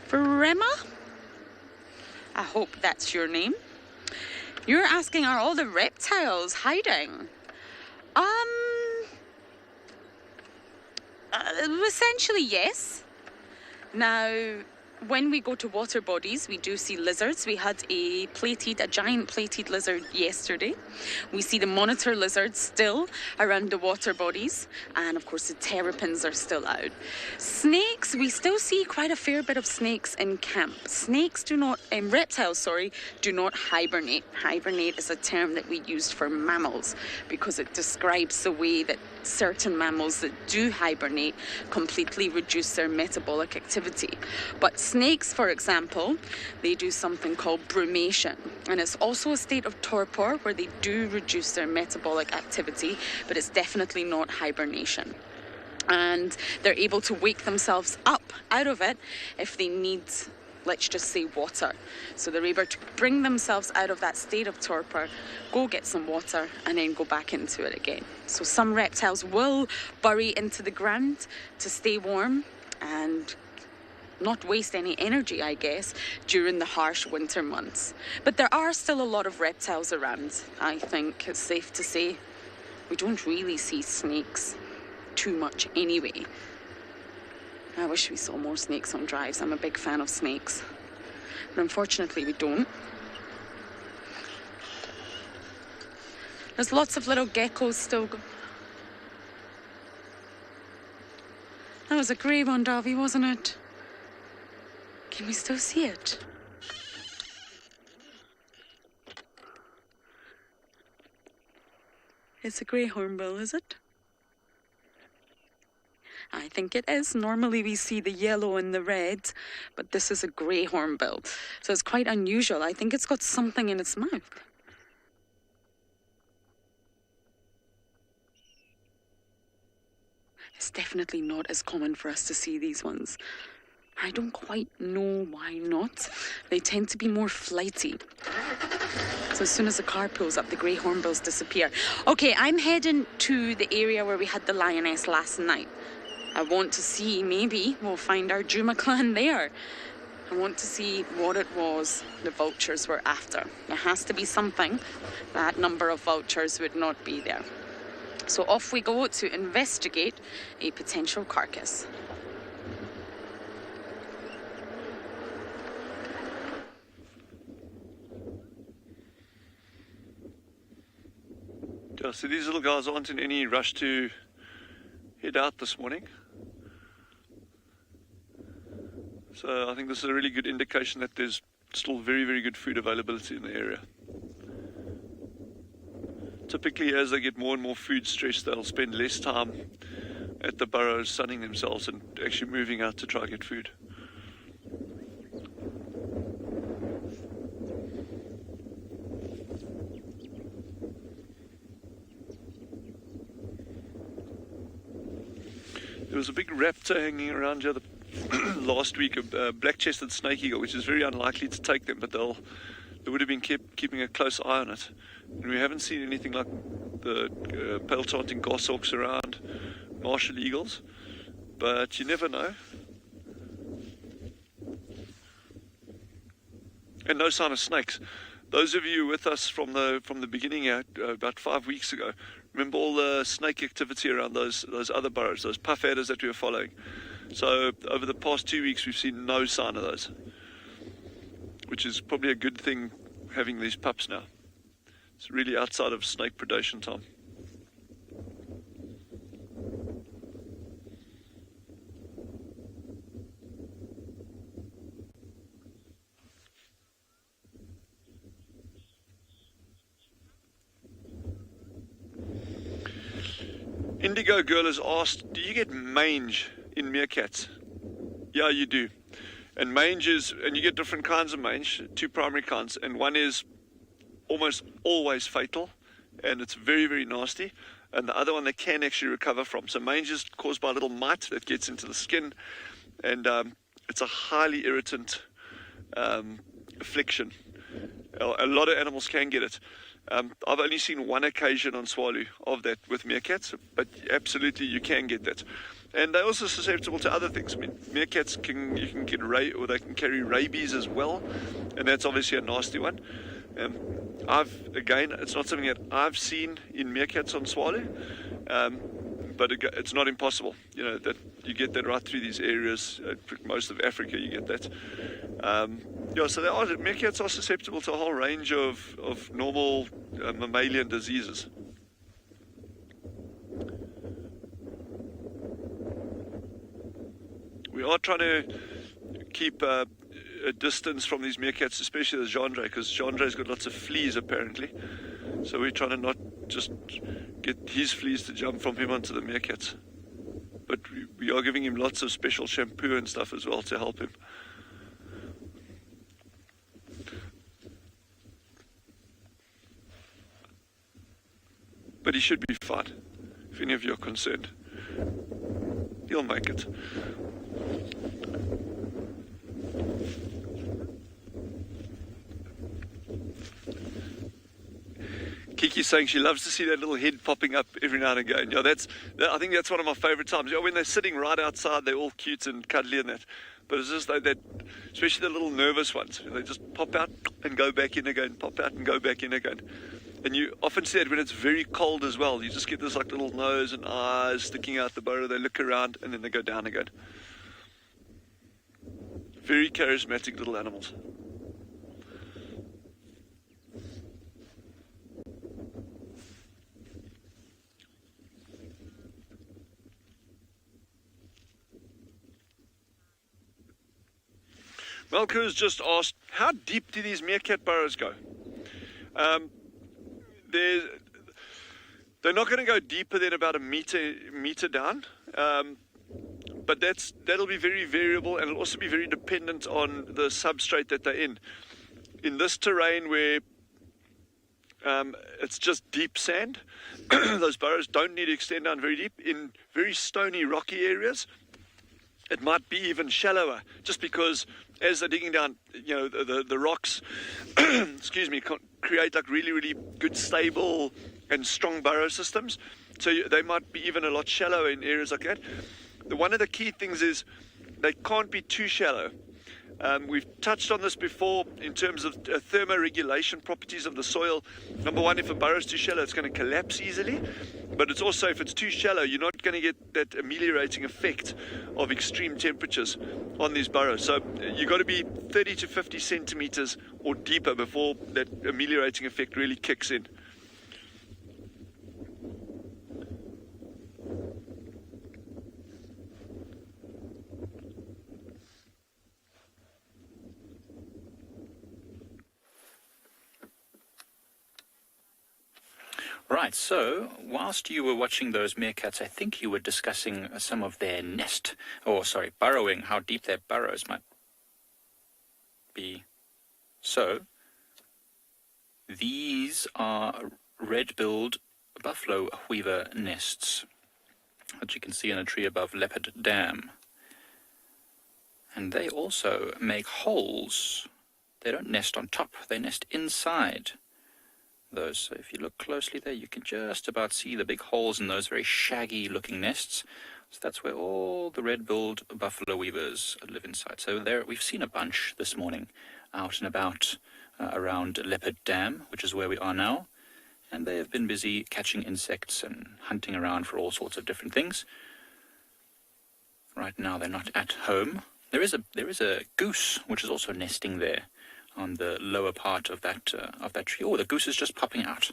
Vrema? I hope that's your name. You're asking, are all the reptiles hiding? Essentially, yes. Now, when we go to water bodies, we do see lizards. We had a giant plated lizard yesterday. We see the monitor lizards still around the water bodies. And of course, the terrapins are still out. Snakes, we still see quite a fair bit of snakes in camp. Reptiles, do not hibernate. Hibernate is a term that we used for mammals because it describes the way that certain mammals that do hibernate completely reduce their metabolic activity. But snakes, for example, they do something called brumation, and it's also a state of torpor where they do reduce their metabolic activity, but it's definitely not hibernation. And they're able to wake themselves up out of it if they need, let's just say, water. So they're able to bring themselves out of that state of torpor, go get some water, and then go back into it again. So some reptiles will bury into the ground to stay warm and not waste any energy, I guess, during the harsh winter months. But there are still a lot of reptiles around, I think it's safe to say. We don't really see snakes too much anyway. I wish we saw more snakes on drives. I'm a big fan of snakes. But unfortunately, we don't. There's lots of little geckos still. That was a grey one, Davy, wasn't it? Can we still see it? It's a grey hornbill, is it? I think it is. Normally we see the yellow and the red, but this is a grey hornbill. So it's quite unusual. I think it's got something in its mouth. It's definitely not as common for us to see these ones. I don't quite know why not. They tend to be more flighty. So as soon as the car pulls up, the grey hornbills disappear. Okay, I'm heading to the area where we had the lioness last night. I want to see, maybe we'll find our Djuma clan there. I want to see what it was the vultures were after. There has to be something. That number of vultures would not be there. So off we go to investigate a potential carcass. Yeah, so these little guys aren't in any rush to head out this morning. So I think this is a really good indication that there's still very, very good food availability in the area. Typically, as they get more and more food stress, they'll spend less time at the burrows sunning themselves and actually moving out to try and get food. There was a big raptor hanging around here last week, a black-chested snake eagle, which is very unlikely to take them, but they would have been keeping a close eye on it. And we haven't seen anything like the pale-chanting goshawks around, martial eagles, but you never know. And no sign of snakes. Those of you with us from the beginning, about 5 weeks ago, remember all the snake activity around those other burrows, those puff adders that we were following. So over the past 2 weeks, we've seen no sign of those, which is probably a good thing having these pups now. It's really outside of snake predation time. Indigo Girl has asked, do you get mange in meerkats? Yeah, you do. And mange is, and you get different kinds of mange, two primary kinds, and one is almost always fatal, and it's very, very nasty, and the other one they can actually recover from. So mange is caused by a little mite that gets into the skin, and it's a highly irritant affliction. A lot of animals can get it. I've only seen one occasion on Tswalu of that with meerkats, but absolutely you can get that. And they're also susceptible to other things. I mean, meerkats you can get they can carry rabies as well, and that's obviously a nasty one. It's not something that I've seen in meerkats on Tswalu, but it's not impossible. You know, that you get that right through these areas. Most of Africa, you get that. So meerkats are susceptible to a whole range of normal mammalian diseases. We are trying to keep a distance from these meerkats, especially the gendre, because gendre's got lots of fleas apparently. So we're trying to not just get his fleas to jump from him onto the meerkats. But we are giving him lots of special shampoo and stuff as well to help him. But he should be fine, if any of you are concerned. He'll make it. Kiki's saying she loves to see that little head popping up every now and again. Yeah, I think that's one of my favorite times. Yeah, when they're sitting right outside, they're all cute and cuddly and that. But it's just that, especially the little nervous ones, they just pop out and go back in again, pop out and go back in again. And you often see it when it's very cold as well. You just get this like little nose and eyes sticking out the burrow. They look around and then they go down again. Very charismatic little animals. Malco's just asked, how deep do these meerkat burrows go? They're not going to go deeper than about a meter down, but that'll be very variable, and it'll also be very dependent on the substrate that they're in. In this terrain where it's just deep sand, those burrows don't need to extend down very deep. In very stony, rocky areas, it might be even shallower, just because as they're digging down, you know, the rocks, excuse me, create like really, really good, stable and strong burrow systems. So they might be even a lot shallower in areas like that. One of the key things is they can't be too shallow. We've touched on this before in terms of thermoregulation properties of the soil. Number one, if a burrow is too shallow, it's going to collapse easily. But it's also, if it's too shallow, you're not going to get that ameliorating effect of extreme temperatures on these burrows. So you've got to be 30 to 50 centimeters or deeper before that ameliorating effect really kicks in. Right, so whilst you were watching those meerkats, I think you were discussing some of their burrowing, how deep their burrows might be. So, these are red-billed buffalo weaver nests that you can see in a tree above Leopard Dam. And they also make holes. They don't nest on top, they nest inside those. So if you look closely there, you can just about see the big holes in those very shaggy looking nests. So that's where all the red-billed buffalo weavers live inside. So there we've seen a bunch this morning out and about around Leopard Dam, which is where we are now. and they have been busy catching insects and hunting around for all sorts of different things. Right now they're not at home. There is a goose which is also nesting there on the lower part of that tree. Oh, the goose is just popping out.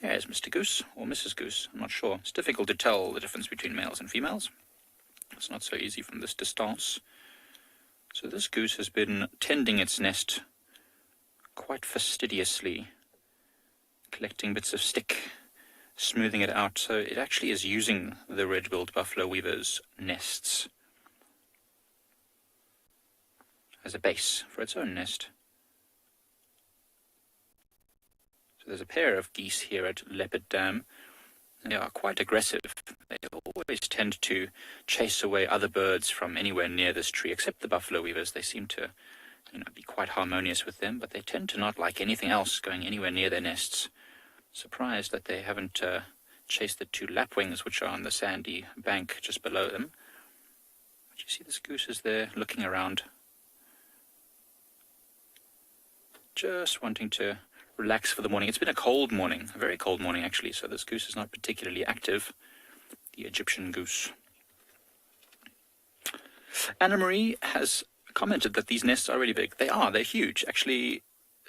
There's Mr. Goose or Mrs. Goose. I'm not sure. It's difficult to tell the difference between males and females. It's not so easy from this distance. So this goose has been tending its nest quite fastidiously, collecting bits of stick, smoothing it out. So it actually is using the red-billed buffalo weaver's nests as a base for its own nest. So there's a pair of geese here at Leopard Dam. They are quite aggressive. They always tend to chase away other birds from anywhere near this tree, except the buffalo weavers. They seem to, be quite harmonious with them, but they tend to not like anything else going anywhere near their nests. Surprised that they haven't chased the two lapwings, which are on the sandy bank just below them. But you see this goose is there looking around, just wanting to relax for the morning. It's been a cold morning, a very cold morning actually, so this goose is not particularly active, the Egyptian goose. Anna-Marie has commented that these nests are really big. They're huge. Actually,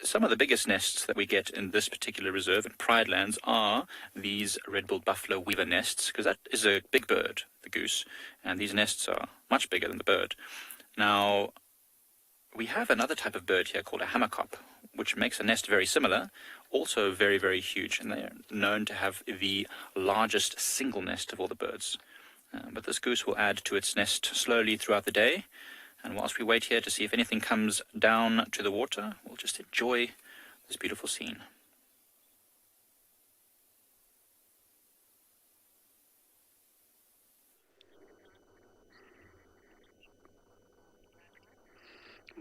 some of the biggest nests that we get in this particular reserve in Pridelands are these red-billed buffalo weaver nests, because that is a big bird, the goose, and these nests are much bigger than the bird. Now, we have another type of bird here called a hammerkop, which makes a nest very similar, also very, very huge, and they are known to have the largest single nest of all the birds. But this goose will add to its nest slowly throughout the day, and whilst we wait here to see if anything comes down to the water, we'll just enjoy this beautiful scene.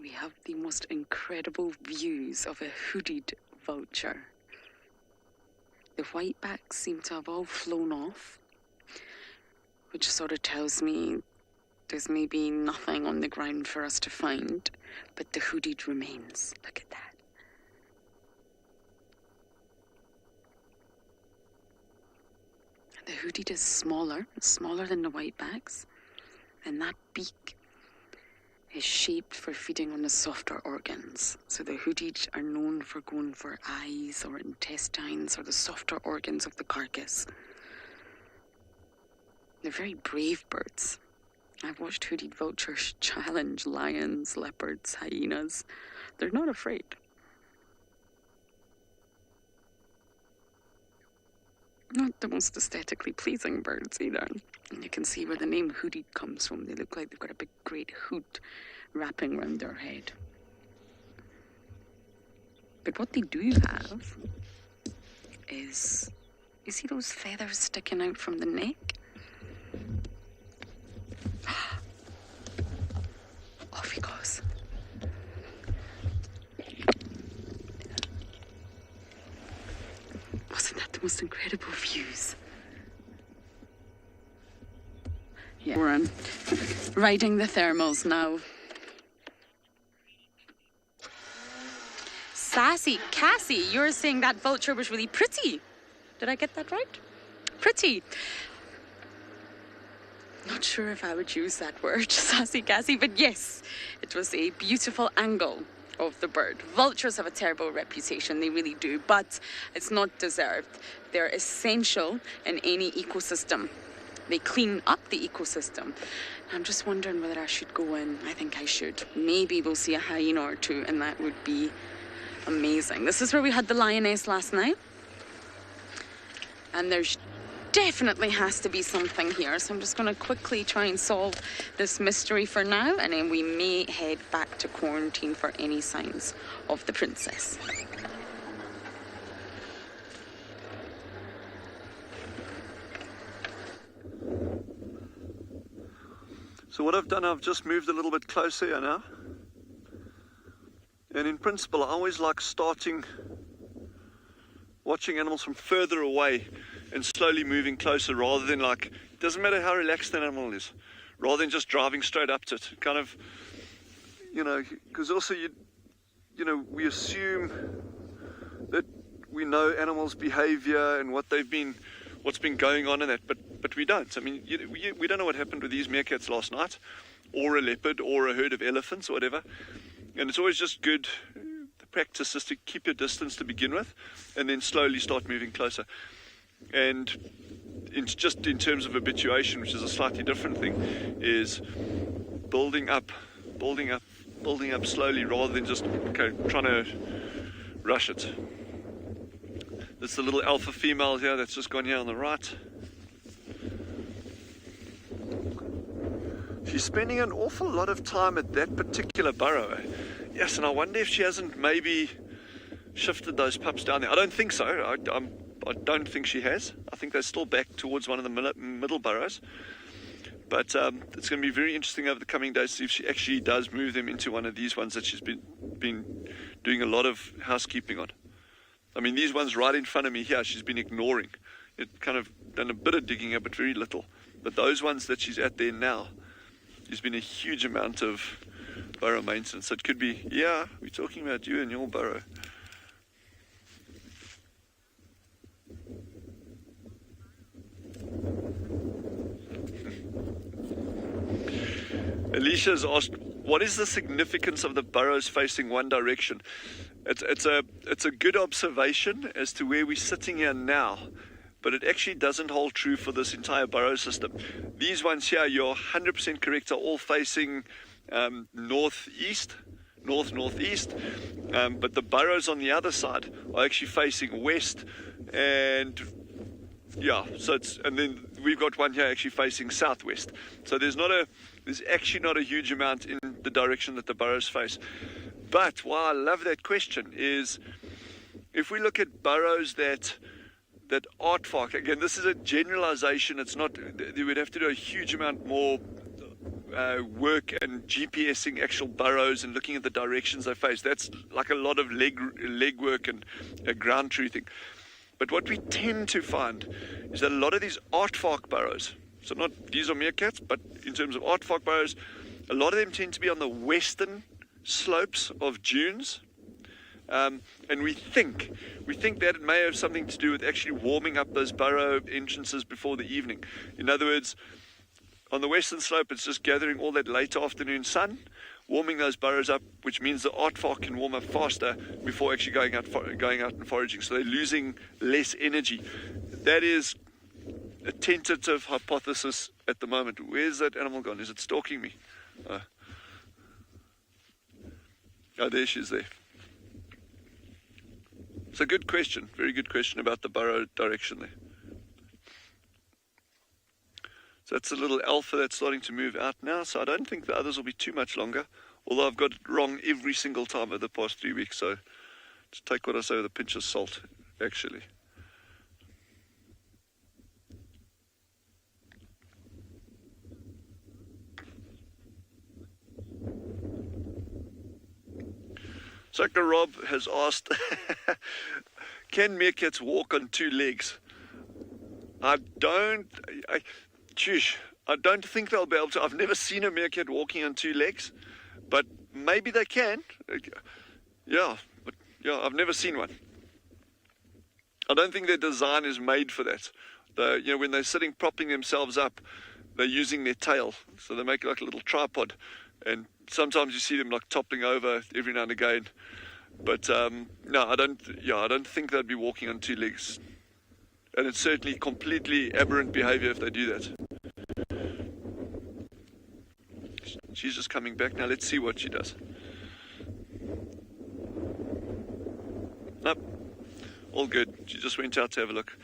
We have the most incredible views of a hooded vulture. The whitebacks seem to have all flown off, which sort of tells me there's maybe nothing on the ground for us to find, but the hooded remains. Look at that. The hooded is smaller than the whitebacks, and that beak is shaped for feeding on the softer organs. So the hooded are known for going for eyes or intestines or the softer organs of the carcass. They're very brave birds. I've watched hooded vultures challenge lions, leopards, hyenas. They're not afraid. Not the most aesthetically pleasing birds either. And you can see where the name hooded comes from. They look like they've got a big great hood wrapping around their head. But what they do have is, you see those feathers sticking out from the neck? Off he goes. Wasn't that the most incredible views? Yeah, we're on riding the thermals now. Sassy, Cassie, you're saying that vulture was really pretty. Did I get that right? Pretty. Not sure if I would use that word, Sassy Cassie, but yes, it was a beautiful angle of the bird. Vultures have a terrible reputation, they really do, but it's not deserved. They're essential in any ecosystem. They clean up the ecosystem. I'm just wondering whether I should go in. I think I should. Maybe we'll see a hyena or two, and that would be amazing. This is where we had the lioness last night. And there's definitely has to be something here, so I'm just going to quickly try and solve this mystery for now, and then we may head back to quarantine for any signs of the princess. So what I've done, I've just moved a little bit closer here now. And in principle, I always like watching animals from further away and slowly moving closer, rather than it doesn't matter how relaxed an animal is, rather than just driving straight up to it. Kind of, because also we assume that we know animals' behavior and what's been going on in that, but we don't. I mean, we don't know what happened with these meerkats last night, or a leopard, or a herd of elephants, or whatever. And it's always just good. The practice is to keep your distance to begin with, and then slowly start moving closer. And just in terms of habituation, which is a slightly different thing, is building up slowly rather than just trying to rush it. There's the little alpha female here that's just gone here on the right. She's spending an awful lot of time at that particular burrow. Yes, and I wonder if she hasn't maybe shifted those pups down there. I don't think so. I don't think she has. I think they're still back towards one of the middle burrows. But it's going to be very interesting over the coming days to see if she actually does move them into one of these ones that she's been doing a lot of housekeeping on. I mean, these ones right in front of me here, she's been ignoring. It kind of done a bit of digging up, but very little. But those ones that she's at there now, there's been a huge amount of burrow maintenance. So it could be, yeah, we're talking about you and your burrow. Alicia's asked, what is the significance of the burrows facing one direction? It's a good observation as to where we're sitting here now, but it actually doesn't hold true for this entire burrow system. These ones here, you're 100% correct, are all facing northeast, but the burrows on the other side are actually facing west, and yeah, so and then we've got one here actually facing southwest. So there's actually not a huge amount in the direction that the burrows face. But why I love that question is, if we look at burrows that aardvark, again, this is a generalization. It's not, you would have to do a huge amount more work and GPSing actual burrows and looking at the directions they face. That's like a lot of leg work and ground truthing. But what we tend to find is that a lot of these aardvark burrows, so not these are meerkats, but in terms of aardvark burrows, a lot of them tend to be on the western slopes of dunes, and we think that it may have something to do with actually warming up those burrow entrances before the evening. In other words, on the western slope, it's just gathering all that late afternoon sun, warming those burrows up, which means the aardvark can warm up faster before actually going out and foraging. So they're losing less energy. That is a tentative hypothesis at the moment. Where's that animal gone? Is it stalking me? Oh, there she is there. It's a good question, very good question about the burrow direction there. So that's a little alpha that's starting to move out now, so I don't think the others will be too much longer, although I've got it wrong every single time over the past 3 weeks, so just take what I say with a pinch of salt, actually. Sucker Rob has asked, can meerkats walk on 2 legs? I don't think they'll be able to. I've never seen a meerkat walking on 2 legs, but maybe they can. Yeah, but yeah, I've never seen one. I don't think their design is made for that. When they're sitting, propping themselves up, they're using their tail, so they make like a little tripod, and sometimes you see them like toppling over every now and again. But no, I don't think they'd be walking on 2 legs. And it's certainly completely aberrant behavior if they do that. She's just coming back now. Let's see what she does. Nope. All good. She just went out to have a look.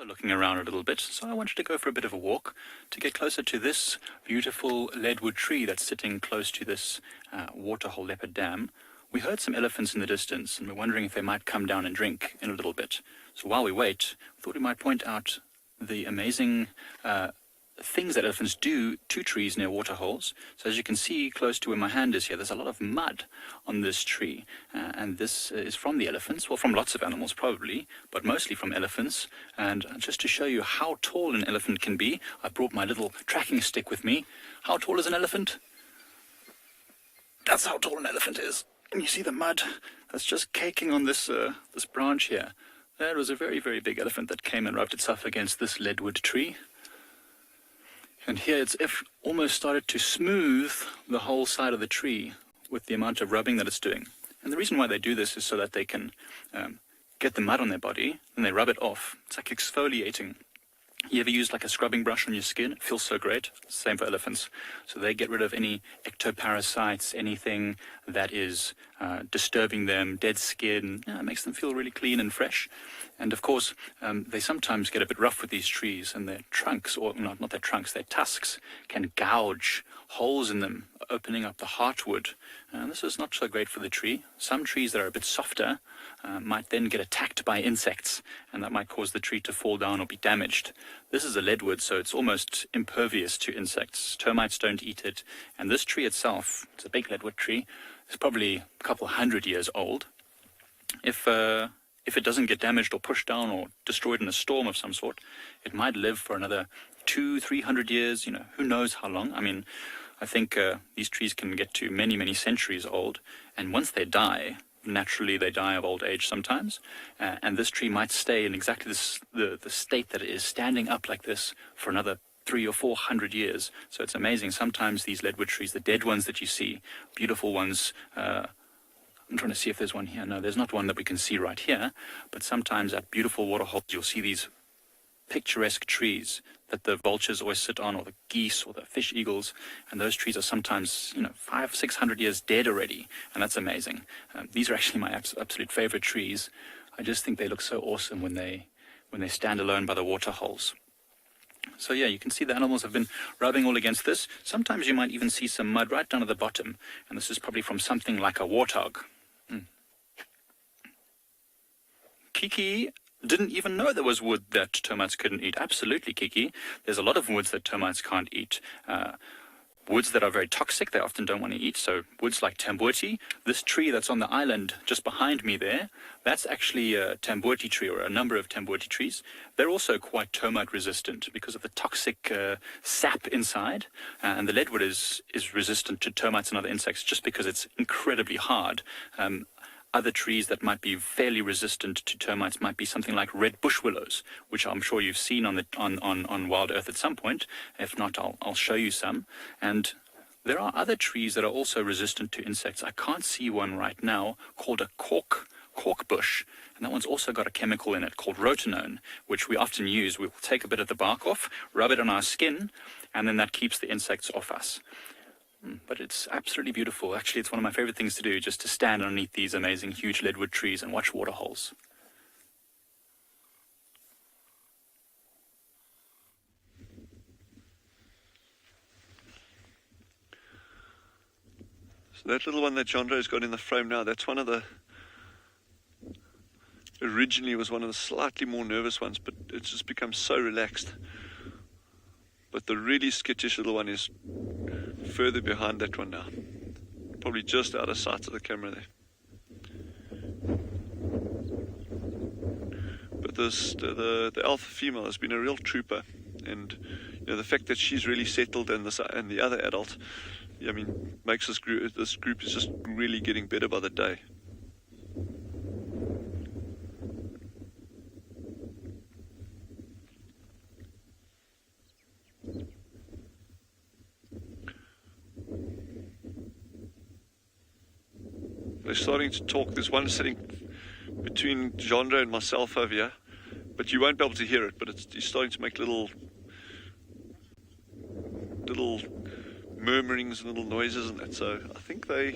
Looking around a little bit, so I wanted to go for a bit of a walk to get closer to this beautiful leadwood tree that's sitting close to this waterhole Leopard dam. We heard some elephants in the distance, and we're wondering if they might come down and drink in a little bit. So while we wait, I thought we might point out the amazing things that elephants do to trees near water holes. So as you can see close to where my hand is here, there's a lot of mud on this tree, and this is from the elephants, well, from lots of animals probably, but mostly from elephants. And just to show you how tall an elephant can be, I brought my little tracking stick with me. How tall is an elephant? That's how tall an elephant is. And you see the mud that's just caking on this this branch here. There was a very, very big elephant that came and rubbed itself against this leadwood tree. And here it's almost started to smooth the whole side of the tree with the amount of rubbing that it's doing. And the reason why they do this is so that they can get the mud on their body, and they rub it off. It's like exfoliating. You ever use like a scrubbing brush on your skin? It feels so great. Same for elephants. So they get rid of any ectoparasites, anything that is disturbing them, dead skin. It makes them feel really clean and fresh. And of course, they sometimes get a bit rough with these trees, and their trunks, or not their trunks, their tusks can gouge holes in them, opening up the heartwood. And this is not so great for the tree. Some trees that are a bit softer might then get attacked by insects, and that might cause the tree to fall down or be damaged. This is a leadwood, so it's almost impervious to insects. Termites don't eat it. And this tree itself, it's a big leadwood tree, it's probably a couple 100 years old. If it doesn't get damaged or pushed down or destroyed in a storm of some sort, it might live for another 200-300 years, who knows how long. I mean, I think these trees can get to many, many centuries old, and once they die, naturally they die of old age sometimes, and this tree might stay in exactly the state that it is, standing up like this for another 300 or 400 years. So it's amazing. Sometimes these leadwood trees, the dead ones that you see, beautiful ones, I'm trying to see if there's one here. No, there's not one that we can see right here, but sometimes at beautiful waterholes you'll see these picturesque trees that the vultures always sit on, or the geese or the fish eagles, and those trees are sometimes 500-600 years dead already, and that's amazing. These are actually my absolute favorite trees. I just think they look so awesome when they stand alone by the water holes. So yeah, you can see the animals have been rubbing all against this. Sometimes you might even see some mud right down at the bottom, and this is probably from something like a warthog. Kiki didn't even know there was wood that termites couldn't eat. Absolutely, Kiki. There's a lot of woods that termites can't eat. Woods that are very toxic, they often don't want to eat. So woods like tambuti, this tree that's on the island just behind me there, that's actually a tambuti tree, or a number of tambuti trees. They're also quite termite resistant because of the toxic sap inside. And the leadwood is resistant to termites and other insects just because it's incredibly hard. Other trees that might be fairly resistant to termites might be something like red bush willows, which I'm sure you've seen on WildEarth at some point. If not, I'll show you some. And there are other trees that are also resistant to insects. I can't see one right now called a cork bush, and that one's also got a chemical in it called rotenone, which we often use. We'll take a bit of the bark off, rub it on our skin, and then that keeps the insects off us. But it's absolutely beautiful. Actually, it's one of my favorite things to do, just to stand underneath these amazing huge leadwood trees and watch waterholes. So that little one that Jandre's got in the frame now, that's one of the... Originally was one of the slightly more nervous ones, but it's just become so relaxed. But the really skittish little one is further behind that one now. Probably just out of sight of the camera there. But the alpha female has been a real trooper, and the fact that she's really settled and the other adult, makes this group is just really getting better by the day. They're starting to talk. There's one sitting between Jandre and myself over here, but you won't be able to hear it, but he's starting to make little murmurings and little noises and that. So I think they're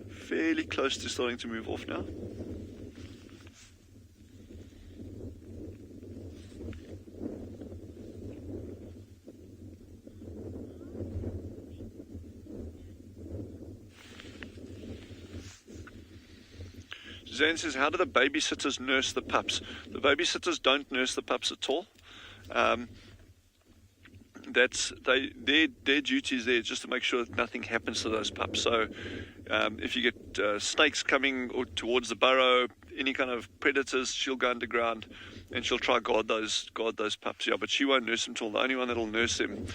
fairly close to starting to move off now. Zane says, how do the babysitters nurse the pups? The babysitters don't nurse the pups at all. their duty is there just to make sure that nothing happens to those pups. So if you get snakes coming towards the burrow, any kind of predators, she'll go underground and she'll try guard those pups. Yeah, but she won't nurse them at all. The only one that'll nurse them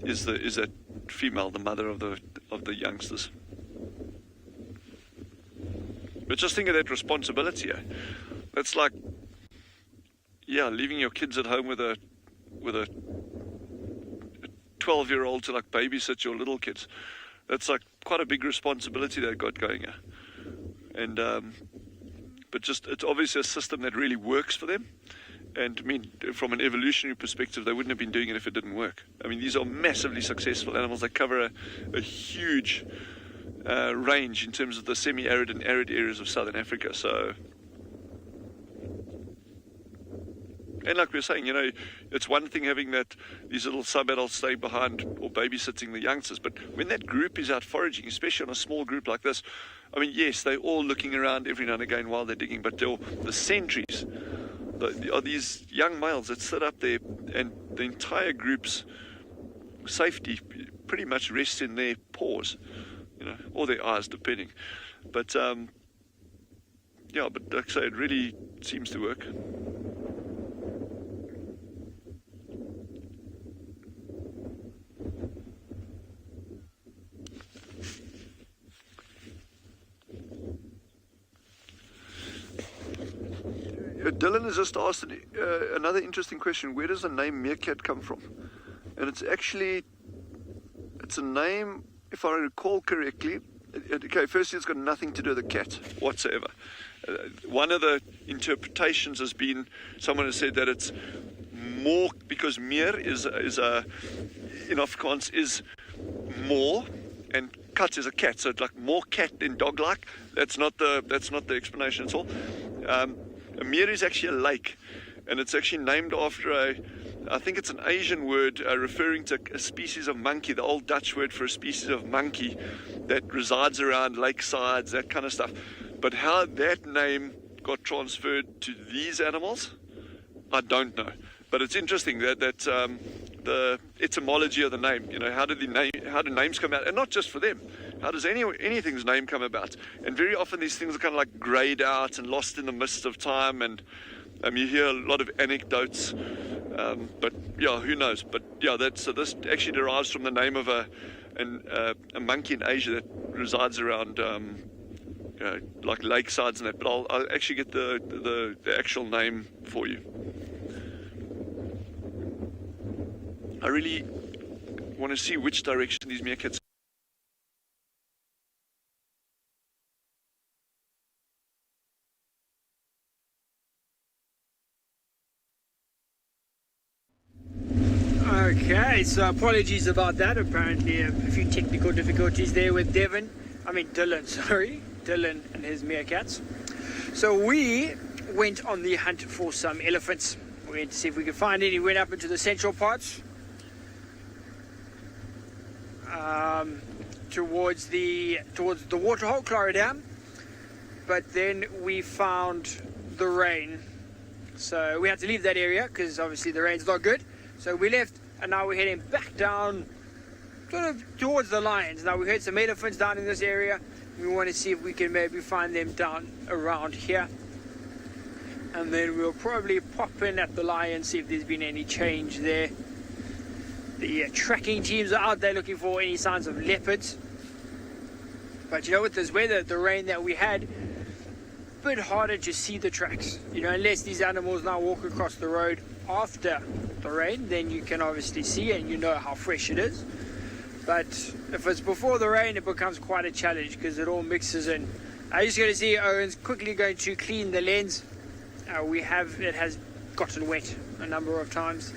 is that female, the mother of the youngsters. But just think of that responsibility. That's like, leaving your kids at home with a 12-year-old to like babysit your little kids. That's like quite a big responsibility they've got going here. And but just it's obviously a system that really works for them. And I mean, from an evolutionary perspective, they wouldn't have been doing it if it didn't work. I mean, these are massively successful animals. They cover a huge range in terms of the semi-arid and arid areas of southern Africa. So, and like we were saying, it's one thing having these little sub-adults staying behind or babysitting the youngsters, but when that group is out foraging, especially on a small group like this, I mean, yes, they're all looking around every now and again while they're digging, but the sentries are these young males that sit up there, and the entire group's safety pretty much rests in their paws, or their eyes, depending. But but like I say, it really seems to work. Dylan has just asked another interesting question. Where does the name meerkat come from? And it's a name, if I recall correctly. Okay, firstly, it's got nothing to do with the cat whatsoever. One of the interpretations has been, someone has said that it's more because meer is in Afrikaans is more, and kat is a cat, so it's like more cat than dog-like. That's not the explanation at all. A meer is actually a lake, and it's actually named after I think it's an Asian word referring to a species of monkey, the old Dutch word for a species of monkey that resides around lakesides, that kind of stuff. But how that name got transferred to these animals, I don't know. But it's interesting that the etymology of the name, how do names come out, and not just for them. How does anything's name come about? And very often these things are kind of like grayed out and lost in the mist of time, and you hear a lot of anecdotes, but yeah, who knows? But yeah, this actually derives from the name of a monkey in Asia that resides around like lakesides and that. But I'll actually get the actual name for you. I really want to see which direction these meerkats. Okay, so apologies about that. Apparently a few technical difficulties there with Dylan and his meerkats. So we went on the hunt for some elephants. We went to see if we could find any. Went up into the central parts, towards the waterhole, Clara Dam, but then we found the rain, so we had to leave that area because obviously the rain's not good. So we left, and now we're heading back down sort of towards the lions. Now we heard some elephants down in this area. We want to see if we can maybe find them down around here, and then we'll probably pop in at the lions, see if there's been any change there. The tracking teams are out there looking for any signs of leopards. But with this weather, the rain that we had, a bit harder to see the tracks. Unless these animals now walk across the road after the rain, then you can obviously see and you know how fresh it is. But if it's before the rain, it becomes quite a challenge because it all mixes in. I'm just going to see Owen's quickly going to clean the lens. It has gotten wet a number of times.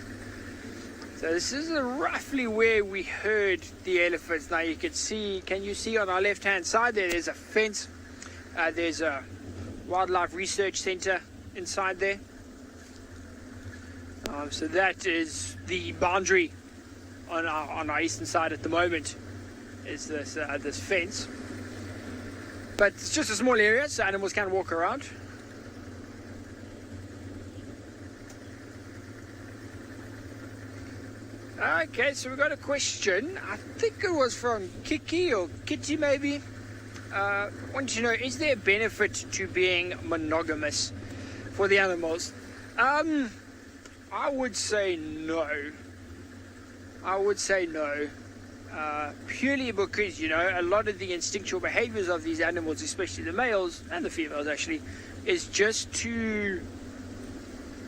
So this is roughly where we heard the elephants. Now can you see on our left hand side there's a fence. There's a wildlife research center inside there. So that is the boundary on our eastern side at the moment, is this fence. But it's just a small area, so animals can walk around. Okay, so we got a question. I think it was from Kiki or Kitty maybe. Want to know, is there a benefit to being monogamous for the animals? I would say no. Purely because, a lot of the instinctual behaviors of these animals, especially the males and the females actually, is just to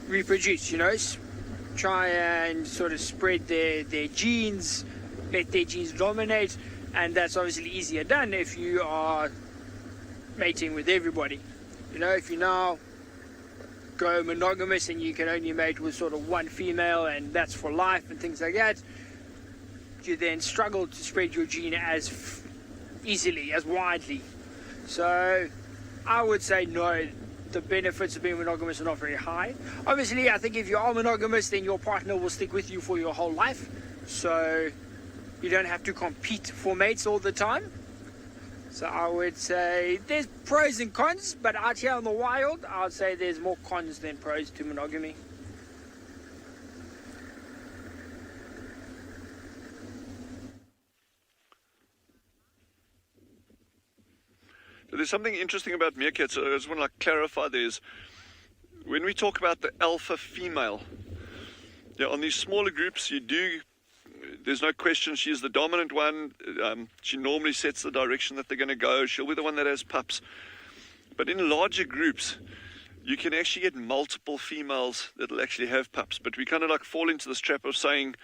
reproduce, try and sort of spread their genes, let their genes dominate, and that's obviously easier done if you are mating with everybody. If you now go monogamous and you can only mate with sort of one female and that's for life and things like that, you then struggle to spread your gene as easily, as widely. So I would say no, the benefits of being monogamous are not very high. Obviously, I think if you are monogamous, then your partner will stick with you for your whole life. So you don't have to compete for mates all the time. So I would say there's pros and cons, but out here in the wild, I would say there's more cons than pros to monogamy. There's something interesting about meerkats. I just want to clarify. When we talk about the alpha female, on these smaller groups, there's no question she's the dominant one. She normally sets the direction that they're going to go. She'll be the one that has pups. But in larger groups, you can actually get multiple females that'll actually have pups. But we kind of like fall into this trap of saying,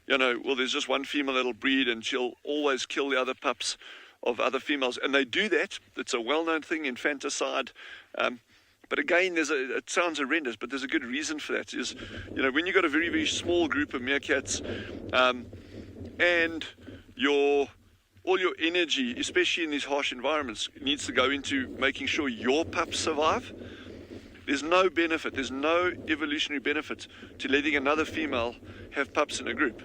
well, there's just one female that'll breed and she'll always kill the other pups of other females, and they do that. It's a well-known thing, infanticide. But again, it sounds horrendous, but there's a good reason for that. Is when you've got a very, very small group of meerkats, and all your energy, especially in these harsh environments, needs to go into making sure your pups survive. There's no benefit. There's no evolutionary benefit to letting another female have pups in a group.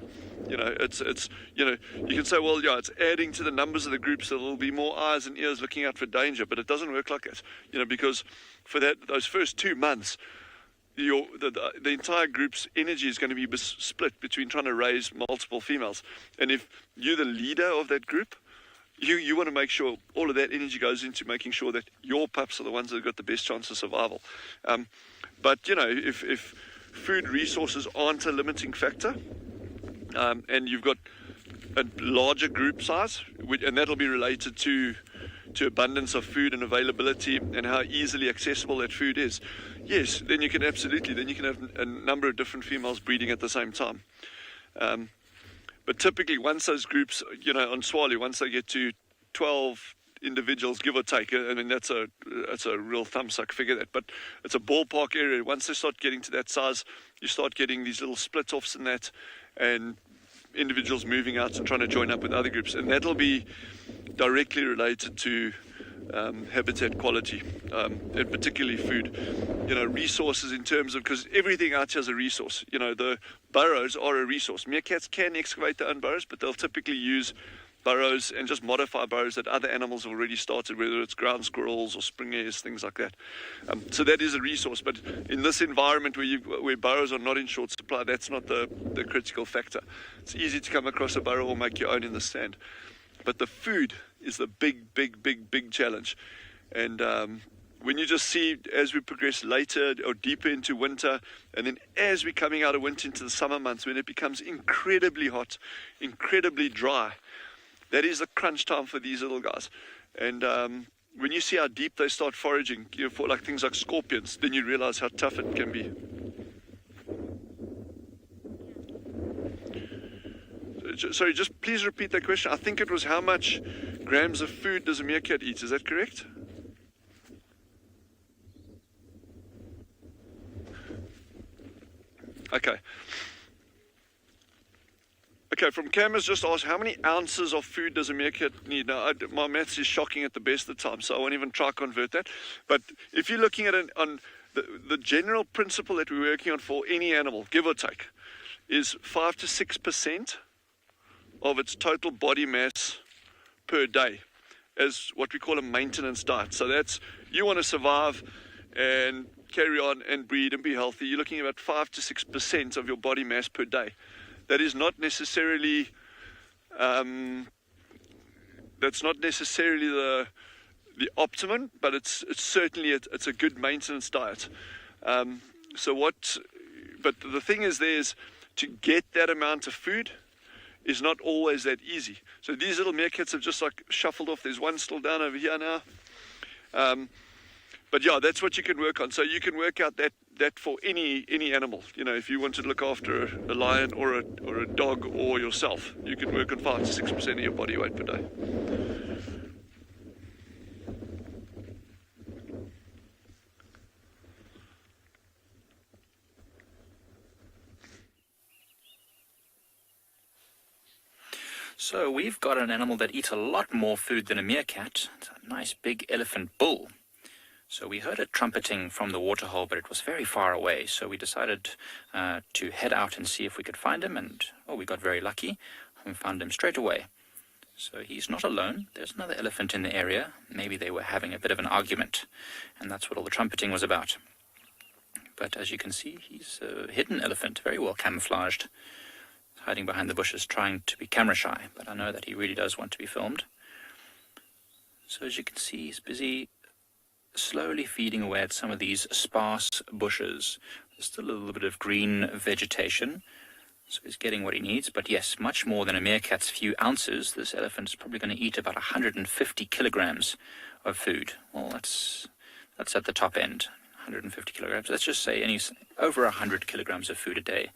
It's you can say, well, it's adding to the numbers of the group, so there'll be more eyes and ears looking out for danger, but it doesn't work like that. Because for those first 2 months, the entire group's energy is going to be split between trying to raise multiple females. And if you're the leader of that group, you want to make sure all of that energy goes into making sure that your pups are the ones that have got the best chance of survival. But if food resources aren't a limiting factor, and you've got a larger group size, and that'll be related to abundance of food and availability and how easily accessible that food is, yes, then you can have a number of different females breeding at the same time. But typically, once those groups, on Tswalu, once they get to 12 individuals, give or take, I mean, that's a real thumbsuck figure, that, but it's a ballpark area. Once they start getting to that size, you start getting these little split-offs in that, and individuals moving out and trying to join up with other groups, and that'll be directly related to habitat quality, and particularly food. Resources in terms of, because everything out here is a resource. The burrows are a resource. Meerkats can excavate their own burrows, but they'll typically use burrows and just modify burrows that other animals have already started, whether it's ground squirrels or spring hares, things like that. So that is a resource, but in this environment where burrows are not in short supply, that's not the critical factor. It's easy to come across a burrow or make your own in the stand, but the food is the big challenge. And when you just see, as we progress later or deeper into winter, and then as we're coming out of winter into the summer months, when it becomes incredibly hot, incredibly dry, that is the crunch time for these little guys. And when you see how deep they start foraging, for like things like scorpions, then you realize how tough it can be. Sorry, just please repeat that question. I think it was, how much grams of food does a meerkat eat? Is that correct? Okay. Okay, from Cameras just asked, how many ounces of food does a meerkat need? Now, my maths is shocking at the best of the time, so I won't even try to convert that. But if you're looking at it on the general principle that we're working on for any animal, give or take, is 5 to 6% of its total body mass per day as what we call a maintenance diet. So that's, you want to survive and carry on and breed and be healthy, you're looking at about 5 to 6% of your body mass per day. that is not necessarily the optimum, but it's certainly it's a good maintenance diet. But the thing is, to get that amount of food is not always that easy. So these little meerkats have just like shuffled off. There's one still down over here now. But yeah, that's what you can work on. So you can work out that for any animal. You know, if you want to look after a lion or a dog or yourself, you can work on 5 to 6% of your body weight per day. So we've got an animal that eats a lot more food than a meerkat. It's a nice big elephant bull. So we heard it trumpeting from the waterhole, but it was very far away. So we decided to head out and see if we could find him. And we got very lucky and found him straight away. So he's not alone. There's another elephant in the area. Maybe they were having a bit of an argument. And that's what all the trumpeting was about. But as you can see, he's a hidden elephant, very well camouflaged. Hiding behind the bushes, trying to be camera shy, but I know that he really does want to be filmed. So as you can see, he's busy slowly feeding away at some of these sparse bushes. There's still a little bit of green vegetation, so he's getting what he needs. But yes, much more than a meerkat's few ounces. This elephant is probably going to eat about 150 kilograms of food. Well, that's at the top end. 150 kilograms. Let's just say over 100 kilograms of food a day.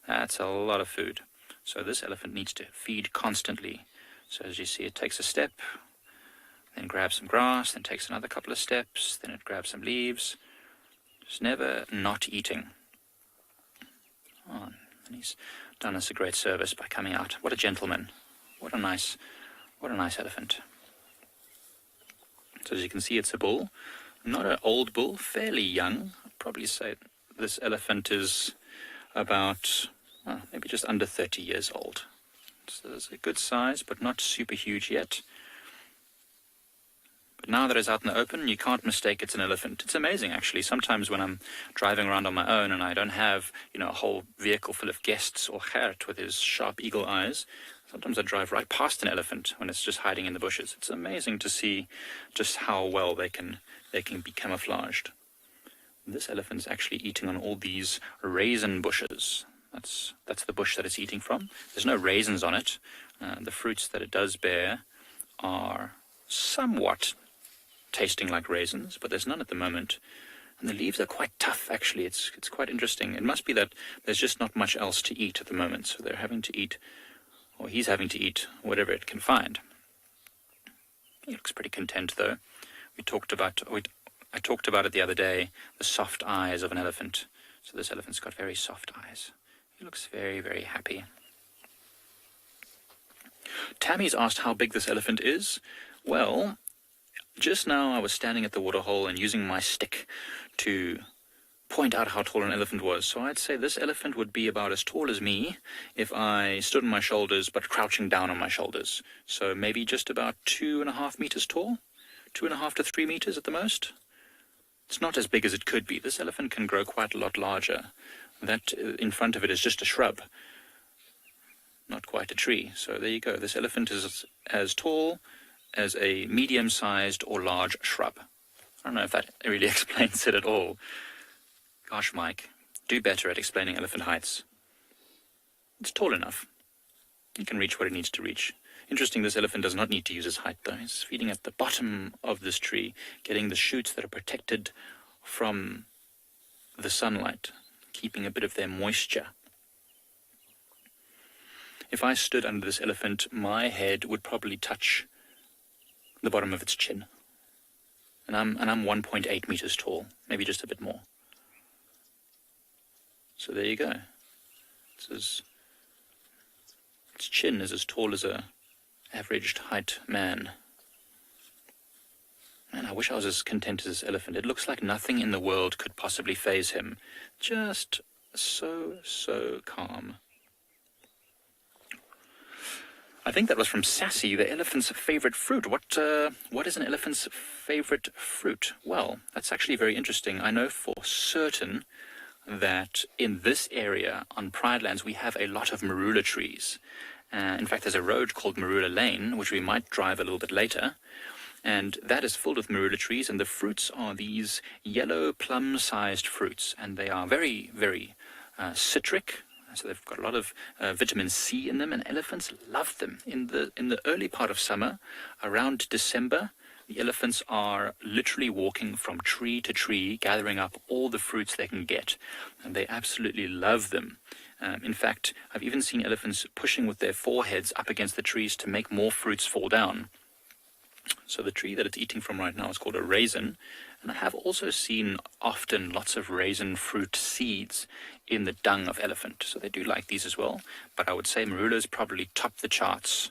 That's a lot of food. So this elephant needs to feed constantly. So as you see, it takes a step, then grabs some grass, then takes another couple of steps, then it grabs some leaves. Just never not eating. Oh, and he's done us a great service by coming out. What a gentleman. What a nice elephant. So as you can see, it's a bull. Not an old bull, fairly young. I'd probably say this elephant is about maybe just under 30 years old. So it's a good size, but not super huge yet. But now that it's out in the open, you can't mistake it's an elephant. It's amazing, actually. Sometimes when I'm driving around on my own and I don't have, a whole vehicle full of guests or Gerrit with his sharp eagle eyes, sometimes I drive right past an elephant when it's just hiding in the bushes. It's amazing to see just how well they can be camouflaged. This elephant is actually eating on all these raisin bushes. That's the bush that it's eating from. There's no raisins on it. The fruits that it does bear are somewhat tasting like raisins, but there's none at the moment. And the leaves are quite tough, actually. It's quite interesting. It must be that there's just not much else to eat at the moment, so they're having to eat, or he's having to eat whatever it can find. He looks pretty content, though. I talked about it the other day, the soft eyes of an elephant. So this elephant's got very soft eyes. He looks very, very happy. Tammy's asked how big this elephant is. Well, just now I was standing at the waterhole and using my stick to point out how tall an elephant was. So I'd say this elephant would be about as tall as me if I stood on my shoulders but crouching down on my shoulders. So maybe just about 2.5 meters tall. 2.5 to 3 meters at the most. It's not as big as it could be. This elephant can grow quite a lot larger. That in front of it is just a shrub, not quite a tree. So there you go. This elephant is as tall as a medium-sized or large shrub. I don't know if that really explains it at all. Gosh, Mike, do better at explaining elephant heights. It's tall enough. It can reach what it needs to reach. Interesting, this elephant does not need to use his height, though. He's feeding at the bottom of this tree, getting the shoots that are protected from the sunlight, keeping a bit of their moisture. If I stood under this elephant, my head would probably touch the bottom of its chin. And I'm 1.8 meters tall, maybe just a bit more. So there you go. Its chin is as tall as a averaged height man. Man, I wish I was as content as this elephant. It looks like nothing in the world could possibly faze him. Just so calm. I think that was from Sassy, the elephant's favorite fruit. What is an elephant's favorite fruit? Well, that's actually very interesting. I know for certain that in this area on Pridelands we have a lot of marula trees. In fact, there's a road called Marula Lane, which we might drive a little bit later, and that is filled with marula trees, and the fruits are these yellow plum-sized fruits, and they are very, very citric. So they've got a lot of vitamin C in them, and elephants love them. In the early part of summer, around December, the elephants are literally walking from tree to tree, gathering up all the fruits they can get, and they absolutely love them. In fact, I've even seen elephants pushing with their foreheads up against the trees to make more fruits fall down. So the tree that it's eating from right now is called a raisin, and I have also seen often lots of raisin fruit seeds in the dung of elephant, so they do like these as well, but I would say marulas probably top the charts.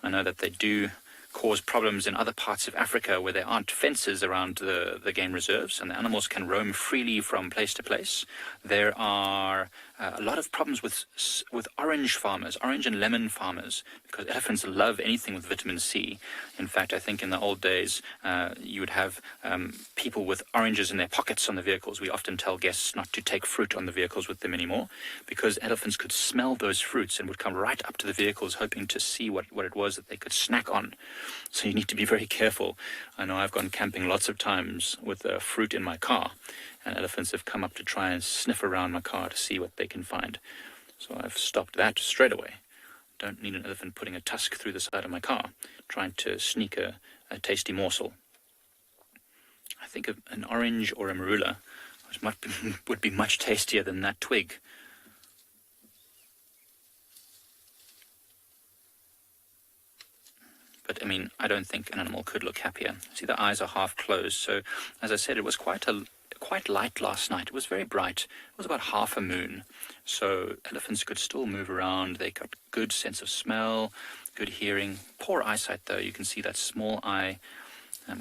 I know that they do cause problems in other parts of Africa where there aren't fences around the game reserves and the animals can roam freely from place to place. There are a lot of problems with orange farmers, orange and lemon farmers, because elephants love anything with vitamin C. In fact, I think in the old days you would have people with oranges in their pockets on the vehicles. We often tell guests not to take fruit on the vehicles with them anymore because elephants could smell those fruits and would come right up to the vehicles hoping to see what it was that they could snack on. So you need to be very careful. I know I've gone camping lots of times with fruit in my car, and elephants have come up to try and sniff around my car to see what they can find. So I've stopped that straight away. Don't need an elephant putting a tusk through the side of my car, trying to sneak a tasty morsel. I think an orange or a marula would be much tastier than that twig. But, I mean, I don't think an animal could look happier. See, the eyes are half closed. So, as I said, it was quite light last night. It was very bright. It was about half a moon. So elephants could still move around. They got good sense of smell, good hearing. Poor eyesight, though. You can see that small eye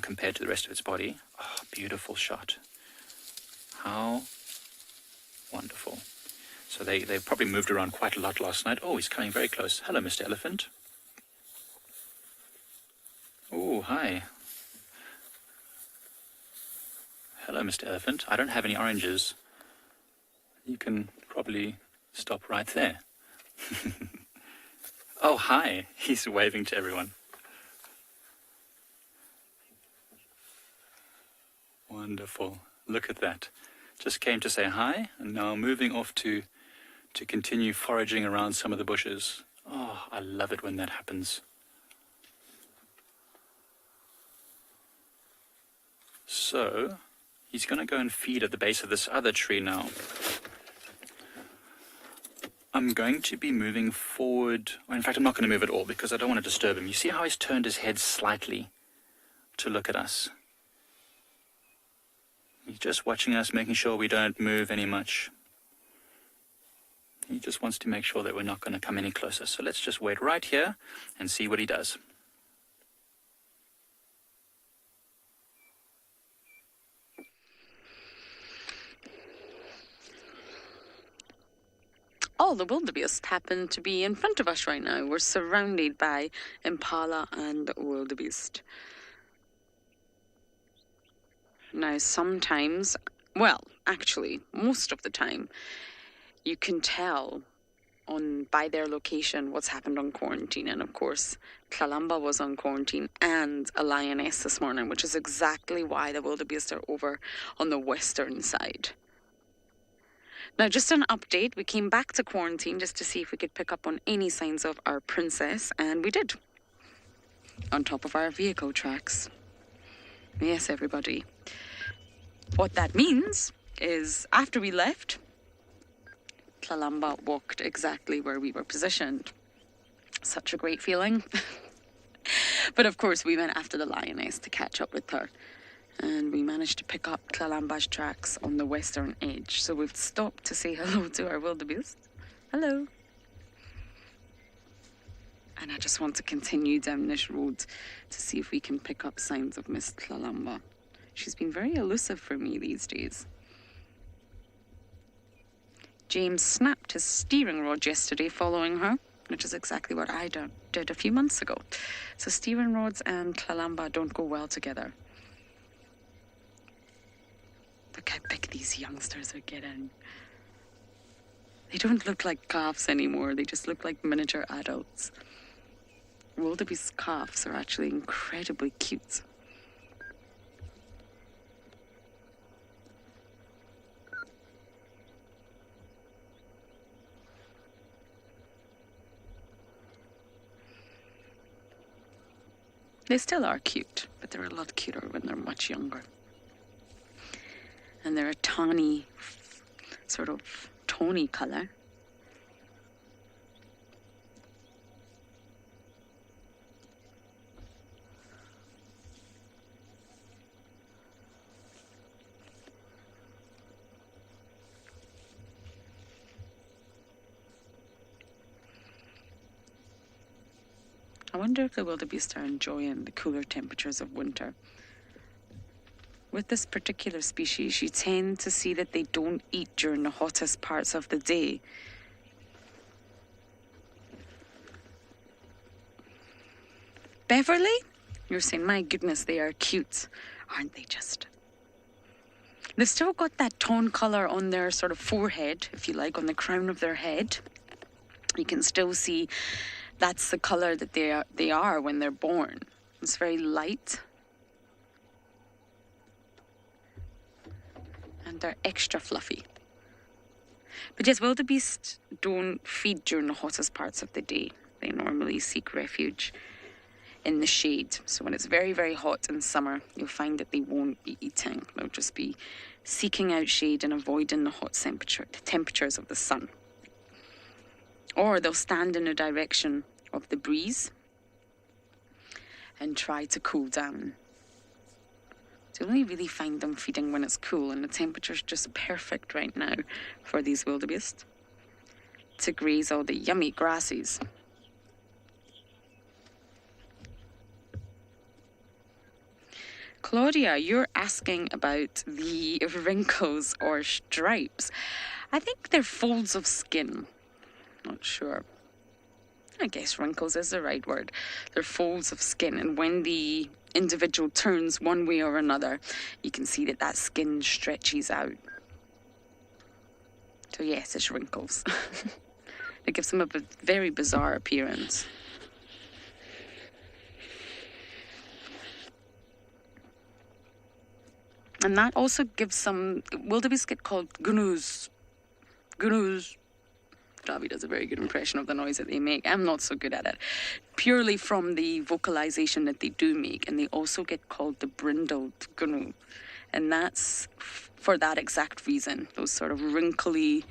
compared to the rest of its body. Oh, beautiful shot. How wonderful. So they probably moved around quite a lot last night. Oh, he's coming very close. Hello, Mr. Elephant. Oh, hi. Hello, Mr. Elephant. I don't have any oranges. You can probably stop right there. Oh, hi. He's waving to everyone. Wonderful. Look at that. Just came to say hi, and now moving off to continue foraging around some of the bushes. Oh, I love it when that happens. So, he's going to go and feed at the base of this other tree now. I'm going to be moving forward. Well, in fact, I'm not going to move at all because I don't want to disturb him. You see how he's turned his head slightly to look at us? He's just watching us, making sure we don't move any much. He just wants to make sure that we're not going to come any closer. So let's just wait right here and see what he does. All the wildebeest happen to be in front of us right now. We're surrounded by impala and wildebeest. Now, sometimes, well, actually, most of the time, you can tell by their location what's happened on quarantine. And of course, Kalamba was on quarantine and a lioness this morning, which is exactly why the wildebeest are over on the western side. Now, just an update, we came back to quarantine just to see if we could pick up on any signs of our princess, and we did. On top of our vehicle tracks. Yes, everybody. What that means is after we left, Kalamba walked exactly where we were positioned. Such a great feeling. But of course, we went after the lioness to catch up with her. And we managed to pick up Kalamba's tracks on the western edge. So we've stopped to say hello to our wildebeest. Hello. And I just want to continue down this road to see if we can pick up signs of Miss Kalamba. She's been very elusive for me these days. James snapped his steering rod yesterday following her, which is exactly what I did a few months ago. So steering rods and Kalamba don't go well together. Look how big these youngsters are getting. They don't look like calves anymore. They just look like miniature adults. Wildebeest calves are actually incredibly cute. They still are cute, but they're a lot cuter when they're much younger. And they're a tawny, sort of tawny colour. I wonder if the wildebeest are enjoying the cooler temperatures of winter. With this particular species, you tend to see that they don't eat during the hottest parts of the day. Beverly? You're saying, my goodness, they are cute, aren't they just? They've still got that tone colour on their sort of forehead, if you like, on the crown of their head. You can still see that's the colour that they are when they're born. It's very light. And they're extra fluffy. But yes, wildebeest don't feed during the hottest parts of the day. They normally seek refuge in the shade. So when it's very, very hot in summer, you'll find that they won't be eating. They'll just be seeking out shade and avoiding the hot temperatures of the sun. Or they'll stand in the direction of the breeze and try to cool down. So you only really find them feeding when it's cool, and the temperature's just perfect right now for these wildebeest to graze all the yummy grasses. Claudia, you're asking about the wrinkles or stripes. I think they're folds of skin. Not sure. I guess wrinkles is the right word. They're folds of skin, and when the individual turns one way or another, you can see that skin stretches out. So yes, it's wrinkles. It gives them a very bizarre appearance. And that also gives some wildebeest get called gunus. Gunus. Davi does a very good impression of the noise that they make. I'm not so good at it. Purely from the vocalization that they do make. And they also get called the brindled gunu. And that's for that exact reason. Those sort of wrinkly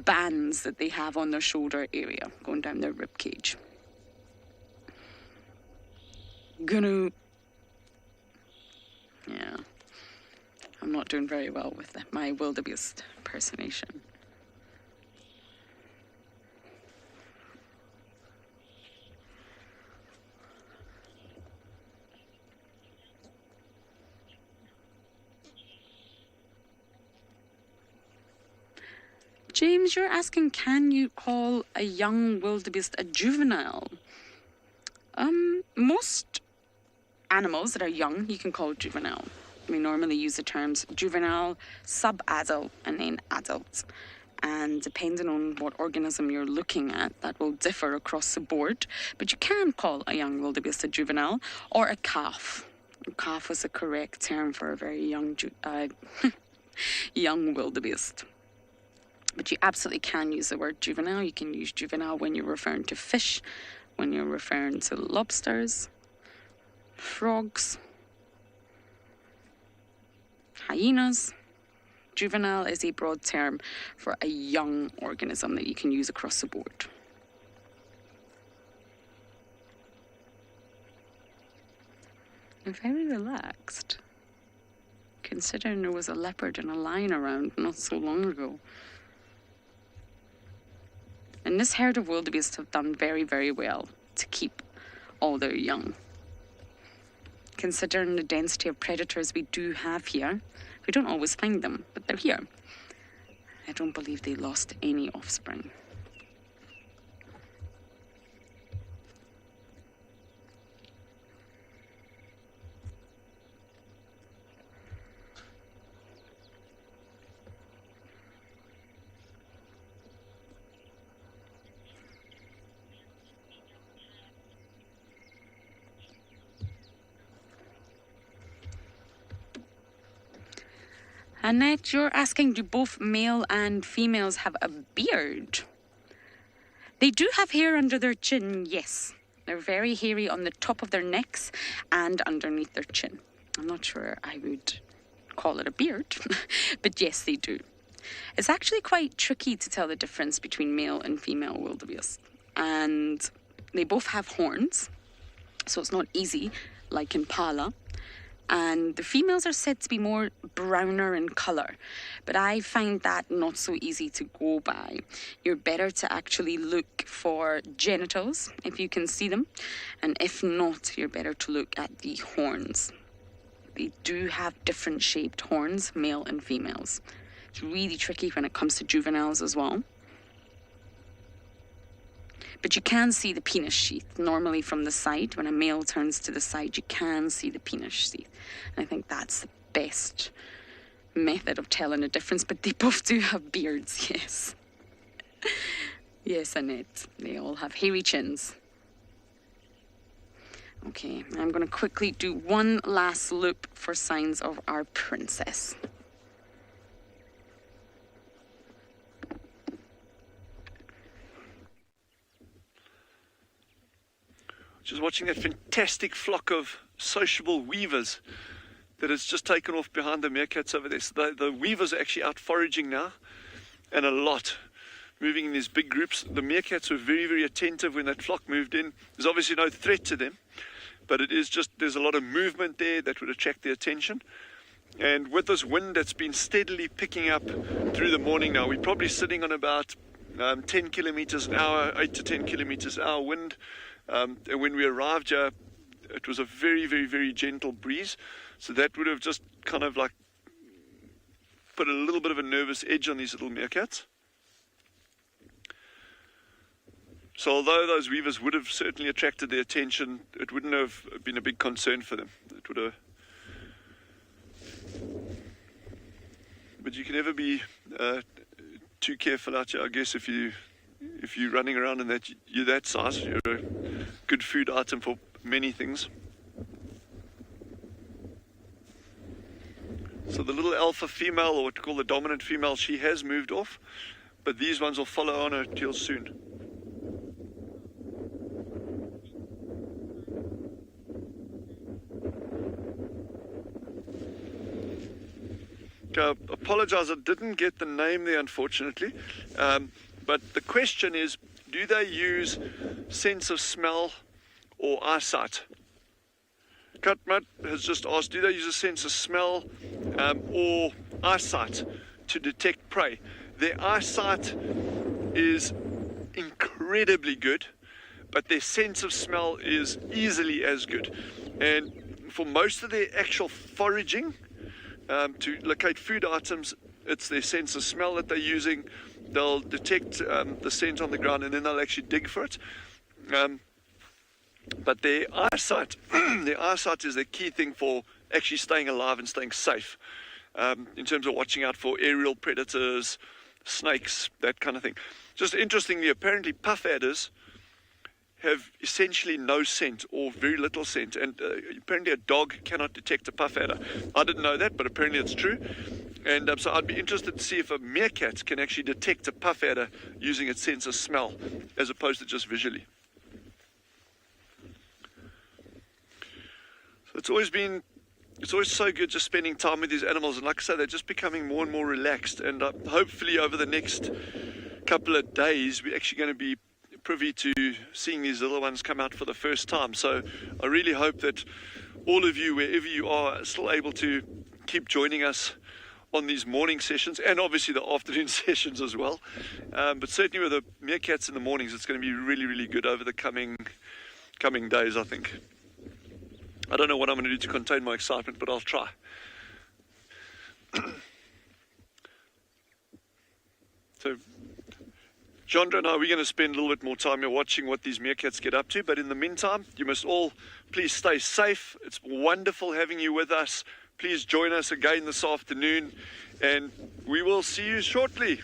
bands that they have on their shoulder area, going down their rib cage. Gunu. Yeah. I'm not doing very well with my wildebeest impersonation. James, you're asking, can you call a young wildebeest a juvenile? Most animals that are young, you can call juvenile. We normally use the terms juvenile, sub-adult, and then adult. And depending on what organism you're looking at, that will differ across the board. But you can call a young wildebeest a juvenile or a calf. A calf is the correct term for a very young young wildebeest. But you absolutely can use the word juvenile. You can use juvenile when you're referring to fish, when you're referring to lobsters, frogs, hyenas. Juvenile is a broad term for a young organism that you can use across the board. You're very relaxed, considering there was a leopard and a lion around not so long ago. And this herd of wildebeest have done very, very well to keep all their young. Considering the density of predators we do have here, we don't always find them, but they're here. I don't believe they lost any offspring. Annette, you're asking, do both male and females have a beard? They do have hair under their chin, yes. They're very hairy on the top of their necks and underneath their chin. I'm not sure I would call it a beard, but yes, they do. It's actually quite tricky to tell the difference between male and female wildebeest. And they both have horns, so it's not easy, like impala. And the females are said to be more browner in colour, but I find that not so easy to go by. You're better to actually look for genitals, if you can see them, and if not, you're better to look at the horns. They do have different shaped horns, male and females. It's really tricky when it comes to juveniles as well. But you can see the penis sheath. Normally from the side, when a male turns to the side, you can see the penis sheath. And I think that's the best method of telling a difference. But they both do have beards, yes. Yes, Annette. They all have hairy chins. Okay, I'm going to quickly do one last loop for signs of our princess. Just watching that fantastic flock of sociable weavers that has just taken off behind the meerkats over there. So the weavers are actually out foraging now, and a lot, moving in these big groups. The meerkats were very, very attentive when that flock moved in. There's obviously no threat to them, but it is just, there's a lot of movement there that would attract their attention. And with this wind that's been steadily picking up through the morning now, we're probably sitting on about 10 kilometers an hour, 8 to 10 kilometers an hour wind. And when we arrived here, it was a very, very, very gentle breeze. So that would have just kind of like put a little bit of a nervous edge on these little meerkats. So although those weavers would have certainly attracted their attention, it wouldn't have been a big concern for them. It would have. But you can never be too careful out here, I guess, if you're running around and that you're that size, you're a good food item for many things. So the little alpha female, or what we call the dominant female, she has moved off, but these ones will follow on her till soon. I apologize, I didn't get the name there, unfortunately. But the question is, do they use sense of smell or eyesight? Katmat has just asked, do they use a sense of smell or eyesight to detect prey? Their eyesight is incredibly good, but their sense of smell is easily as good. And for most of their actual foraging, to locate food items, it's their sense of smell that they're using. They'll detect the scent on the ground and then they'll actually dig for it. But their eyesight, their eyesight is the key thing for actually staying alive and staying safe. In terms of watching out for aerial predators, snakes, that kind of thing. Just interestingly, apparently puff adders have essentially no scent or very little scent, and apparently a dog cannot detect a puff adder. I didn't know that, but apparently it's true. And so I'd be interested to see if a meerkat can actually detect a puff adder using its sense of smell as opposed to just visually. So it's always so good just spending time with these animals, and like I say, they're just becoming more and more relaxed, and hopefully over the next couple of days we're actually going to be privy to seeing these little ones come out for the first time. So I really hope that all of you, wherever you are still able to keep joining us on these morning sessions, and obviously the afternoon sessions as well. But certainly with the meerkats in the mornings, it's going to be really, really good over the coming days, I think. I don't know what I'm going to do to contain my excitement, but I'll try. So Chandra and I, we're going to spend a little bit more time here watching what these meerkats get up to. But in the meantime, you must all please stay safe. It's wonderful having you with us. Please join us again this afternoon, and we will see you shortly.